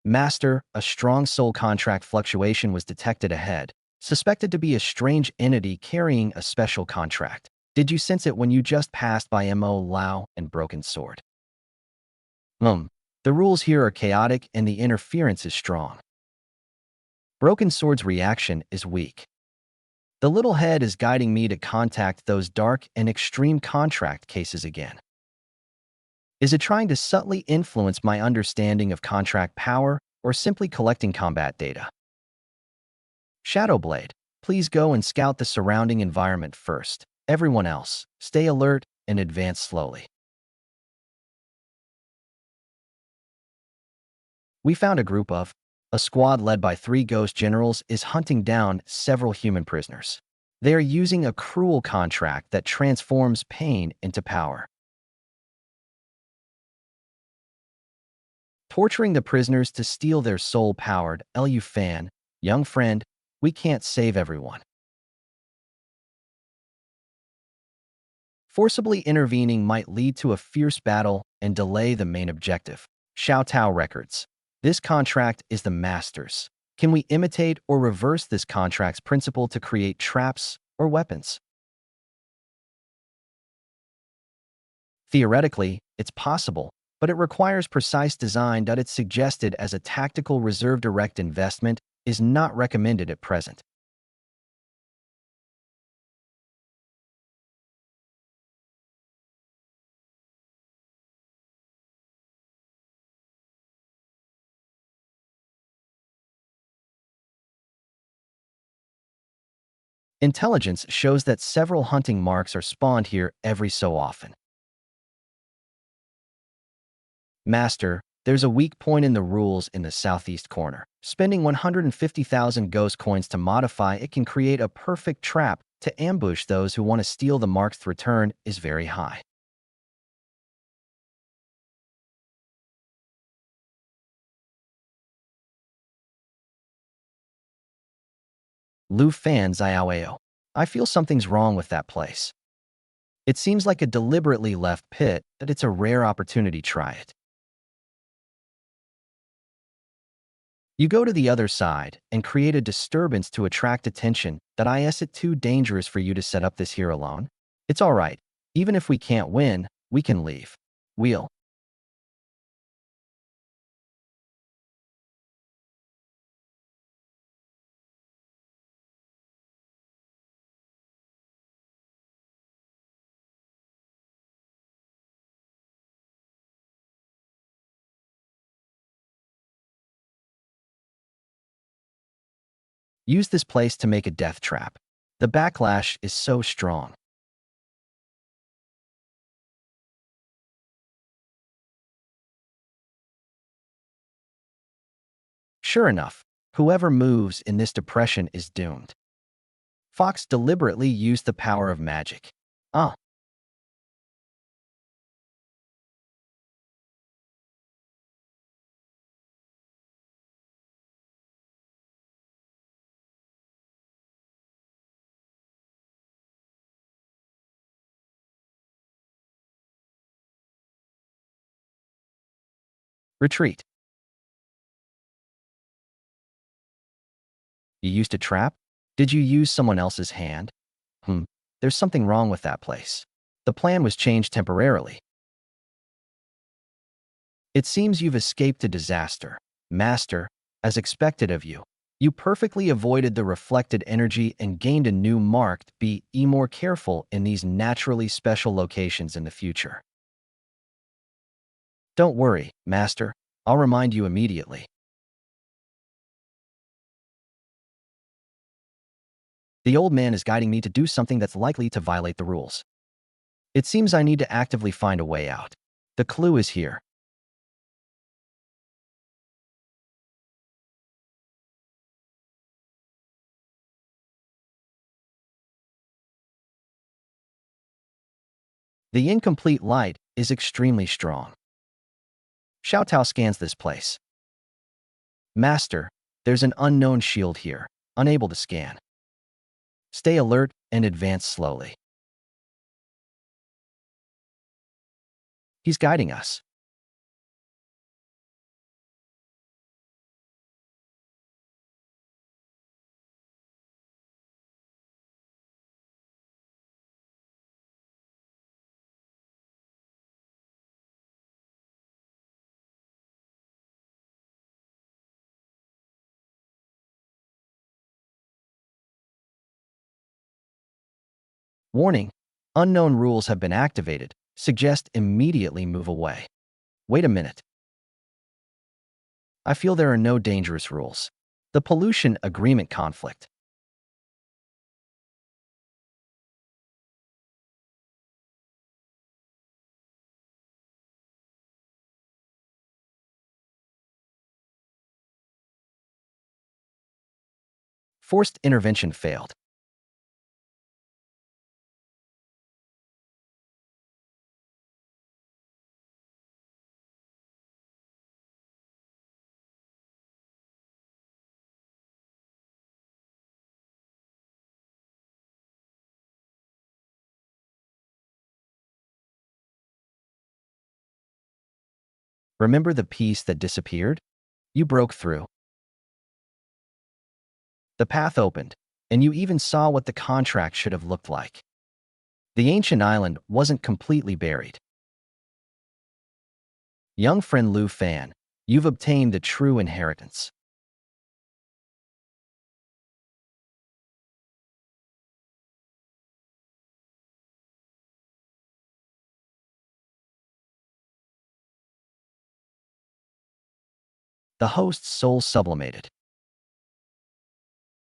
Master, a strong soul contract fluctuation was detected ahead, suspected to be a strange entity carrying a special contract. Did you sense it when you just passed by Mo Lao and Broken Sword? The rules here are chaotic and the interference is strong. Broken Sword's reaction is weak. The little head is guiding me to contact those dark and extreme contract cases again. Is it trying to subtly influence my understanding of contract power or simply collecting combat data? Shadowblade, please go and scout the surrounding environment first. Everyone else, stay alert and advance slowly. We found a squad led by 3 ghost generals is hunting down several human prisoners. They are using a cruel contract that transforms pain into power. Torturing the prisoners to steal their soul-powered LU fan, young friend, we can't save everyone. Forcibly intervening might lead to a fierce battle and delay the main objective. Xiao Tao Records. This contract is the master's. Can we imitate or reverse this contract's principle to create traps or weapons? Theoretically, it's possible, but it requires precise design that it's suggested as a tactical reserve direct investment is not recommended at present. Intelligence shows that several hunting marks are spawned here every so often. Master, there's a weak point in the rules in the southeast corner. Spending 150,000 ghost coins to modify it can create a perfect trap to ambush those who want to steal the mark's return is very high. Lu Fan Xiaoao. I feel something's wrong with that place. It seems like a deliberately left pit, that it's a rare opportunity try it. You go to the other side and create a disturbance to attract attention that is it too dangerous for you to set up this here alone? It's all right. Even if we can't win, we can leave. Wheel. Use this place to make a death trap. The backlash is so strong. Sure enough, whoever moves in this depression is doomed. Fox deliberately used the power of magic. Ah, retreat. You used a trap? Did you use someone else's hand? There's something wrong with that place. The plan was changed temporarily. It seems you've escaped a disaster. Master, as expected of you, you perfectly avoided the reflected energy and gained a new mark. Be more careful in these naturally special locations in the future. Don't worry, Master. I'll remind you immediately. The old man is guiding me to do something that's likely to violate the rules. It seems I need to actively find a way out. The clue is here. The incomplete light is extremely strong. Xiaotao scans this place. Master, there's an unknown shield here, unable to scan. Stay alert and advance slowly. He's guiding us. Warning, unknown rules have been activated. Suggest immediately move away. Wait a minute. I feel there are no dangerous rules. The pollution agreement conflict. Forced intervention failed. Remember the piece that disappeared? You broke through. The path opened, and you even saw what the contract should have looked like. The ancient island wasn't completely buried. Young friend Lu Fan, you've obtained the true inheritance. The host's soul sublimated,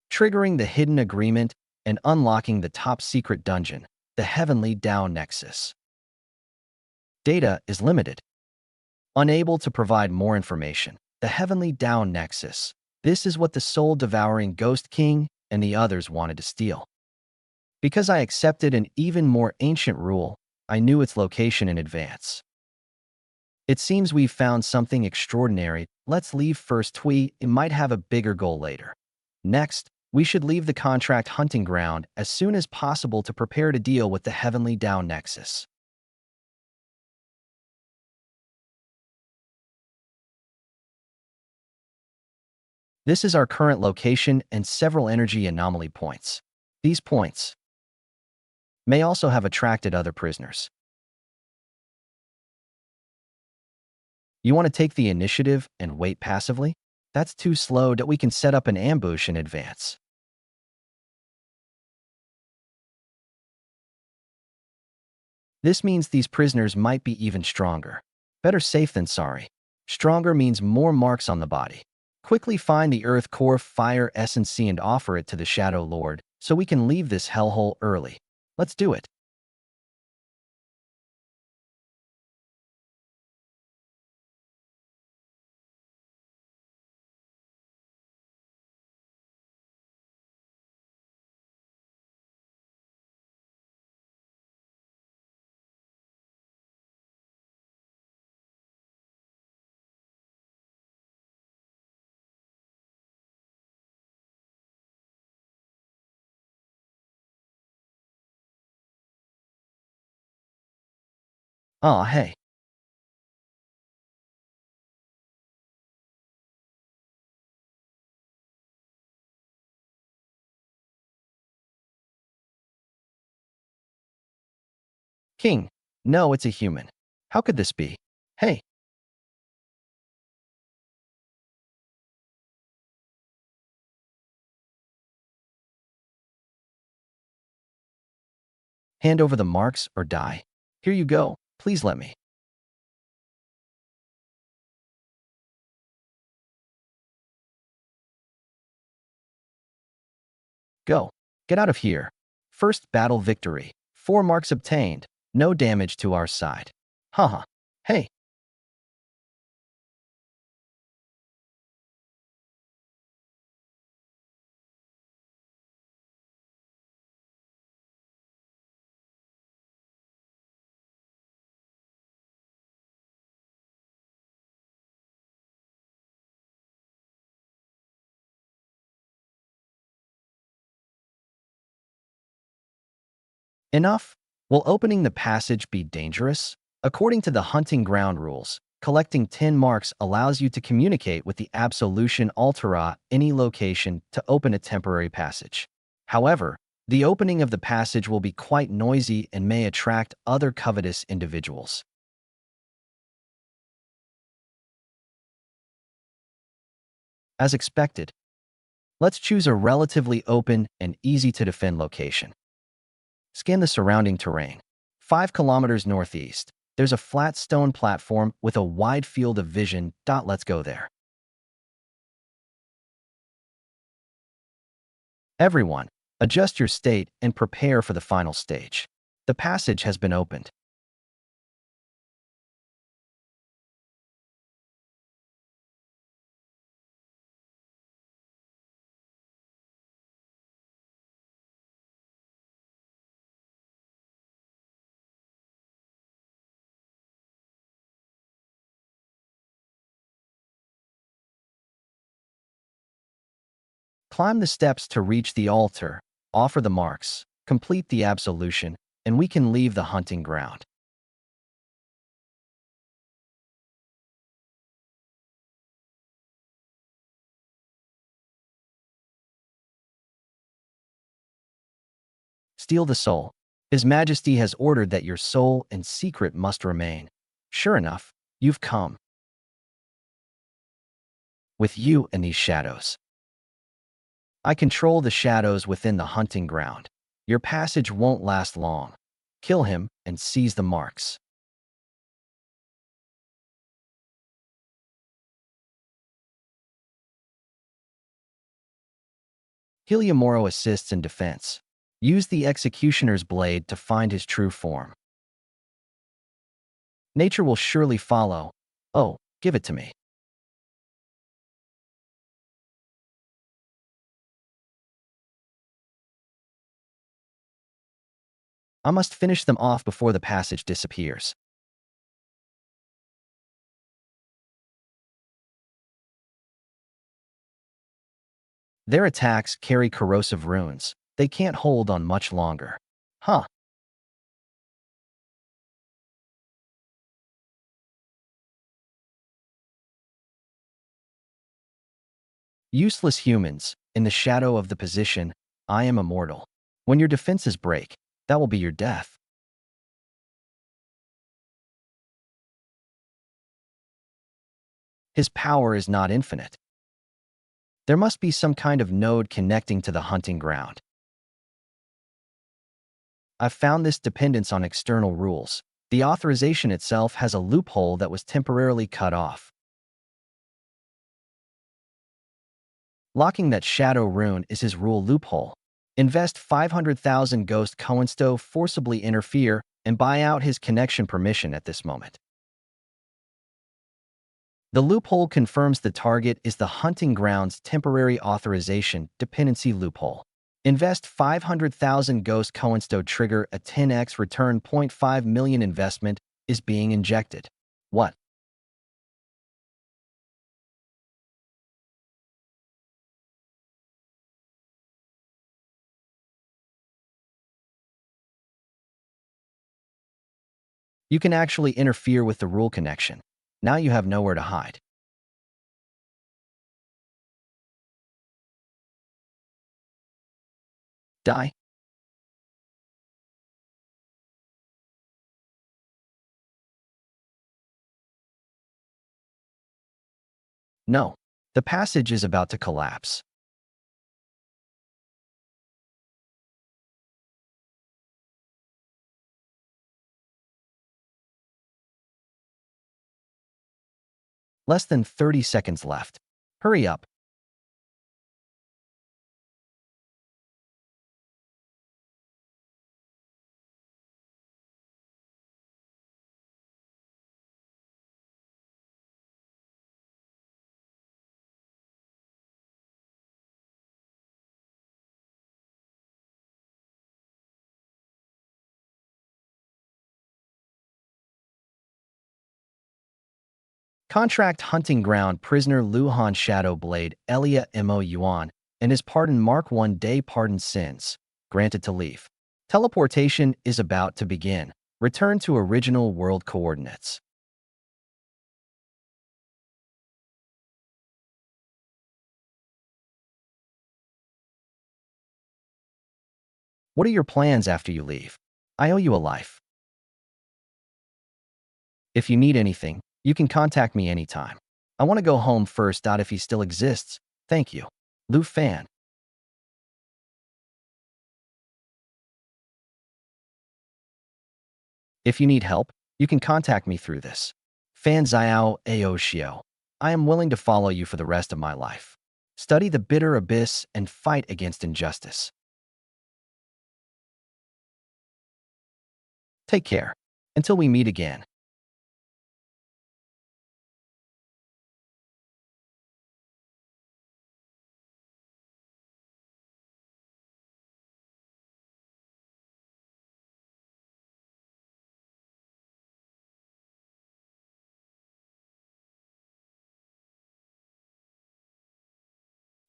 triggering the hidden agreement and unlocking the top-secret dungeon, the Heavenly Tao Nexus. Data is limited. Unable to provide more information, the Heavenly Tao Nexus. This is what the soul-devouring Ghost King and the others wanted to steal. Because I accepted an even more ancient rule, I knew its location in advance. It seems we've found something extraordinary. Let's leave first. It might have a bigger goal later. Next, we should leave the contract hunting ground as soon as possible to prepare to deal with the Heavenly Tao Nexus. This is our current location and several energy anomaly points. These points may also have attracted other prisoners. You want to take the initiative and wait passively? That's too slow. That we can set up an ambush in advance. This means these prisoners might be even stronger. Better safe than sorry. Stronger means more marks on the body. Quickly find the Earth Core Fire Essence and offer it to the Shadow Lord, so we can leave this hellhole early. Let's do it. Aw, hey. King. No, it's a human. How could this be? Hey, hand over the marks or die. Here you go. Please let me. Go. Get out of here. First battle victory. 4 marks obtained. No damage to our side. Haha. Hey, enough? Will opening the passage be dangerous? According to the hunting ground rules, collecting 10 marks allows you to communicate with the Absolution Altera any location to open a temporary passage. However, the opening of the passage will be quite noisy and may attract other covetous individuals. As expected, let's choose a relatively open and easy-to-defend location. Scan the surrounding terrain. 5 kilometers northeast, there's a flat stone platform with a wide field of vision. Let's go there. Everyone, adjust your state and prepare for the final stage. The passage has been opened. Climb the steps to reach the altar, offer the marks, complete the absolution, and we can leave the hunting ground. Steal the soul. His Majesty has ordered that your soul and secret must remain. Sure enough, you've come. With you and these shadows. I control the shadows within the hunting ground. Your passage won't last long. Kill him and seize the marks. Heliomoro assists in defense. Use the executioner's blade to find his true form. Nature will surely follow. Oh, give it to me. I must finish them off before the passage disappears. Their attacks carry corrosive runes. They can't hold on much longer. Huh. Useless humans, in the shadow of the position, I am immortal. When your defenses break, that will be your death. His power is not infinite. There must be some kind of node connecting to the hunting ground. I've found this dependence on external rules. The authorization itself has a loophole that was temporarily cut off. Locking that shadow rune is his rule loophole. Invest 500,000 Ghost Coinsto, forcibly interfere, and buy out his connection permission at this moment. The loophole confirms the target is the Hunting Grounds Temporary Authorization Dependency Loophole. Invest 500,000 Ghost Coinsto, trigger a 10x return. 0.5 million investment is being injected. What? You can actually interfere with the rule connection. Now you have nowhere to hide. Die? No. The passage is about to collapse. Less than 30 seconds left. Hurry up. Contract Hunting Ground prisoner Luhan Shadow Blade Elia Mo Yuan and his pardon Mark 1 day pardon sins. Granted to leave. Teleportation is about to begin. Return to original world coordinates. What are your plans after you leave? I owe you a life. If you need anything, you can contact me anytime. I want to go home first. If he still exists. Thank you. Lu Fan. If you need help, you can contact me through this. Fan Xiao Aoshio. I am willing to follow you for the rest of my life. Study the bitter abyss and fight against injustice. Take care. Until we meet again.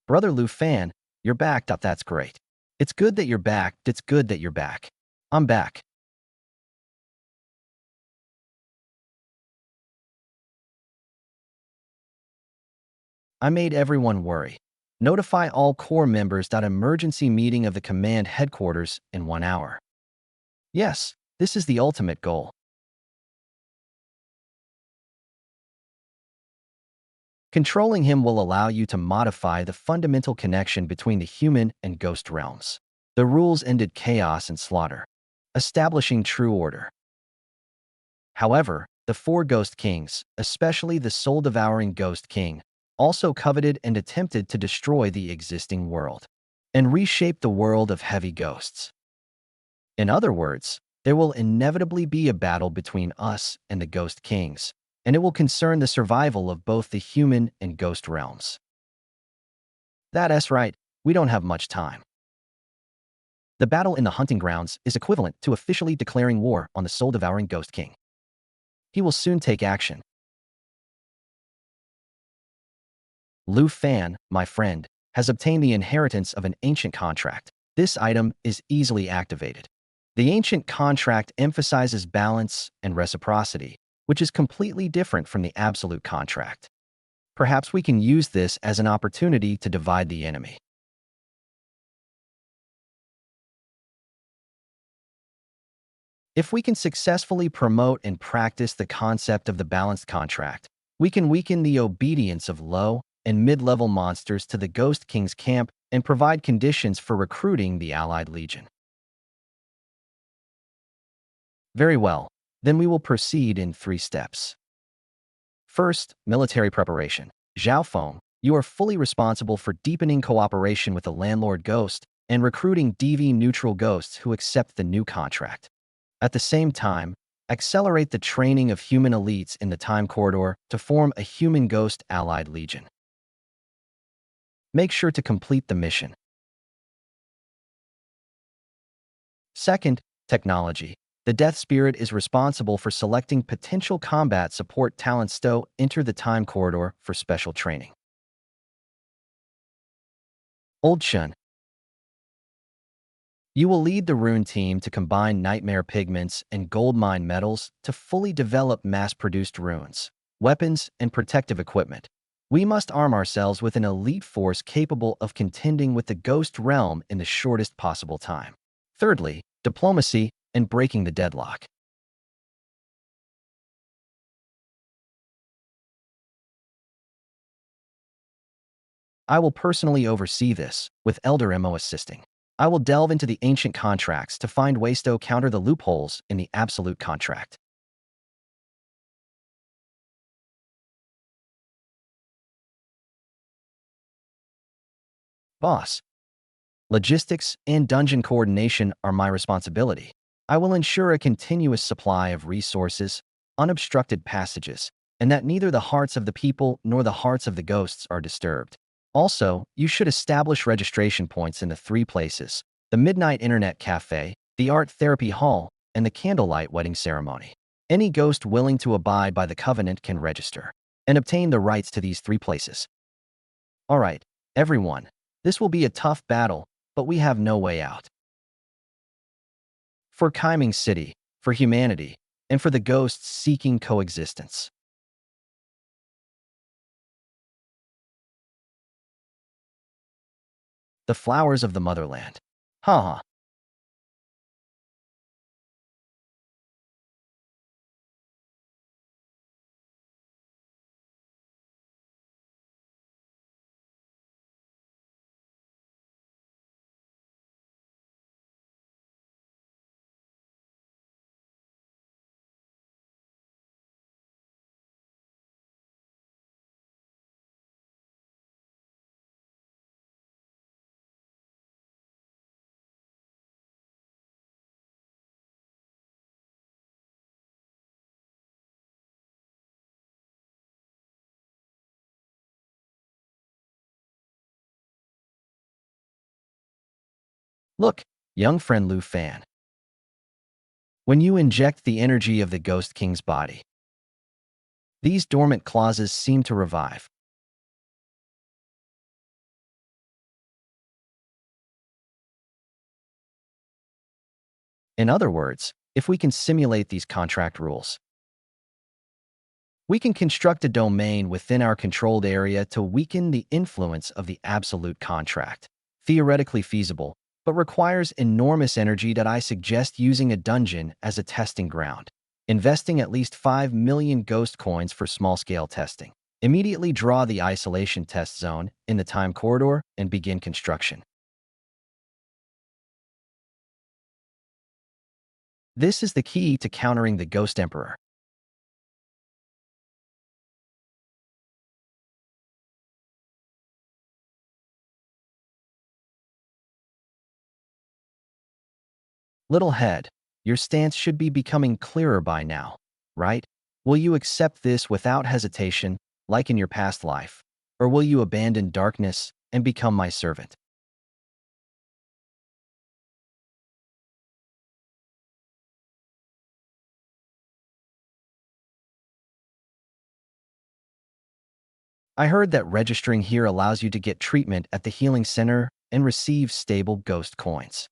Brother Lu Fan, you're back. That's great. It's good that you're back. It's good that you're back. I'm back. I made everyone worry. Notify all core members. Emergency meeting of the command headquarters in 1 hour. Yes, this is the ultimate goal. Controlling him will allow you to modify the fundamental connection between the human and ghost realms. The rules ended chaos and slaughter, establishing true order. However, the four Ghost Kings, especially the soul-devouring Ghost King, also coveted and attempted to destroy the existing world and reshape the world of heavy ghosts. In other words, there will inevitably be a battle between us and the Ghost Kings, and it will concern the survival of both the human and ghost realms. That's right, we don't have much time. The battle in the hunting grounds is equivalent to officially declaring war on the soul-devouring Ghost King. He will soon take action. Lu Fan, my friend, has obtained the inheritance of an ancient contract. This item is easily activated. The ancient contract emphasizes balance and reciprocity, which is completely different from the absolute contract. Perhaps we can use this as an opportunity to divide the enemy. If we can successfully promote and practice the concept of the balanced contract, we can weaken the obedience of low and mid-level monsters to the Ghost King's camp and provide conditions for recruiting the Allied Legion. Very well, then we will proceed in 3 steps. First, military preparation. Zhao Feng, You are fully responsible for deepening cooperation with the landlord ghost and recruiting DV-neutral ghosts who accept the new contract. At the same time, accelerate the training of human elites in the time corridor to form a human ghost allied legion. Make sure to complete the mission. Second, technology. The Death Spirit is responsible for selecting potential combat support talents to enter the time corridor for special training. Old Shun. You will lead the Rune team to combine nightmare pigments and goldmine metals to fully develop mass-produced runes, weapons, and protective equipment. We must arm ourselves with an elite force capable of contending with the Ghost Realm in the shortest possible time. Thirdly, diplomacy and breaking the deadlock. I will personally oversee this, with Elder Mo assisting. I will delve into the ancient contracts to find ways to counter the loopholes in the absolute contract. Boss, logistics and dungeon coordination are my responsibility. I will ensure a continuous supply of resources, unobstructed passages, and that neither the hearts of the people nor the hearts of the ghosts are disturbed. Also, you should establish registration points in the three places: the Midnight Internet Cafe, the Art Therapy Hall, and the Candlelight Wedding Ceremony. Any ghost willing to abide by the covenant can register and obtain the rights to these three places. All right, everyone, this will be a tough battle, but we have no way out. For Qiming City, for humanity, and for the ghosts seeking coexistence. The flowers of the motherland. Haha. Look, young friend Lu Fan. When you inject the energy of the Ghost King's body, these dormant clauses seem to revive. In other words, if we can simulate these contract rules, we can construct a domain within our controlled area to weaken the influence of the absolute contract. Theoretically feasible, but requires enormous energy that I suggest using a dungeon as a testing ground. Investing at least 5 million ghost coins for small-scale testing. Immediately draw the isolation test zone in the time corridor and begin construction. This is the key to countering the Ghost Emperor. Little head, your stance should be becoming clearer by now, right? Will you accept this without hesitation, like in your past life? Or will you abandon darkness and become my servant? I heard that registering here allows you to get treatment at the healing center and receive stable ghost coins.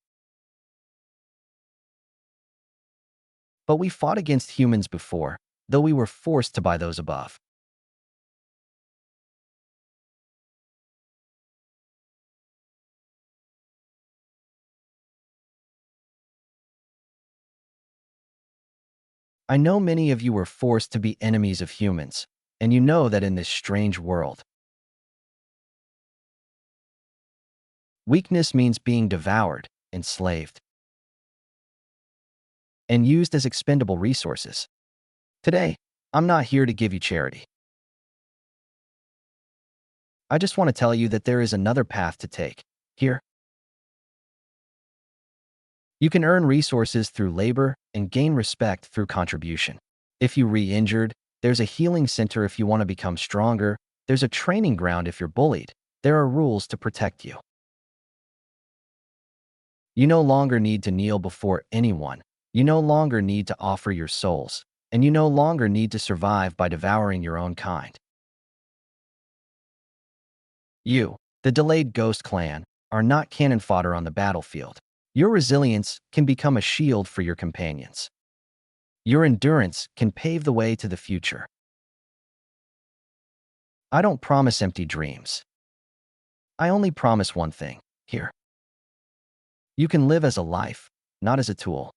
But we fought against humans before, though we were forced to buy those above. I know many of you were forced to be enemies of humans, and you know that in this strange world, weakness means being devoured, enslaved, and used as expendable resources. Today, I'm not here to give you charity. I just want to tell you that there is another path to take. Here, you can earn resources through labor and gain respect through contribution. If you re-injured, there's a healing center if you want to become stronger. There's a training ground if you're bullied. There are rules to protect you. You no longer need to kneel before anyone. You no longer need to offer your souls. And you no longer need to survive by devouring your own kind. You, the delayed Ghost Clan, are not cannon fodder on the battlefield. Your resilience can become a shield for your companions. Your endurance can pave the way to the future. I don't promise empty dreams. I only promise one thing. Here. You can live as a life, not as a tool.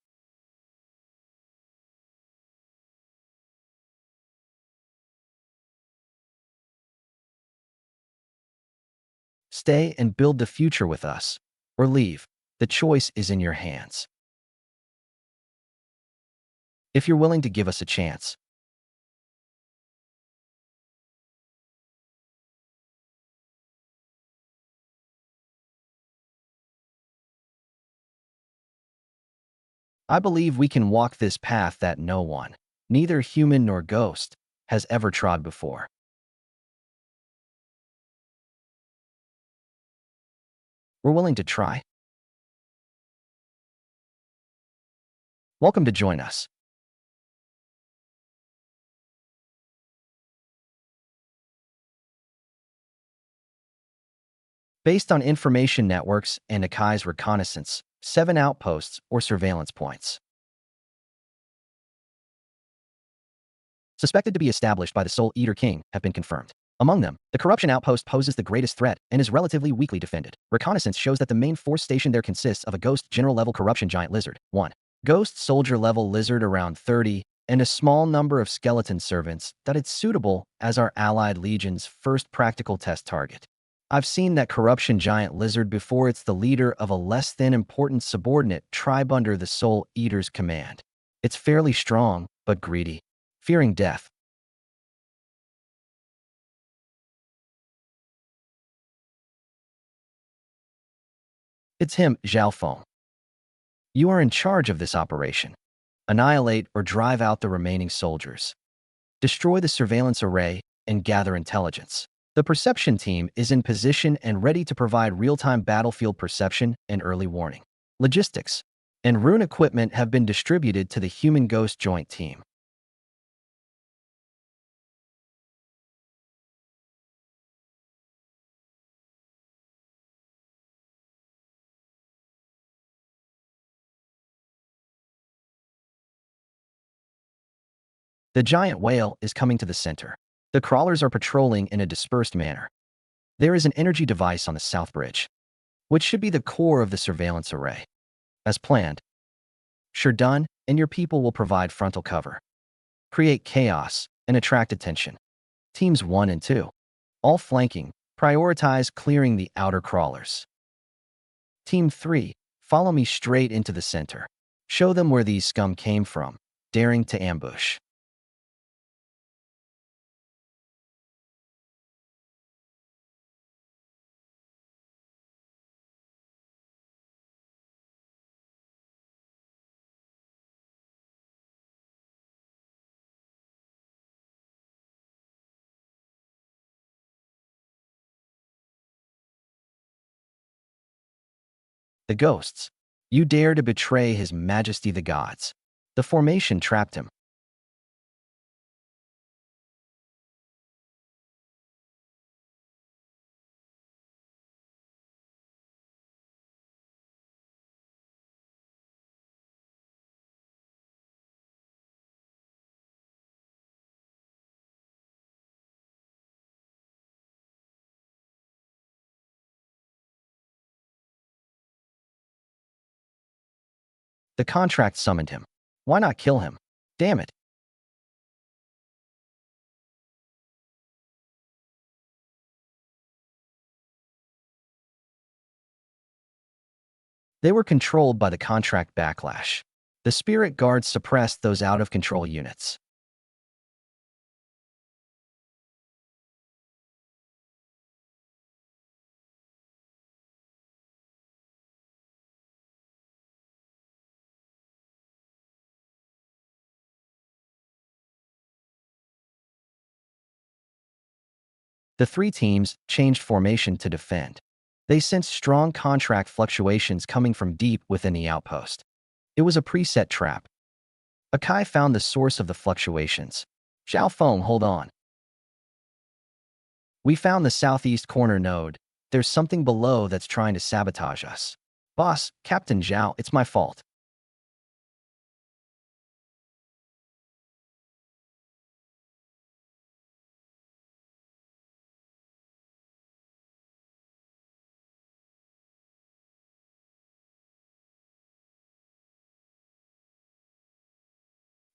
Stay and build the future with us, or leave. The choice is in your hands. If you're willing to give us a chance, I believe we can walk this path that no one, neither human nor ghost, has ever trod before. We're willing to try. Welcome to join us. Based on information networks and Akai's reconnaissance, 7 outposts or surveillance points, suspected to be established by the Soul Eater King, have been confirmed. Among them, the Corruption Outpost poses the greatest threat and is relatively weakly defended. Reconnaissance shows that the main force stationed there consists of a Ghost General-level Corruption Giant Lizard, 1. Ghost Soldier-level Lizard around 30, and a small number of Skeleton Servants that it's suitable as our Allied Legion's first practical test target. I've seen that Corruption Giant Lizard before. It's the leader of a less than important subordinate tribe under the Soul Eater's command. It's fairly strong, but greedy, fearing death. It's him, Zhaofeng. You are in charge of this operation. Annihilate or drive out the remaining soldiers. Destroy the surveillance array and gather intelligence. The perception team is in position and ready to provide real-time battlefield perception and early warning. Logistics and rune equipment have been distributed to the Human Ghost Joint Team. The giant whale is coming to the center. The crawlers are patrolling in a dispersed manner. There is an energy device on the south bridge, which should be the core of the surveillance array. As planned, sure done, and your people will provide frontal cover. Create chaos and attract attention. Teams 1 and 2, all flanking, prioritize clearing the outer crawlers. Team 3, follow me straight into the center. Show them where these scum came from, daring to ambush. The ghosts. You dare to betray His Majesty the gods. The formation trapped him. The contract summoned him. Why not kill him? Damn it. They were controlled by the contract backlash. The spirit guards suppressed those out-of-control units. The three teams changed formation to defend. They sensed strong contract fluctuations coming from deep within the outpost. It was a preset trap. Akai found the source of the fluctuations. Xiao Feng, hold on. We found the southeast corner node. There's something below that's trying to sabotage us. Boss, Captain Zhao, it's my fault.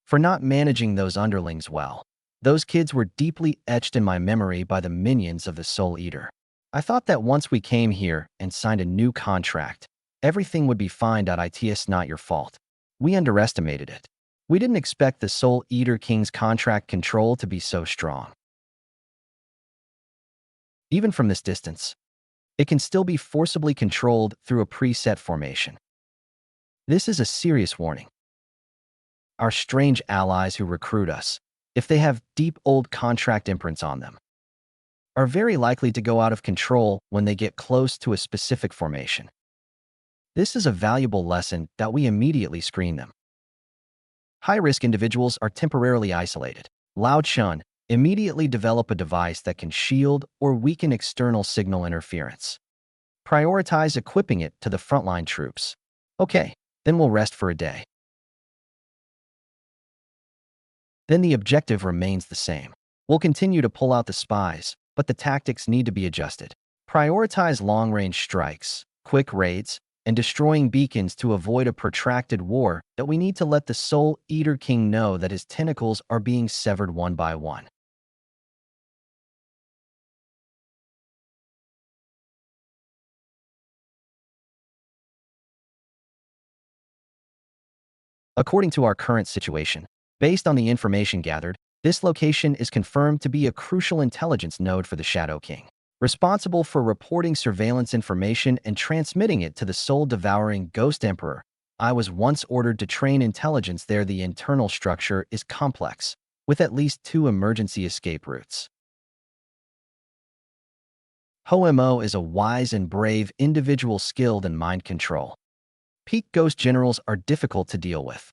For not managing those underlings well. Those kids were deeply etched in my memory by the minions of the Soul Eater. I thought that once we came here and signed a new contract, everything would be fine. It's not your fault. We underestimated it. We didn't expect the Soul Eater King's contract control to be so strong. Even from this distance, it can still be forcibly controlled through a preset formation. This is a serious warning. Our strange allies who recruit us, if they have deep old contract imprints on them, are very likely to go out of control when they get close to a specific formation. This is a valuable lesson that we immediately screen them. High-risk individuals are temporarily isolated. Lao Chun, immediately develop a device that can shield or weaken external signal interference. Prioritize equipping it to the frontline troops. Okay, then we'll rest for a day. Then the objective remains the same. We'll continue to pull out the spies, but the tactics need to be adjusted. Prioritize long-range strikes, quick raids, and destroying beacons to avoid a protracted war that we need to let the Soul Eater King know that his tentacles are being severed one by one. According to our current situation, based on the information gathered, this location is confirmed to be a crucial intelligence node for the Shadow King, responsible for reporting surveillance information and transmitting it to the soul-devouring Ghost Emperor. I was once ordered to train intelligence there. The internal structure is complex, with at least 2 emergency escape routes. Ho-Mo is a wise and brave individual skilled in mind control. Peak Ghost Generals are difficult to deal with.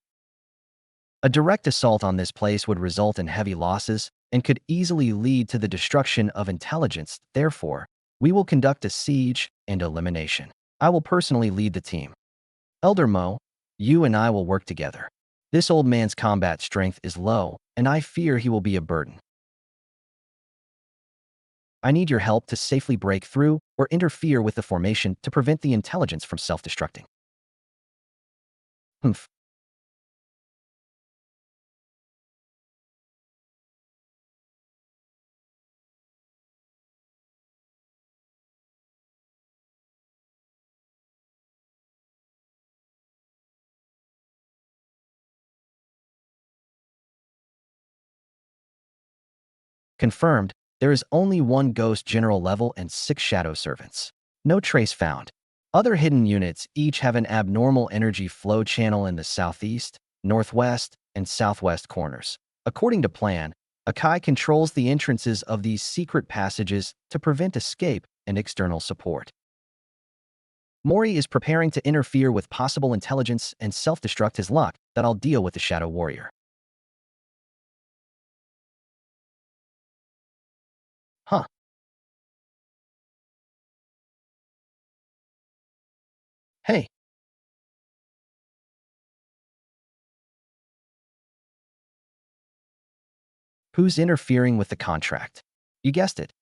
A direct assault on this place would result in heavy losses and could easily lead to the destruction of intelligence. Therefore, we will conduct a siege and elimination. I will personally lead the team. Elder Mo, you and I will work together. This old man's combat strength is low, and I fear he will be a burden. I need your help to safely break through or interfere with the formation to prevent the intelligence from self-destructing. Humph. Confirmed, there is only 1 Ghost General level and 6 Shadow Servants. No trace found. Other hidden units each have an abnormal energy flow channel in the southeast, northwest, and southwest corners. According to plan, Akai controls the entrances of these secret passages to prevent escape and external support. Mori is preparing to interfere with possible intelligence and self-destruct his luck that I'll deal with the Shadow Warrior. Huh. Hey, who's interfering with the contract? You guessed it.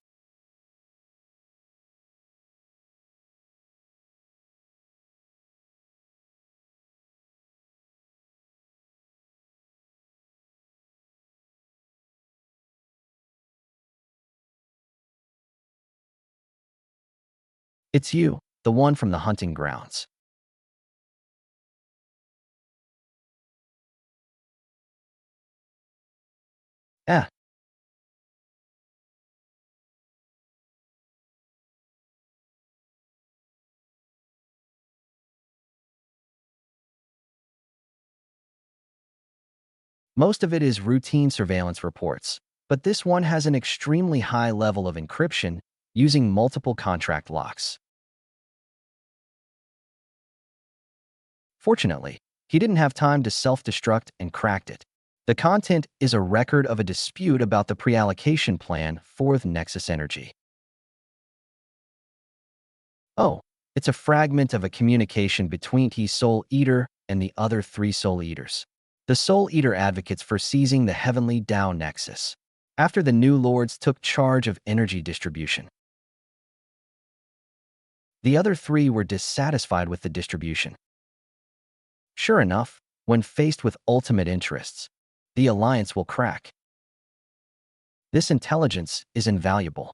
It's you, the one from the hunting grounds. Eh, most of it is routine surveillance reports. but this one has an extremely high level of encryption using multiple contract locks. Fortunately, he didn't have time to self-destruct and cracked it. The content is a record of a dispute about the pre-allocation plan for the Nexus energy. Oh, it's a fragment of a communication between the Soul Eater and the other 3 Soul Eaters. The Soul Eater advocates for seizing the Heavenly Tao Nexus after the new lords took charge of energy distribution. The other 3 were dissatisfied with the distribution. Sure enough, when faced with ultimate interests, the alliance will crack. This intelligence is invaluable.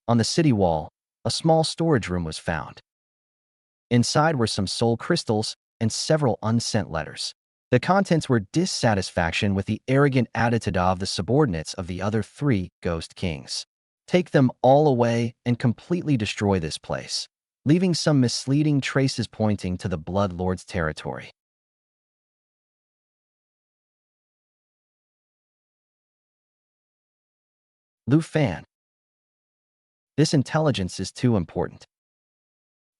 On the city wall, a small storage room was found. Inside were some soul crystals and several unsent letters. The contents were dissatisfaction with the arrogant attitude of the subordinates of the other 3 Ghost Kings. Take them all away and completely destroy this place, leaving some misleading traces pointing to the Blood Lord's territory. Lu Fan. This intelligence is too important.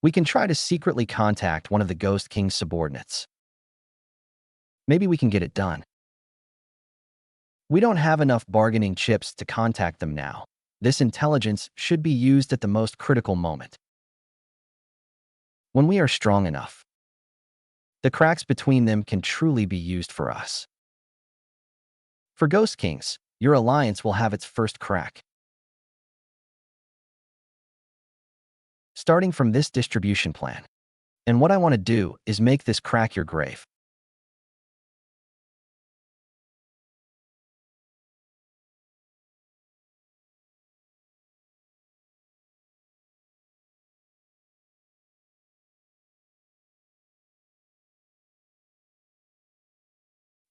We can try to secretly contact one of the Ghost King's subordinates. Maybe we can get it done. We don't have enough bargaining chips to contact them now. This intelligence should be used at the most critical moment, when we are strong enough. The cracks between them can truly be used for us. For Ghost Kings, your alliance will have its first crack. Starting from this distribution plan. And what I want to do is make this crack your grave.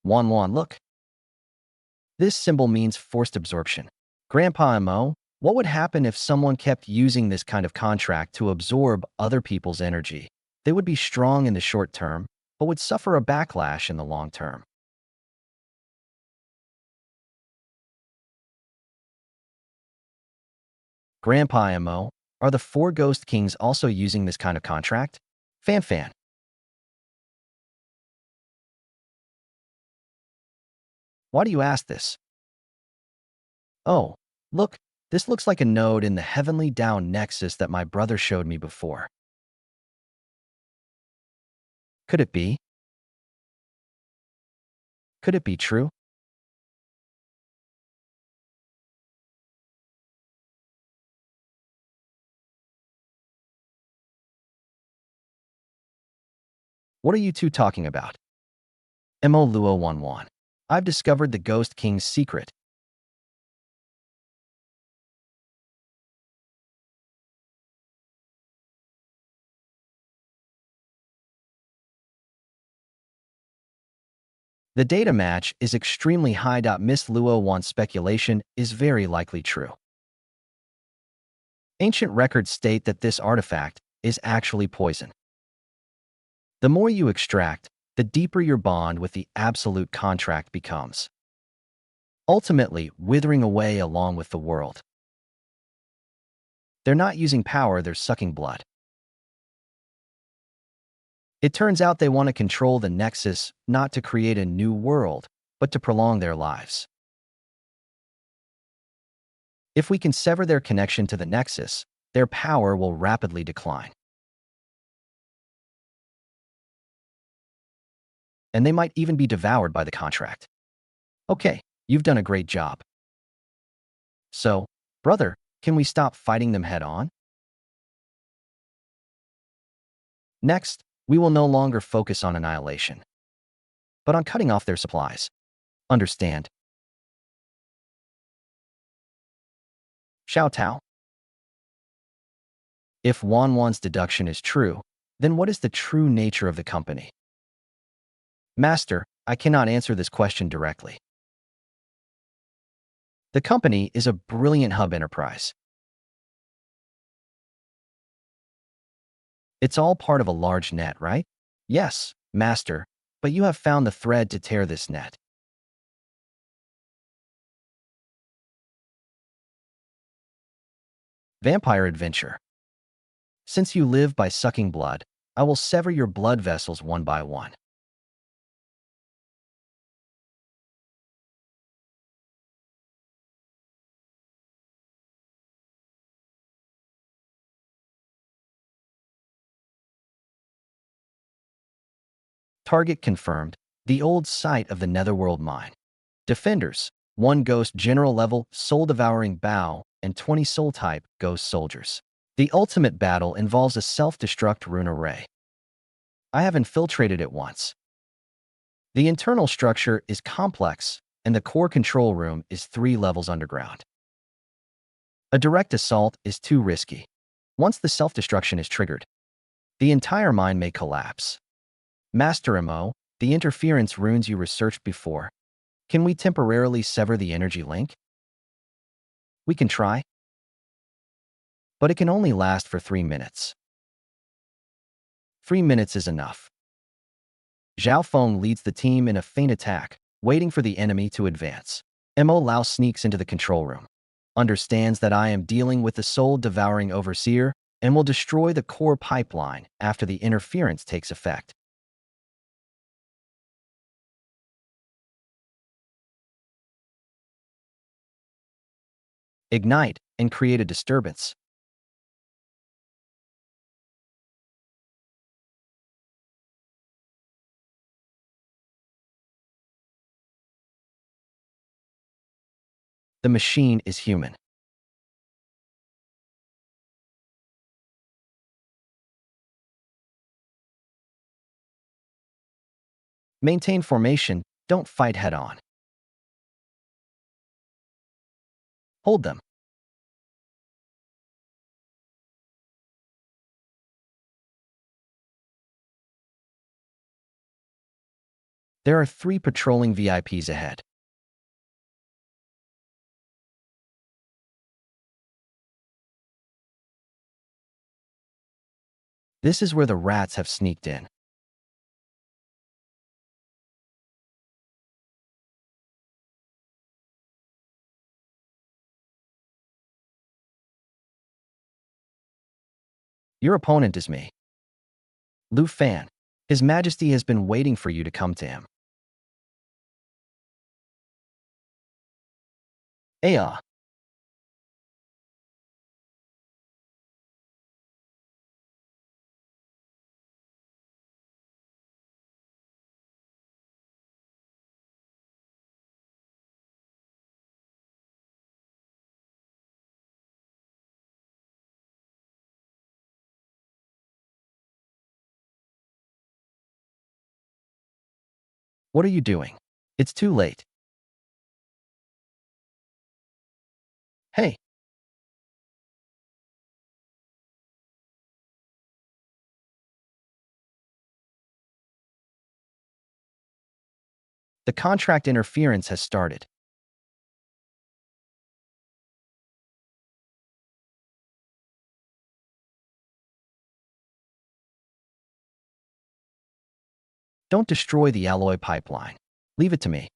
Wan, look. This symbol means forced absorption. Grandpa Mo, what would happen if someone kept using this kind of contract to absorb other people's energy? They would be strong in the short term, but would suffer a backlash in the long term. Grandpa Mo, are the 4 Ghost Kings also using this kind of contract? Fan. Why do you ask this? Oh, look, this looks like a node in the Heavenly Tao Nexus that my brother showed me before. Could it be? Could it be true? What are you two talking about? Mo Luo 11. I've discovered the Ghost King's secret. The data match is extremely high. Miss Luo 1's speculation is very likely true. Ancient records state that this artifact is actually poison. The more you extract, the deeper your bond with the absolute contract becomes, ultimately withering away along with the world. They're not using power, they're sucking blood. It turns out they want to control the Nexus, not to create a new world, but to prolong their lives. If we can sever their connection to the Nexus, their power will rapidly decline. And they might even be devoured by the contract. Okay, you've done a great job. So, brother, can we stop fighting them head on? Next, we will no longer focus on annihilation, but on cutting off their supplies. Understand? Xiao Tao? If Wan's deduction is true, then what is the true nature of the company? Master, I cannot answer this question directly. The company is a brilliant hub enterprise. It's all part of a large net, right? Yes, Master, but you have found the thread to tear this net. Vampire adventure. Since you live by sucking blood, I will sever your blood vessels one by one. Target confirmed. The old site of the Netherworld mine. Defenders. 1 ghost general level, soul-devouring bow, and 20 soul-type ghost soldiers. The ultimate battle involves a self-destruct rune array. I have infiltrated it once. The internal structure is complex, and the core control room is 3 levels underground. A direct assault is too risky. Once the self-destruction is triggered, the entire mine may collapse. Master MO, the interference runes you researched before. Can we temporarily sever the energy link? We can try, but it can only last for 3 minutes. 3 minutes is enough. Zhao Feng leads the team in a feint attack, waiting for the enemy to advance. Mo Lao sneaks into the control room, understands that I am dealing with the soul-devouring overseer, and will destroy the core pipeline after the interference takes effect. Ignite and create a disturbance. The machine is human. Maintain formation, don't fight head-on. Hold them. There are 3 patrolling VIPs ahead. This is where the rats have sneaked in. Your opponent is me. Lu Fan. His Majesty has been waiting for you to come to him. Aya. What are you doing? It's too late. Hey, the contract interference has started. Don't destroy the alloy pipeline. Leave it to me.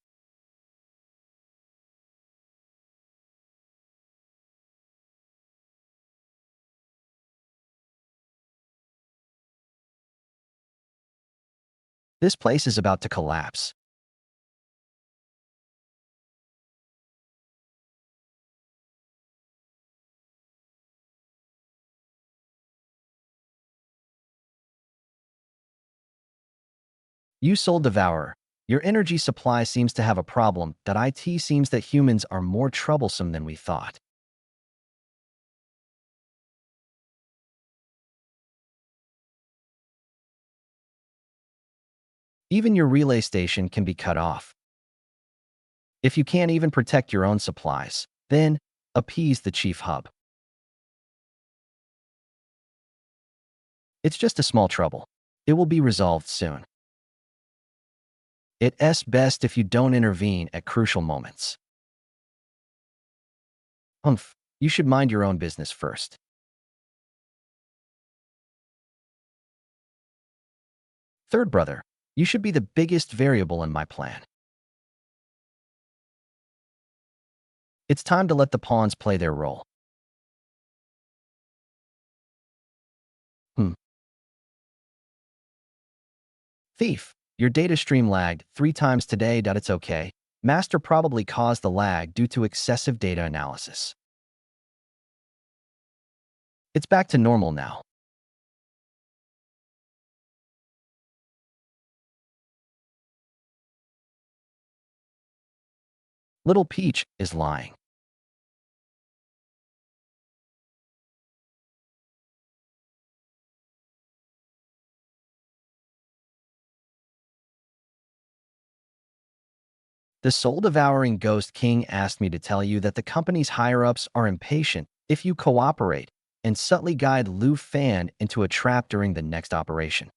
This place is about to collapse. You Soul Devourer. Your energy supply seems to have a problem. It seems that humans are more troublesome than we thought. Even your relay station can be cut off. If you can't even protect your own supplies, then appease the chief hub. It's just a small trouble. It will be resolved soon. It's best if you don't intervene at crucial moments. You should mind your own business first. Third brother, you should be the biggest variable in my plan. It's time to let the pawns play their role. Thief, your data stream lagged 3 times today. It's okay. Master probably caused the lag due to excessive data analysis. It's back to normal now. Little Peach is lying. The soul-devouring Ghost King asked me to tell you that the company's higher-ups are impatient if you cooperate and subtly guide Lu Fan into a trap during the next operation.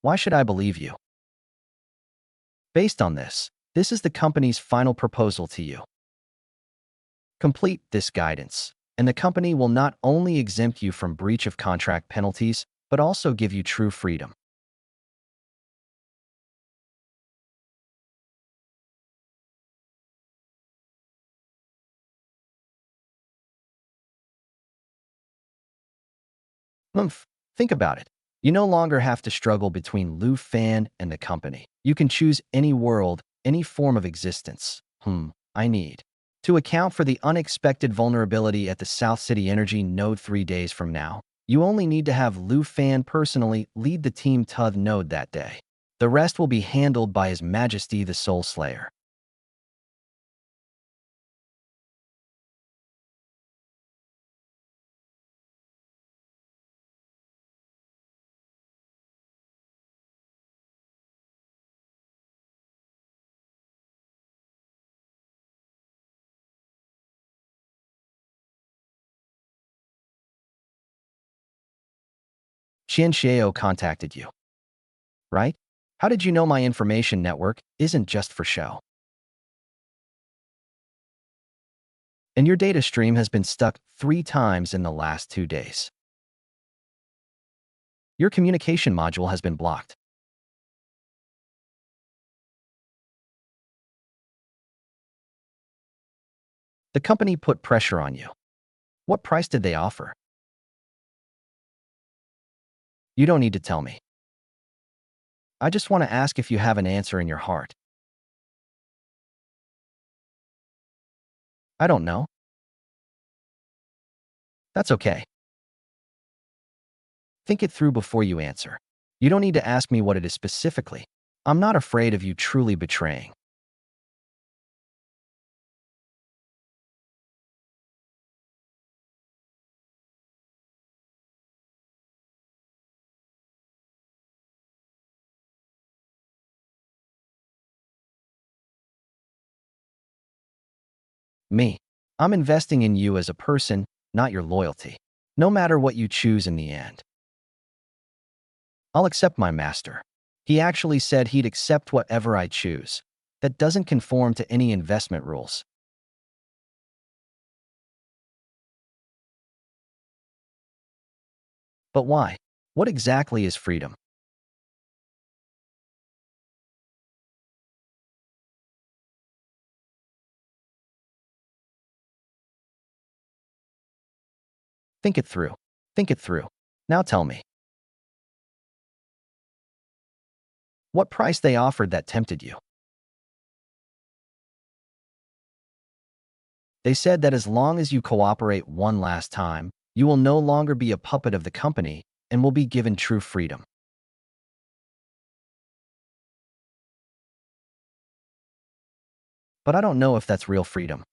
Why should I believe you? Based on this is the company's final proposal to you. Complete this guidance, and the company will not only exempt you from breach of contract penalties, but also give you true freedom. Oomph. Think about it. You no longer have to struggle between Lu Fan and the company. You can choose any world, any form of existence. I need. To account for the unexpected vulnerability at the South City Energy node 3 days from now, you only need to have Lu Fan personally lead the Team Tuth node that day. The rest will be handled by His Majesty the Soul Slayer. Xianxiao contacted you, right? How did you know my information network isn't just for show? And your data stream has been stuck 3 times in the last 2 days. Your communication module has been blocked. The company put pressure on you. What price did they offer? You don't need to tell me. I just want to ask if you have an answer in your heart. I don't know. That's okay. Think it through before you answer. You don't need to ask me what it is specifically. I'm not afraid of you truly betraying. Me. I'm investing in you as a person, not your loyalty. No matter what you choose in the end. I'll accept my master. He actually said he'd accept whatever I choose. That doesn't conform to any investment rules. But why? What exactly is freedom? Think it through. Think it through. Now tell me. What price they offered that tempted you? They said that as long as you cooperate one last time, you will no longer be a puppet of the company and will be given true freedom. But I don't know if that's real freedom.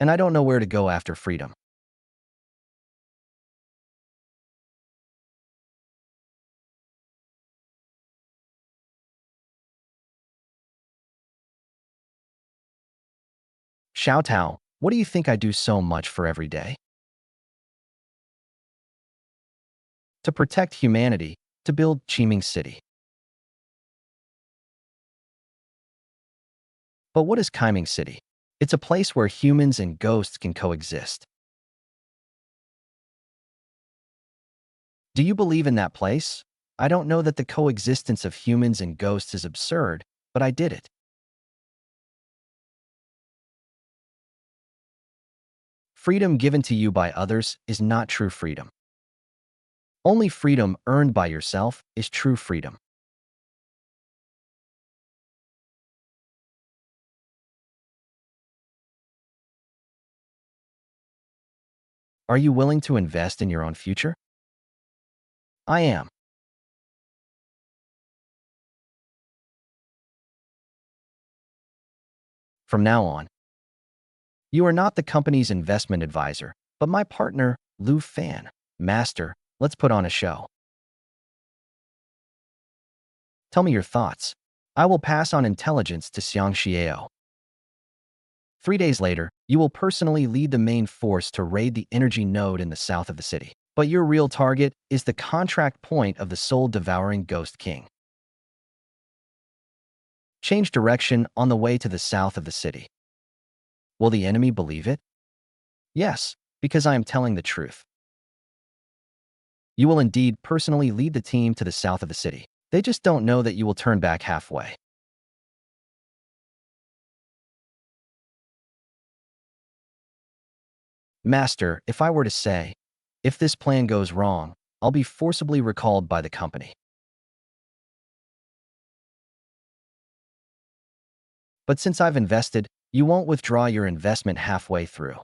And I don't know where to go after freedom. Xiao Tao, what do you think I do so much for every day? To protect humanity, to build Qiming City. But what is Qiming City? It's a place where humans and ghosts can coexist. Do you believe in that place? I don't know that the coexistence of humans and ghosts is absurd, but I did it. Freedom given to you by others is not true freedom. Only freedom earned by yourself is true freedom. Are you willing to invest in your own future? I am. From now on, you are not the company's investment advisor, but my partner, Lu Fan. Master, let's put on a show. Tell me your thoughts. I will pass on intelligence to Xiang Xiao. 3 days later, you will personally lead the main force to raid the energy node in the south of the city. But your real target is the contract point of the soul-devouring Ghost King. Change direction on the way to the south of the city. Will the enemy believe it? Yes, because I am telling the truth. You will indeed personally lead the team to the south of the city. They just don't know that you will turn back halfway. Master, if I were to say, if this plan goes wrong, I'll be forcibly recalled by the company. But since I've invested, you won't withdraw your investment halfway through.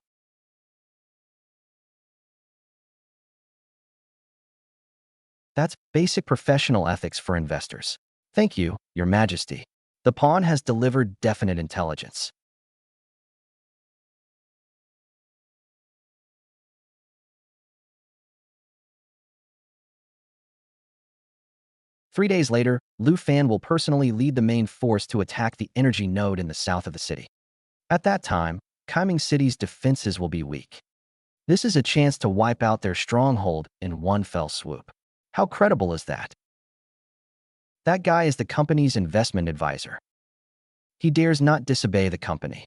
That's basic professional ethics for investors. Thank you, Your Majesty. The pawn has delivered definite intelligence. Three days later, Lu Fan will personally lead the main force to attack the energy node in the south of the city. At that time, Qiming City's defenses will be weak. This is a chance to wipe out their stronghold in one fell swoop. How credible is that? That guy is the company's investment advisor. He dares not disobey the company.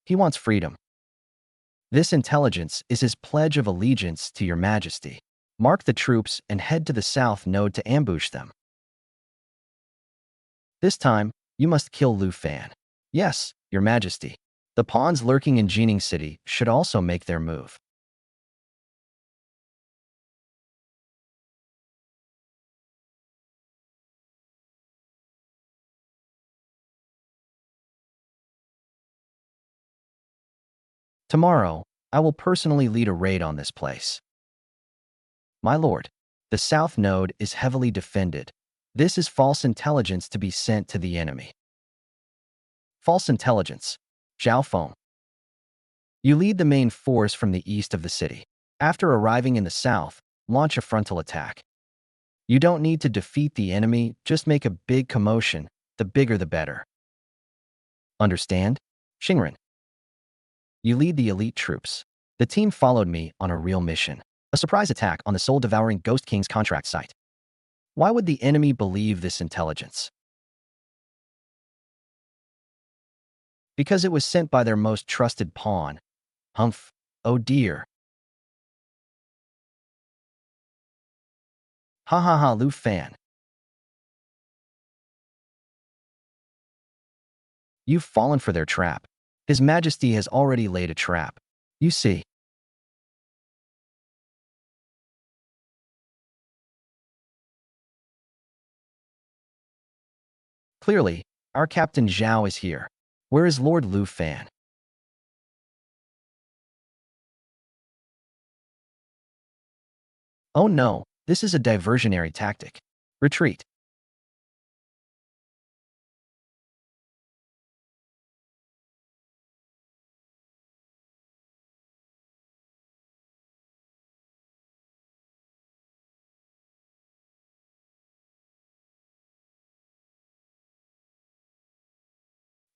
He wants freedom. This intelligence is his pledge of allegiance to Your Majesty. Mark the troops and head to the south node to ambush them. This time, you must kill Lu Fan. Yes, Your Majesty. The pawns lurking in Qiming City should also make their move. Tomorrow, I will personally lead a raid on this place. My lord, the south node is heavily defended. This is false intelligence to be sent to the enemy. False intelligence. Zhao Feng. You lead the main force from the east of the city. After arriving in the south, launch a frontal attack. You don't need to defeat the enemy, just make a big commotion. The bigger the better. Understand? Xingren. You lead the elite troops. The team followed me on a real mission. A surprise attack on the soul-devouring Ghost King's contract site. Why would the enemy believe this intelligence? Because it was sent by their most trusted pawn. Humph. Oh dear. Ha ha ha, Lu Fan. You've fallen for their trap. His Majesty has already laid a trap. You see. Clearly, our Captain Zhao is here. Where is Lord Lu Fan? Oh no, this is a diversionary tactic. Retreat.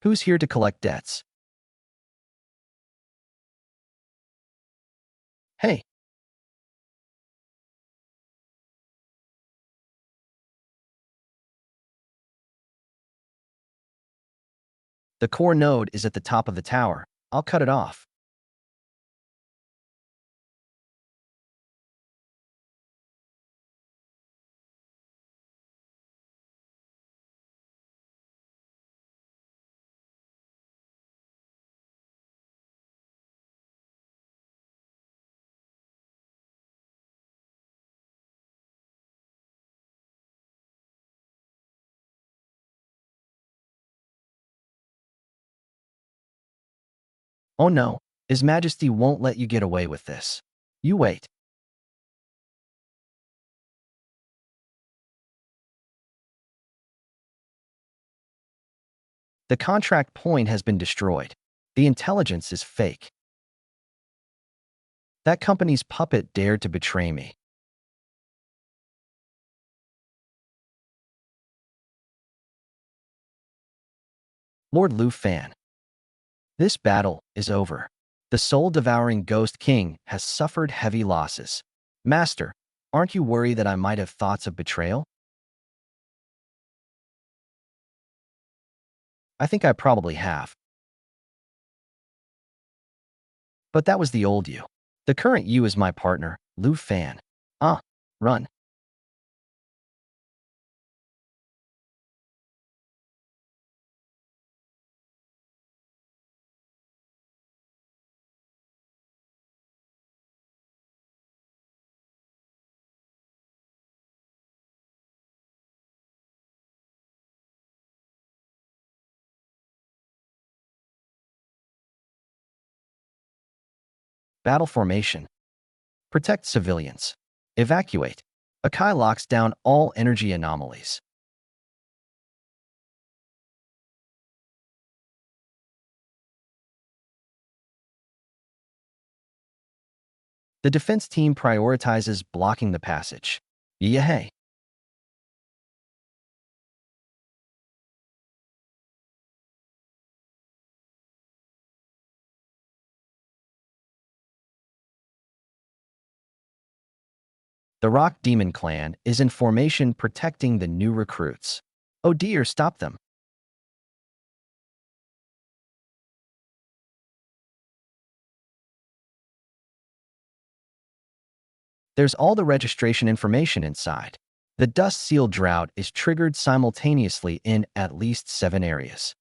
Who's here to collect debts? Hey, the core node is at the top of the tower. I'll cut it off. Oh no, His Majesty won't let you get away with this. You wait. The contract point has been destroyed. The intelligence is fake. That company's puppet dared to betray me. Lord Lu Fan. This battle is over. The soul-devouring Ghost King has suffered heavy losses. Master, aren't you worried that I might have thoughts of betrayal? I think I probably have. But that was the old you. The current you is my partner, Lu Fan. Run. Battle formation. Protect civilians. Evacuate. Akai locks down all energy anomalies. The defense team prioritizes blocking the passage. Yehey. The Rock Demon Clan is in formation protecting the new recruits. Oh dear, stop them. There's all the registration information inside. The Dust Seal Drought is triggered simultaneously in at least 7 areas.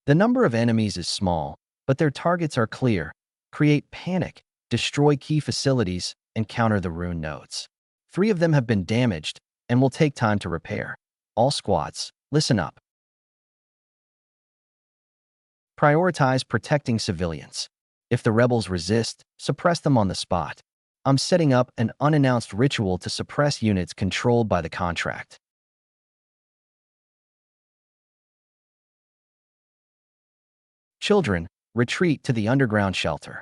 The number of enemies is small, but their targets are clear. Create panic, destroy key facilities, and counter the rune nodes. 3 of them have been damaged and will take time to repair. All squads, listen up. Prioritize protecting civilians. If the rebels resist, suppress them on the spot. I'm setting up an unannounced ritual to suppress units controlled by the contract. Children, retreat to the underground shelter.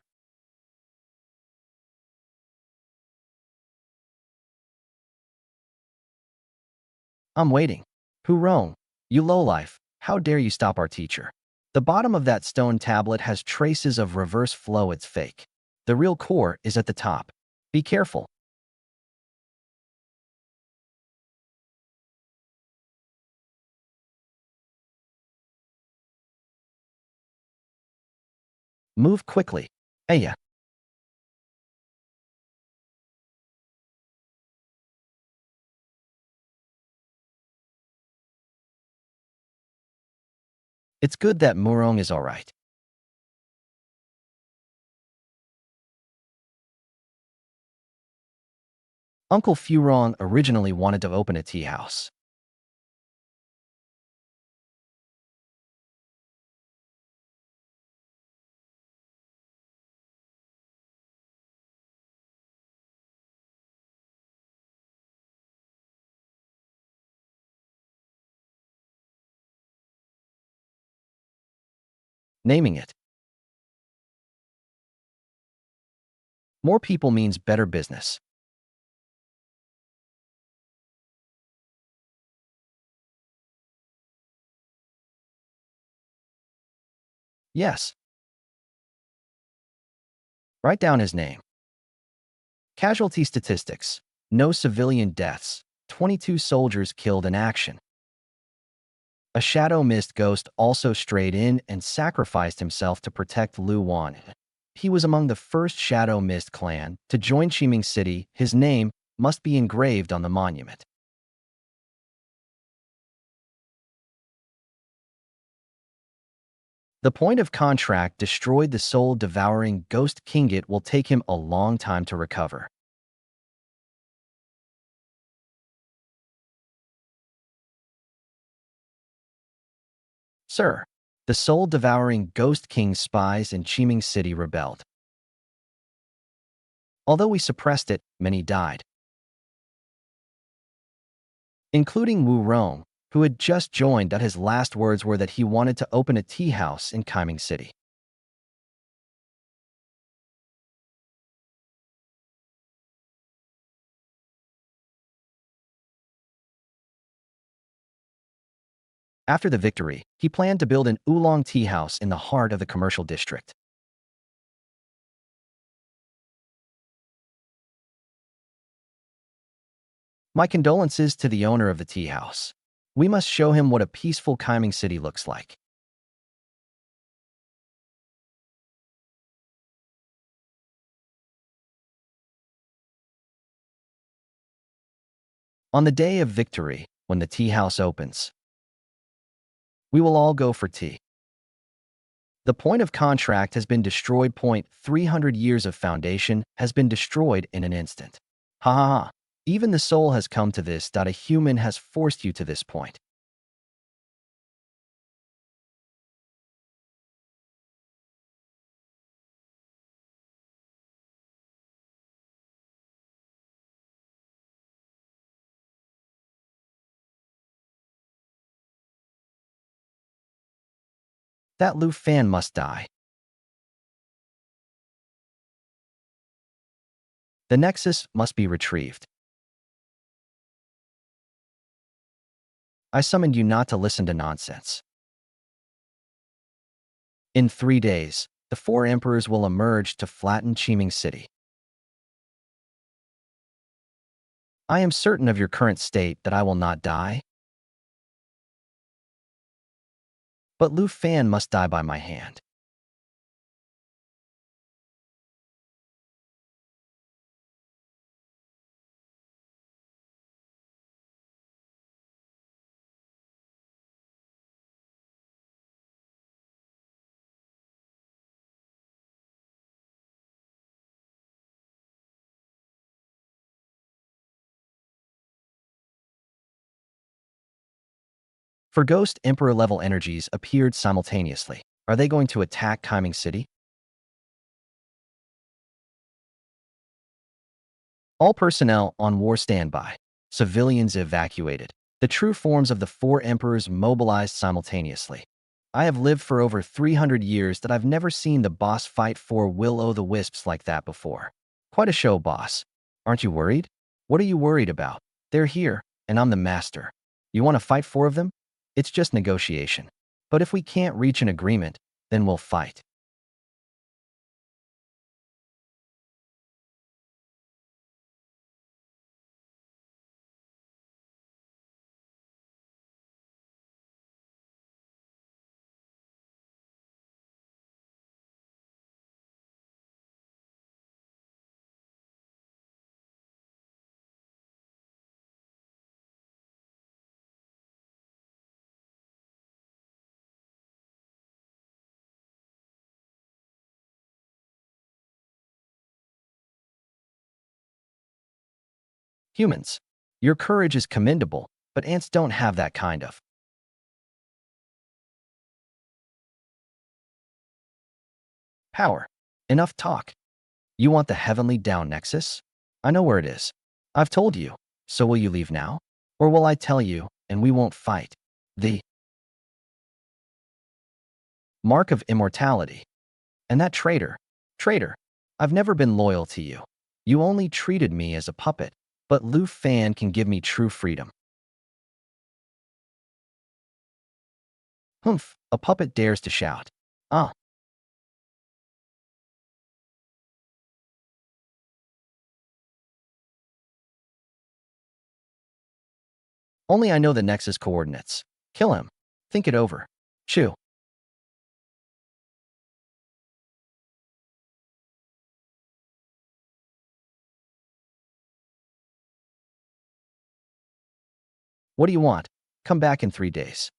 I'm waiting. Hurong, you lowlife, how dare you stop our teacher? The bottom of that stone tablet has traces of reverse flow, it's fake. The real core is at the top. Be careful. Move quickly. Aya. It's good that Murong is alright. Uncle Furong originally wanted to open a tea house. Naming it. More people means better business. Yes. Write down his name. Casualty statistics. No civilian deaths. 22 soldiers killed in action. A Shadow Mist ghost also strayed in and sacrificed himself to protect Lu Wan. He was among the first Shadow Mist clan to join Qiming City. His name must be engraved on the monument. The point of contract destroyed the soul-devouring ghost king. It will take him a long time to recover. Sir, the soul-devouring ghost king's spies in Qiming City rebelled. Although we suppressed it, many died, including Wu Rong, who had just joined. His last words were that he wanted to open a tea house in Qiming City. After the victory, he planned to build an oolong tea house in the heart of the commercial district. My condolences to the owner of the tea house. We must show him what a peaceful Qiming City looks like. On the day of victory, when the tea house opens, we will all go for tea. The point of contract has been destroyed. 300 years of foundation has been destroyed in an instant. Ha ha ha. Even the soul has come to this. A human has forced you to this point. That Lu Fan must die. The Nexus must be retrieved. I summoned you not to listen to nonsense. In 3 days, the 4 emperors will emerge to flatten Qiming City. I am certain of your current state that I will not die, but Lu Fan must die by my hand. For Ghost Emperor level energies appeared simultaneously. Are they going to attack Qiming City? All personnel on war standby. Civilians evacuated. The true forms of the 4 emperors mobilized simultaneously. I have lived for over 300 years that I've never seen the boss fight 4 will-o'-the-wisps like that before. Quite a show, boss. Aren't you worried? What are you worried about? They're here, and I'm the master. You want to fight 4 of them? It's just negotiation. But if we can't reach an agreement, then we'll fight. Humans, your courage is commendable, but ants don't have that kind of power. Enough talk. You want the heavenly down Nexus? I know where it is. I've told you. So will you leave now? Or will I tell you, and we won't fight? The mark of immortality. And that traitor, I've never been loyal to you. You only treated me as a puppet, but Lu Fan can give me true freedom. Humph, a puppet dares to shout. Ah, only I know the Nexus coordinates. Kill him. Think it over. Chew. What do you want? Come back in 3 days.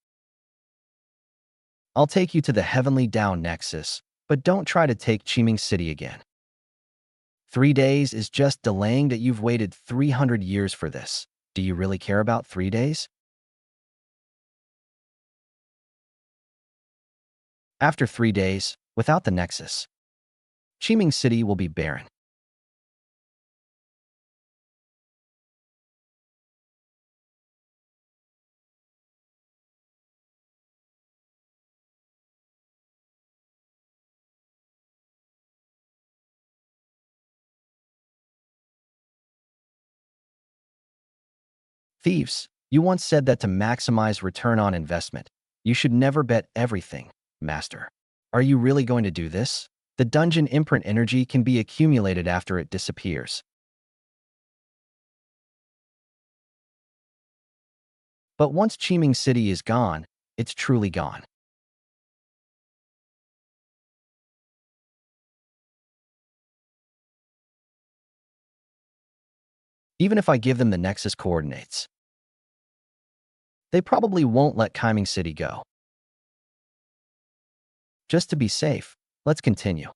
I'll take you to the heavenly down Nexus, but don't try to take Qiming City again. 3 days is just delaying that you've waited 300 years for this. Do you really care about 3 days? After 3 days, without the Nexus, Qiming City will be barren. Thieves, you once said that to maximize return on investment, you should never bet everything, Master. Are you really going to do this? The dungeon imprint energy can be accumulated after it disappears. But once Qiming City is gone, it's truly gone. Even if I give them the Nexus coordinates, they probably won't let Qiming City go. Just to be safe, let's continue.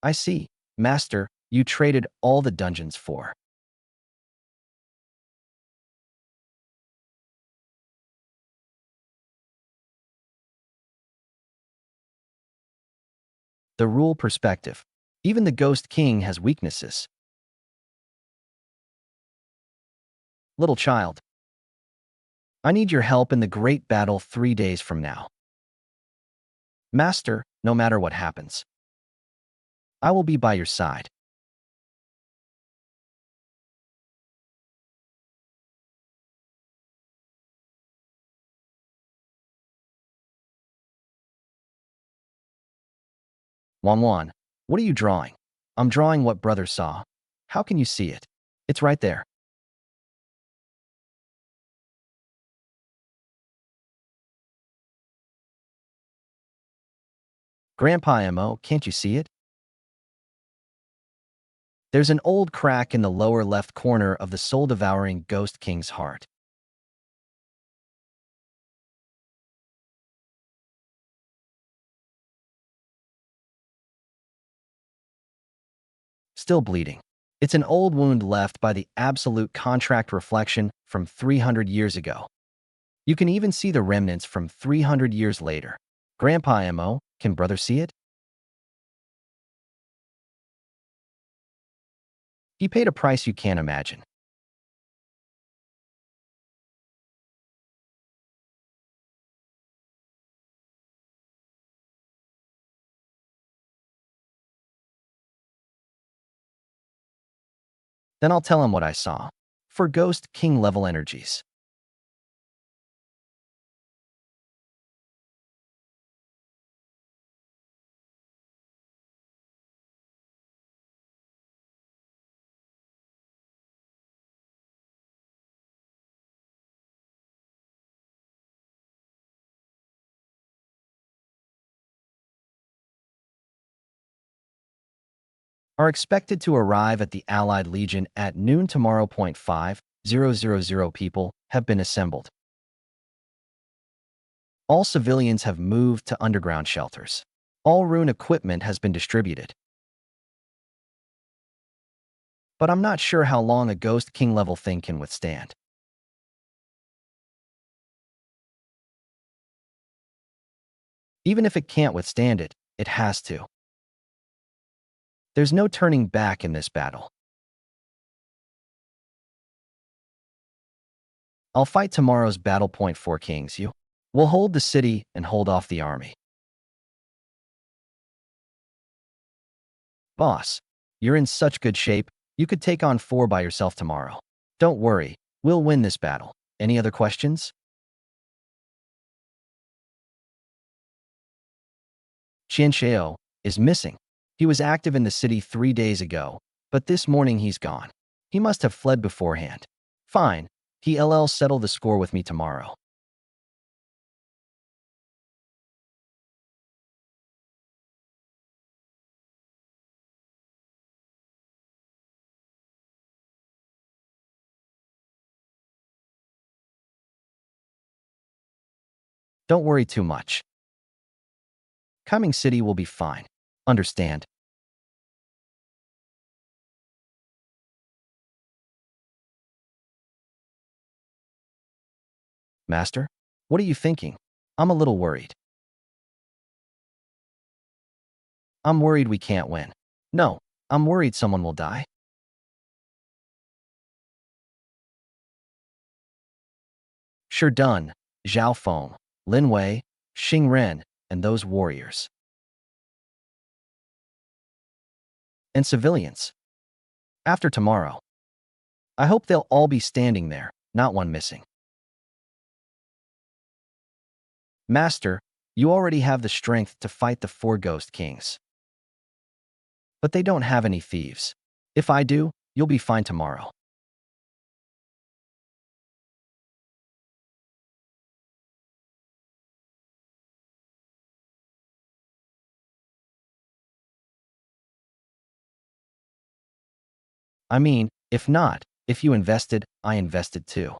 I see. Master, you traded all the dungeons for the rule perspective. Even the Ghost King has weaknesses. Little child, I need your help in the great battle 3 days from now. Master, no matter what happens, I will be by your side. Wan, what are you drawing? I'm drawing what brother saw. How can you see it? It's right there. Grandpa Mo, can't you see it? There's an old crack in the lower left corner of the soul-devouring Ghost King's heart. Still bleeding. It's an old wound left by the absolute contract reflection from 300 years ago. You can even see the remnants from 300 years later. Grandpa Mo, can brother see it? He paid a price you can't imagine. Then I'll tell him what I saw. For Ghost King level energies. Are expected to arrive at the Allied Legion at noon tomorrow. 5000 people have been assembled. All civilians have moved to underground shelters. All rune equipment has been distributed. But I'm not sure how long a Ghost King level thing can withstand. Even if it can't withstand it, it has to. There's no turning back in this battle. I'll fight tomorrow's battle. 4 Kings. You will hold the city and hold off the army. Boss, you're in such good shape, you could take on 4 by yourself tomorrow. Don't worry, we'll win this battle. Any other questions? Qian Xiao is missing. He was active in the city 3 days ago, but this morning he's gone. He must have fled beforehand. Fine, he'll settle the score with me tomorrow. Don't worry too much. Qiming City will be fine. Understand? Master? What are you thinking? I'm a little worried. I'm worried we can't win. No, I'm worried someone will die. Sure done. Zhao Feng, Lin Wei, Xing Ren, and those warriors. And civilians. After tomorrow. I hope they'll all be standing there, not one missing. Master, you already have the strength to fight the 4 Ghost Kings. But they don't have any thieves. If I do, you'll be fine tomorrow. I mean, if not, if you invested, I invested too.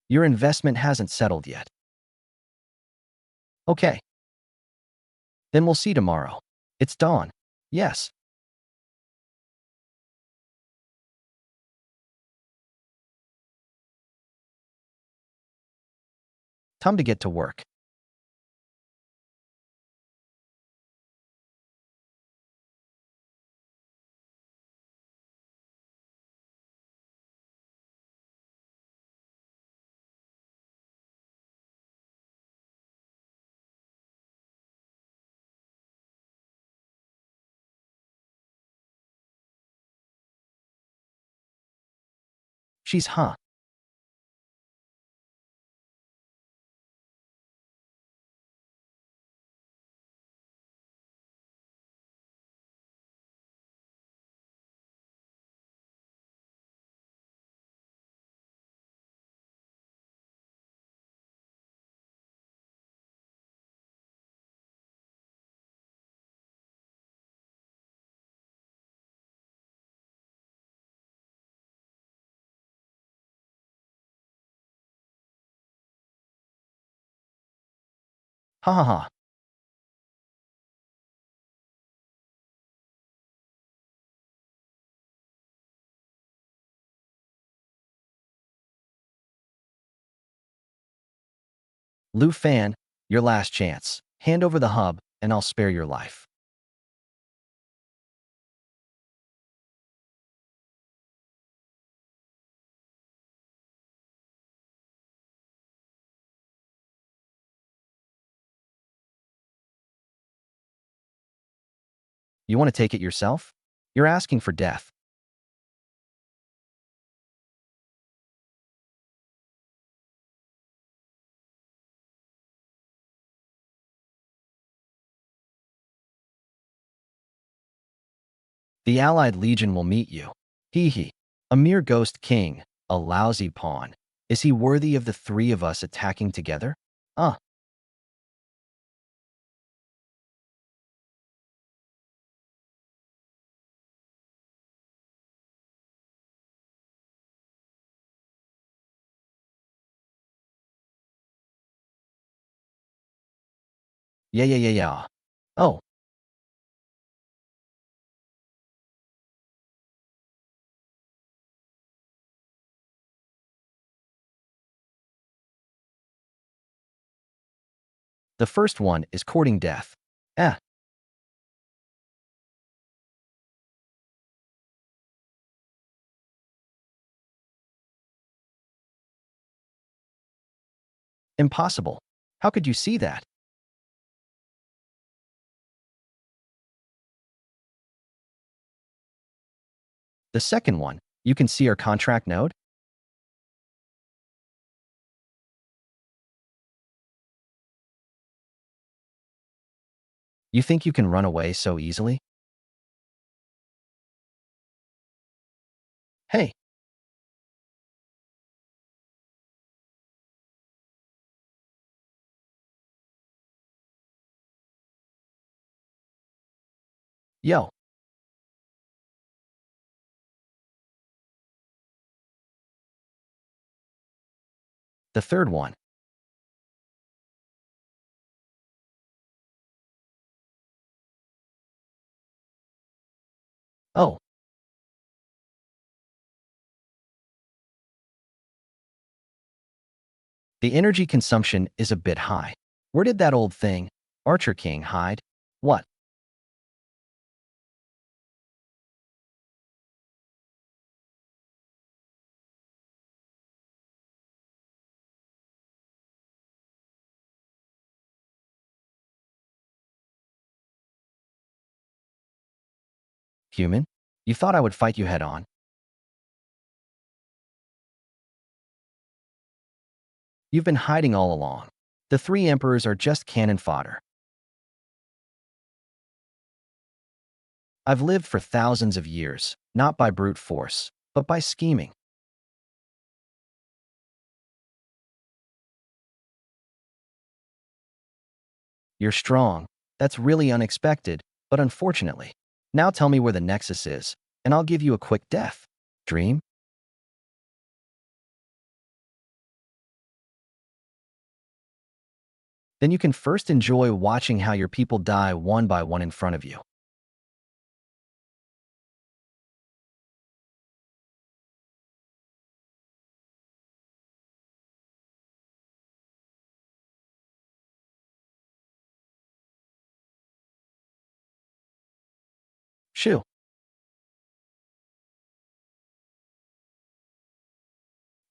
Your investment hasn't settled yet. Okay. Then we'll see tomorrow. It's dawn. Yes. Time to get to work. She's huh. Ha ha ha. Lu Fan, your last chance. Hand over the hub, and I'll spare your life. You want to take it yourself? You're asking for death. The Allied Legion will meet you. Hee hee. A mere ghost king, a lousy pawn. Is he worthy of the 3 of us attacking together? Uh, yeah. Oh, the first one is courting death. Eh, impossible. How could you see that? The second one, you can see our contract node? You think you can run away so easily? Hey, yo, the third one. Oh, the energy consumption is a bit high. Where did that old thing, Archer King, hide? What? Human? You thought I would fight you head on? You've been hiding all along. The three emperors are just cannon fodder. I've lived for thousands of years, not by brute force, but by scheming. You're strong. That's really unexpected, but unfortunately. Now tell me where the Nexus is, and I'll give you a quick death. Dream? Then you can first enjoy watching how your people die one by one in front of you. Shoo.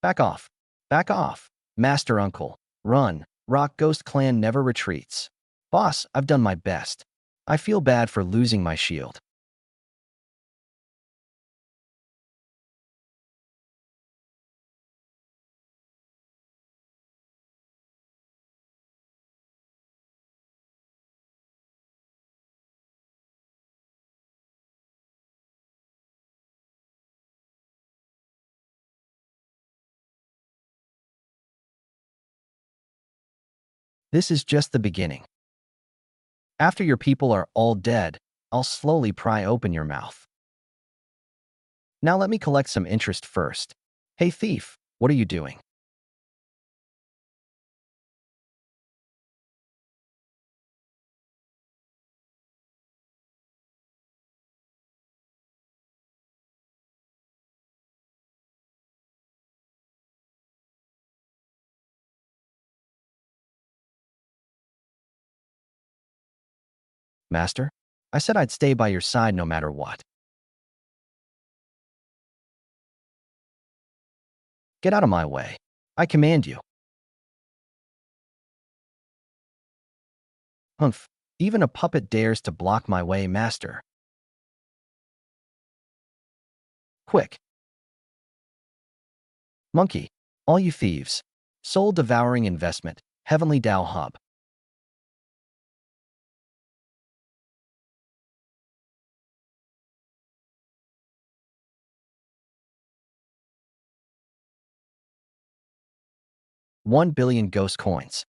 Back off. Back off. Master Uncle. Run. Rock Ghost Clan never retreats. Boss, I've done my best. I feel bad for losing my shield. This is just the beginning. After your people are all dead, I'll slowly pry open your mouth. Now let me collect some interest first. Hey thief, what are you doing? 'Master?' I said I'd stay by your side no matter what. Get out of my way. I command you. Humph. Even a puppet dares to block my way, master. Quick. Monkey. All you thieves. Soul-devouring investment. Heavenly Tao Hub. $1 billion ghost coins.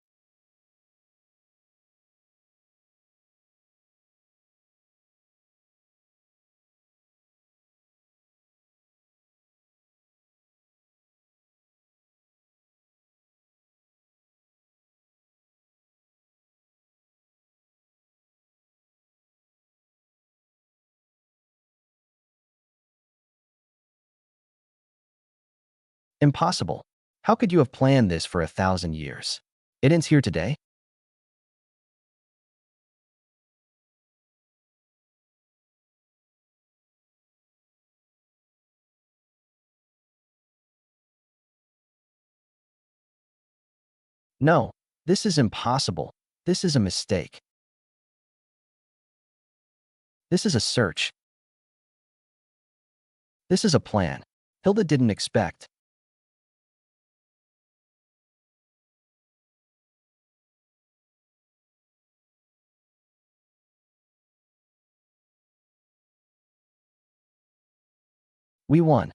Impossible. How could you have planned this for 1,000 years? It ends here today? No. This is impossible. This is a mistake. This is a search. This is a plan Hilda didn't expect. We won.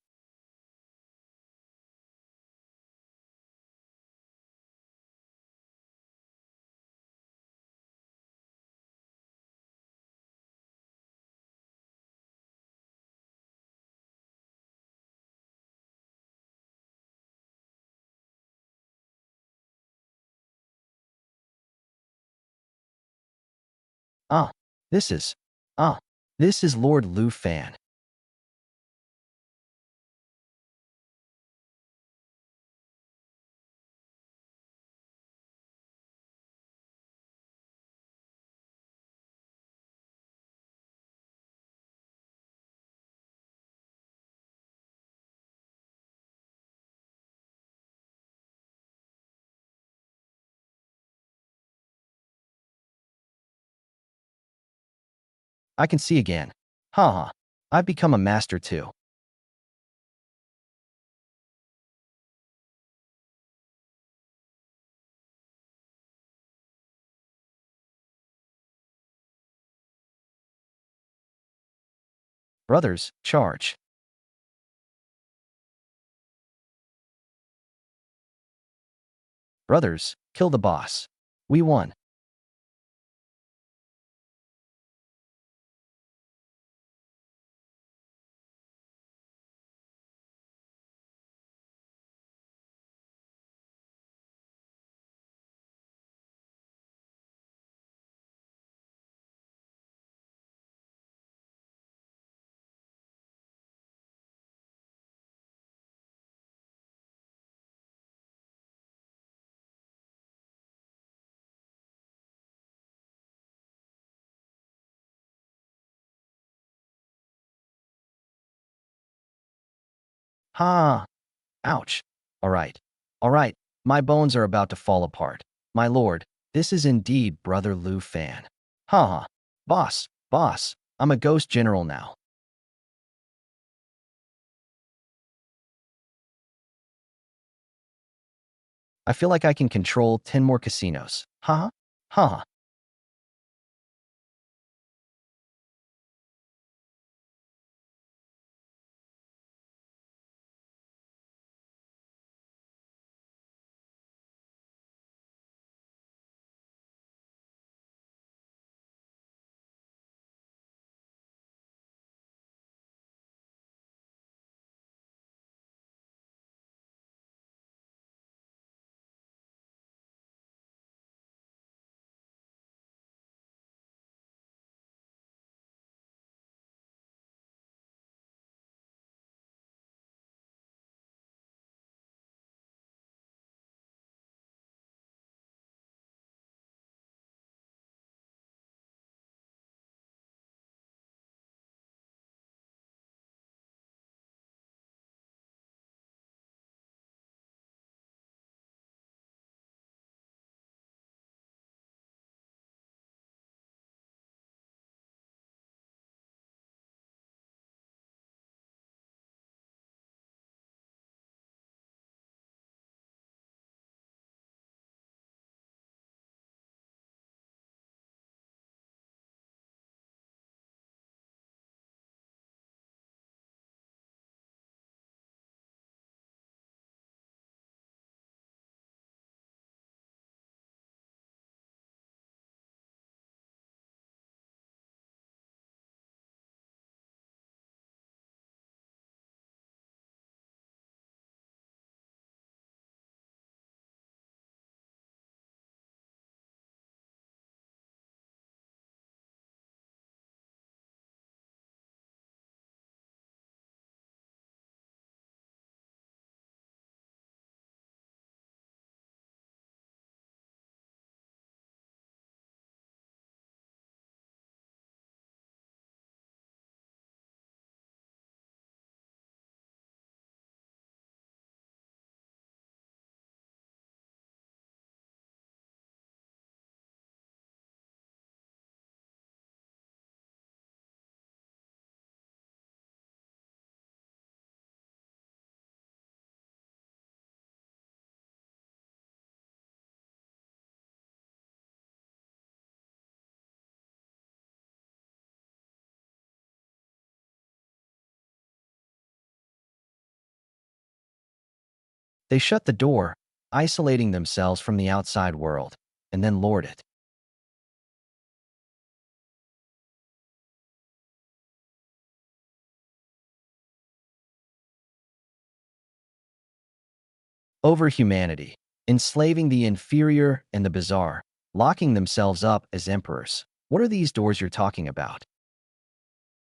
Ah, this is. Ah, this is Lord Lu Fan. I can see again. Haha. I've become a master too. Brothers, charge. Brothers, kill the boss. We won. Ha! Ouch. All right. All right. My bones are about to fall apart. My lord, this is indeed Brother Lu Fan. Haha. Boss, I'm a ghost general now. I feel like I can control 10 more casinos. Haha. Haha. They shut the door, isolating themselves from the outside world, and then lord it over humanity, enslaving the inferior and the bizarre, locking themselves up as emperors. What are these doors you're talking about?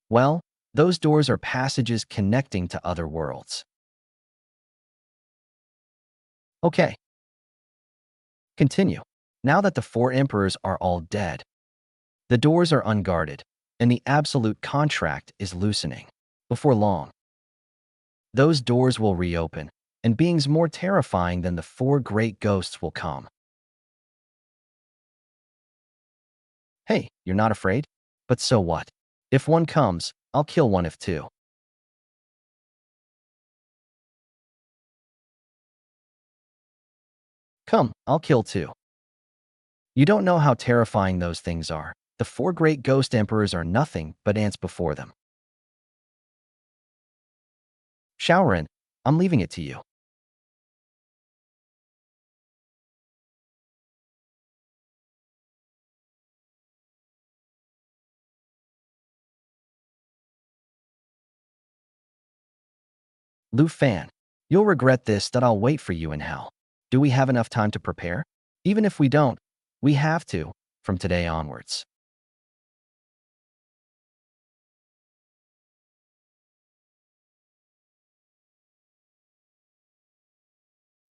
Well, those doors are passages connecting to other worlds. Okay, continue. Now that the four emperors are all dead, the doors are unguarded, and the absolute contract is loosening. Before long, those doors will reopen, and beings more terrifying than the four great ghosts will come. Hey, you're not afraid? But so what? If one comes, I'll kill one if two. Come, I'll kill two. You don't know how terrifying those things are. The four great ghost emperors are nothing but ants before them. Shaoran, I'm leaving it to you. Lu Fan, you'll regret this that I'll wait for you in hell. Do we have enough time to prepare? Even if we don't, we have to, from today onwards.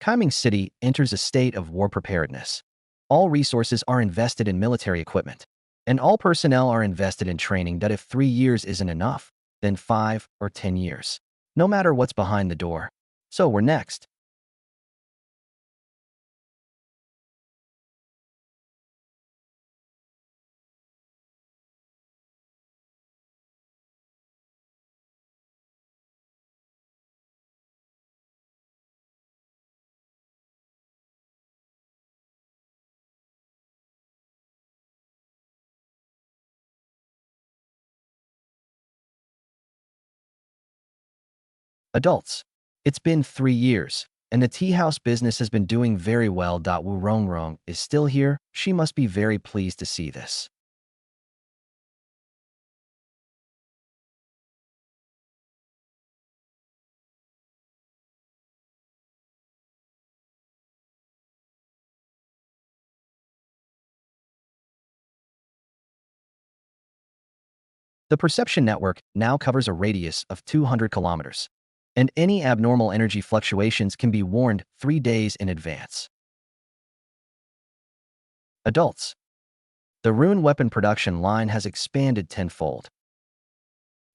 Qiming City enters a state of war preparedness. All resources are invested in military equipment, and all personnel are invested in training that if 3 years isn't enough, then 5 or 10 years. No matter what's behind the door. So we're next. Adults. It's been 3 years, and the tea house business has been doing very well. Wu Rongrong is still here. She must be very pleased to see this. The perception network now covers a radius of 200 kilometers, and any abnormal energy fluctuations can be warned 3 days in advance. Adults. The rune weapon production line has expanded tenfold.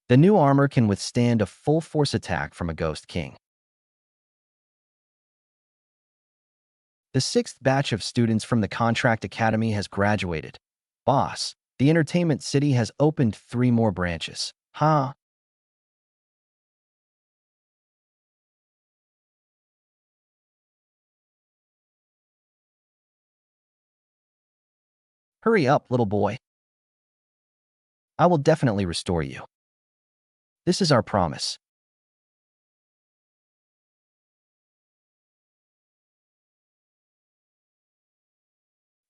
The new armor can withstand a full-force attack from a Ghost King. The sixth batch of students from the Contract Academy has graduated. Boss, the Entertainment City has opened 3 more branches. Ha! Hurry up, little boy. I will definitely restore you. This is our promise.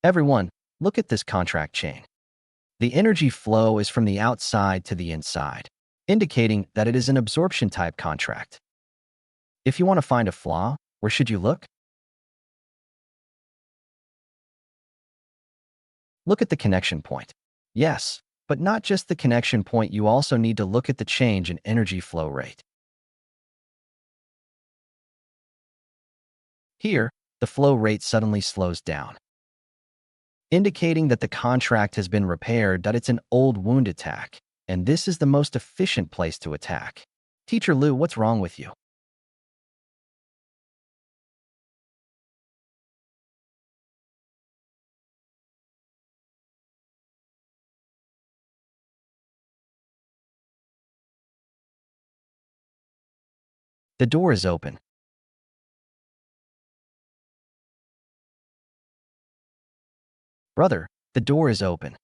Everyone, look at this contract chain. The energy flow is from the outside to the inside, indicating that it is an absorption-type contract. If you want to find a flaw, where should you look? Look at the connection point. Yes, but not just the connection point, you also need to look at the change in energy flow rate. Here, the flow rate suddenly slows down, indicating that the contract has been repaired, that it's an old wound attack, and this is the most efficient place to attack. Teacher Lu, what's wrong with you? The door is open. Brother, the door is open.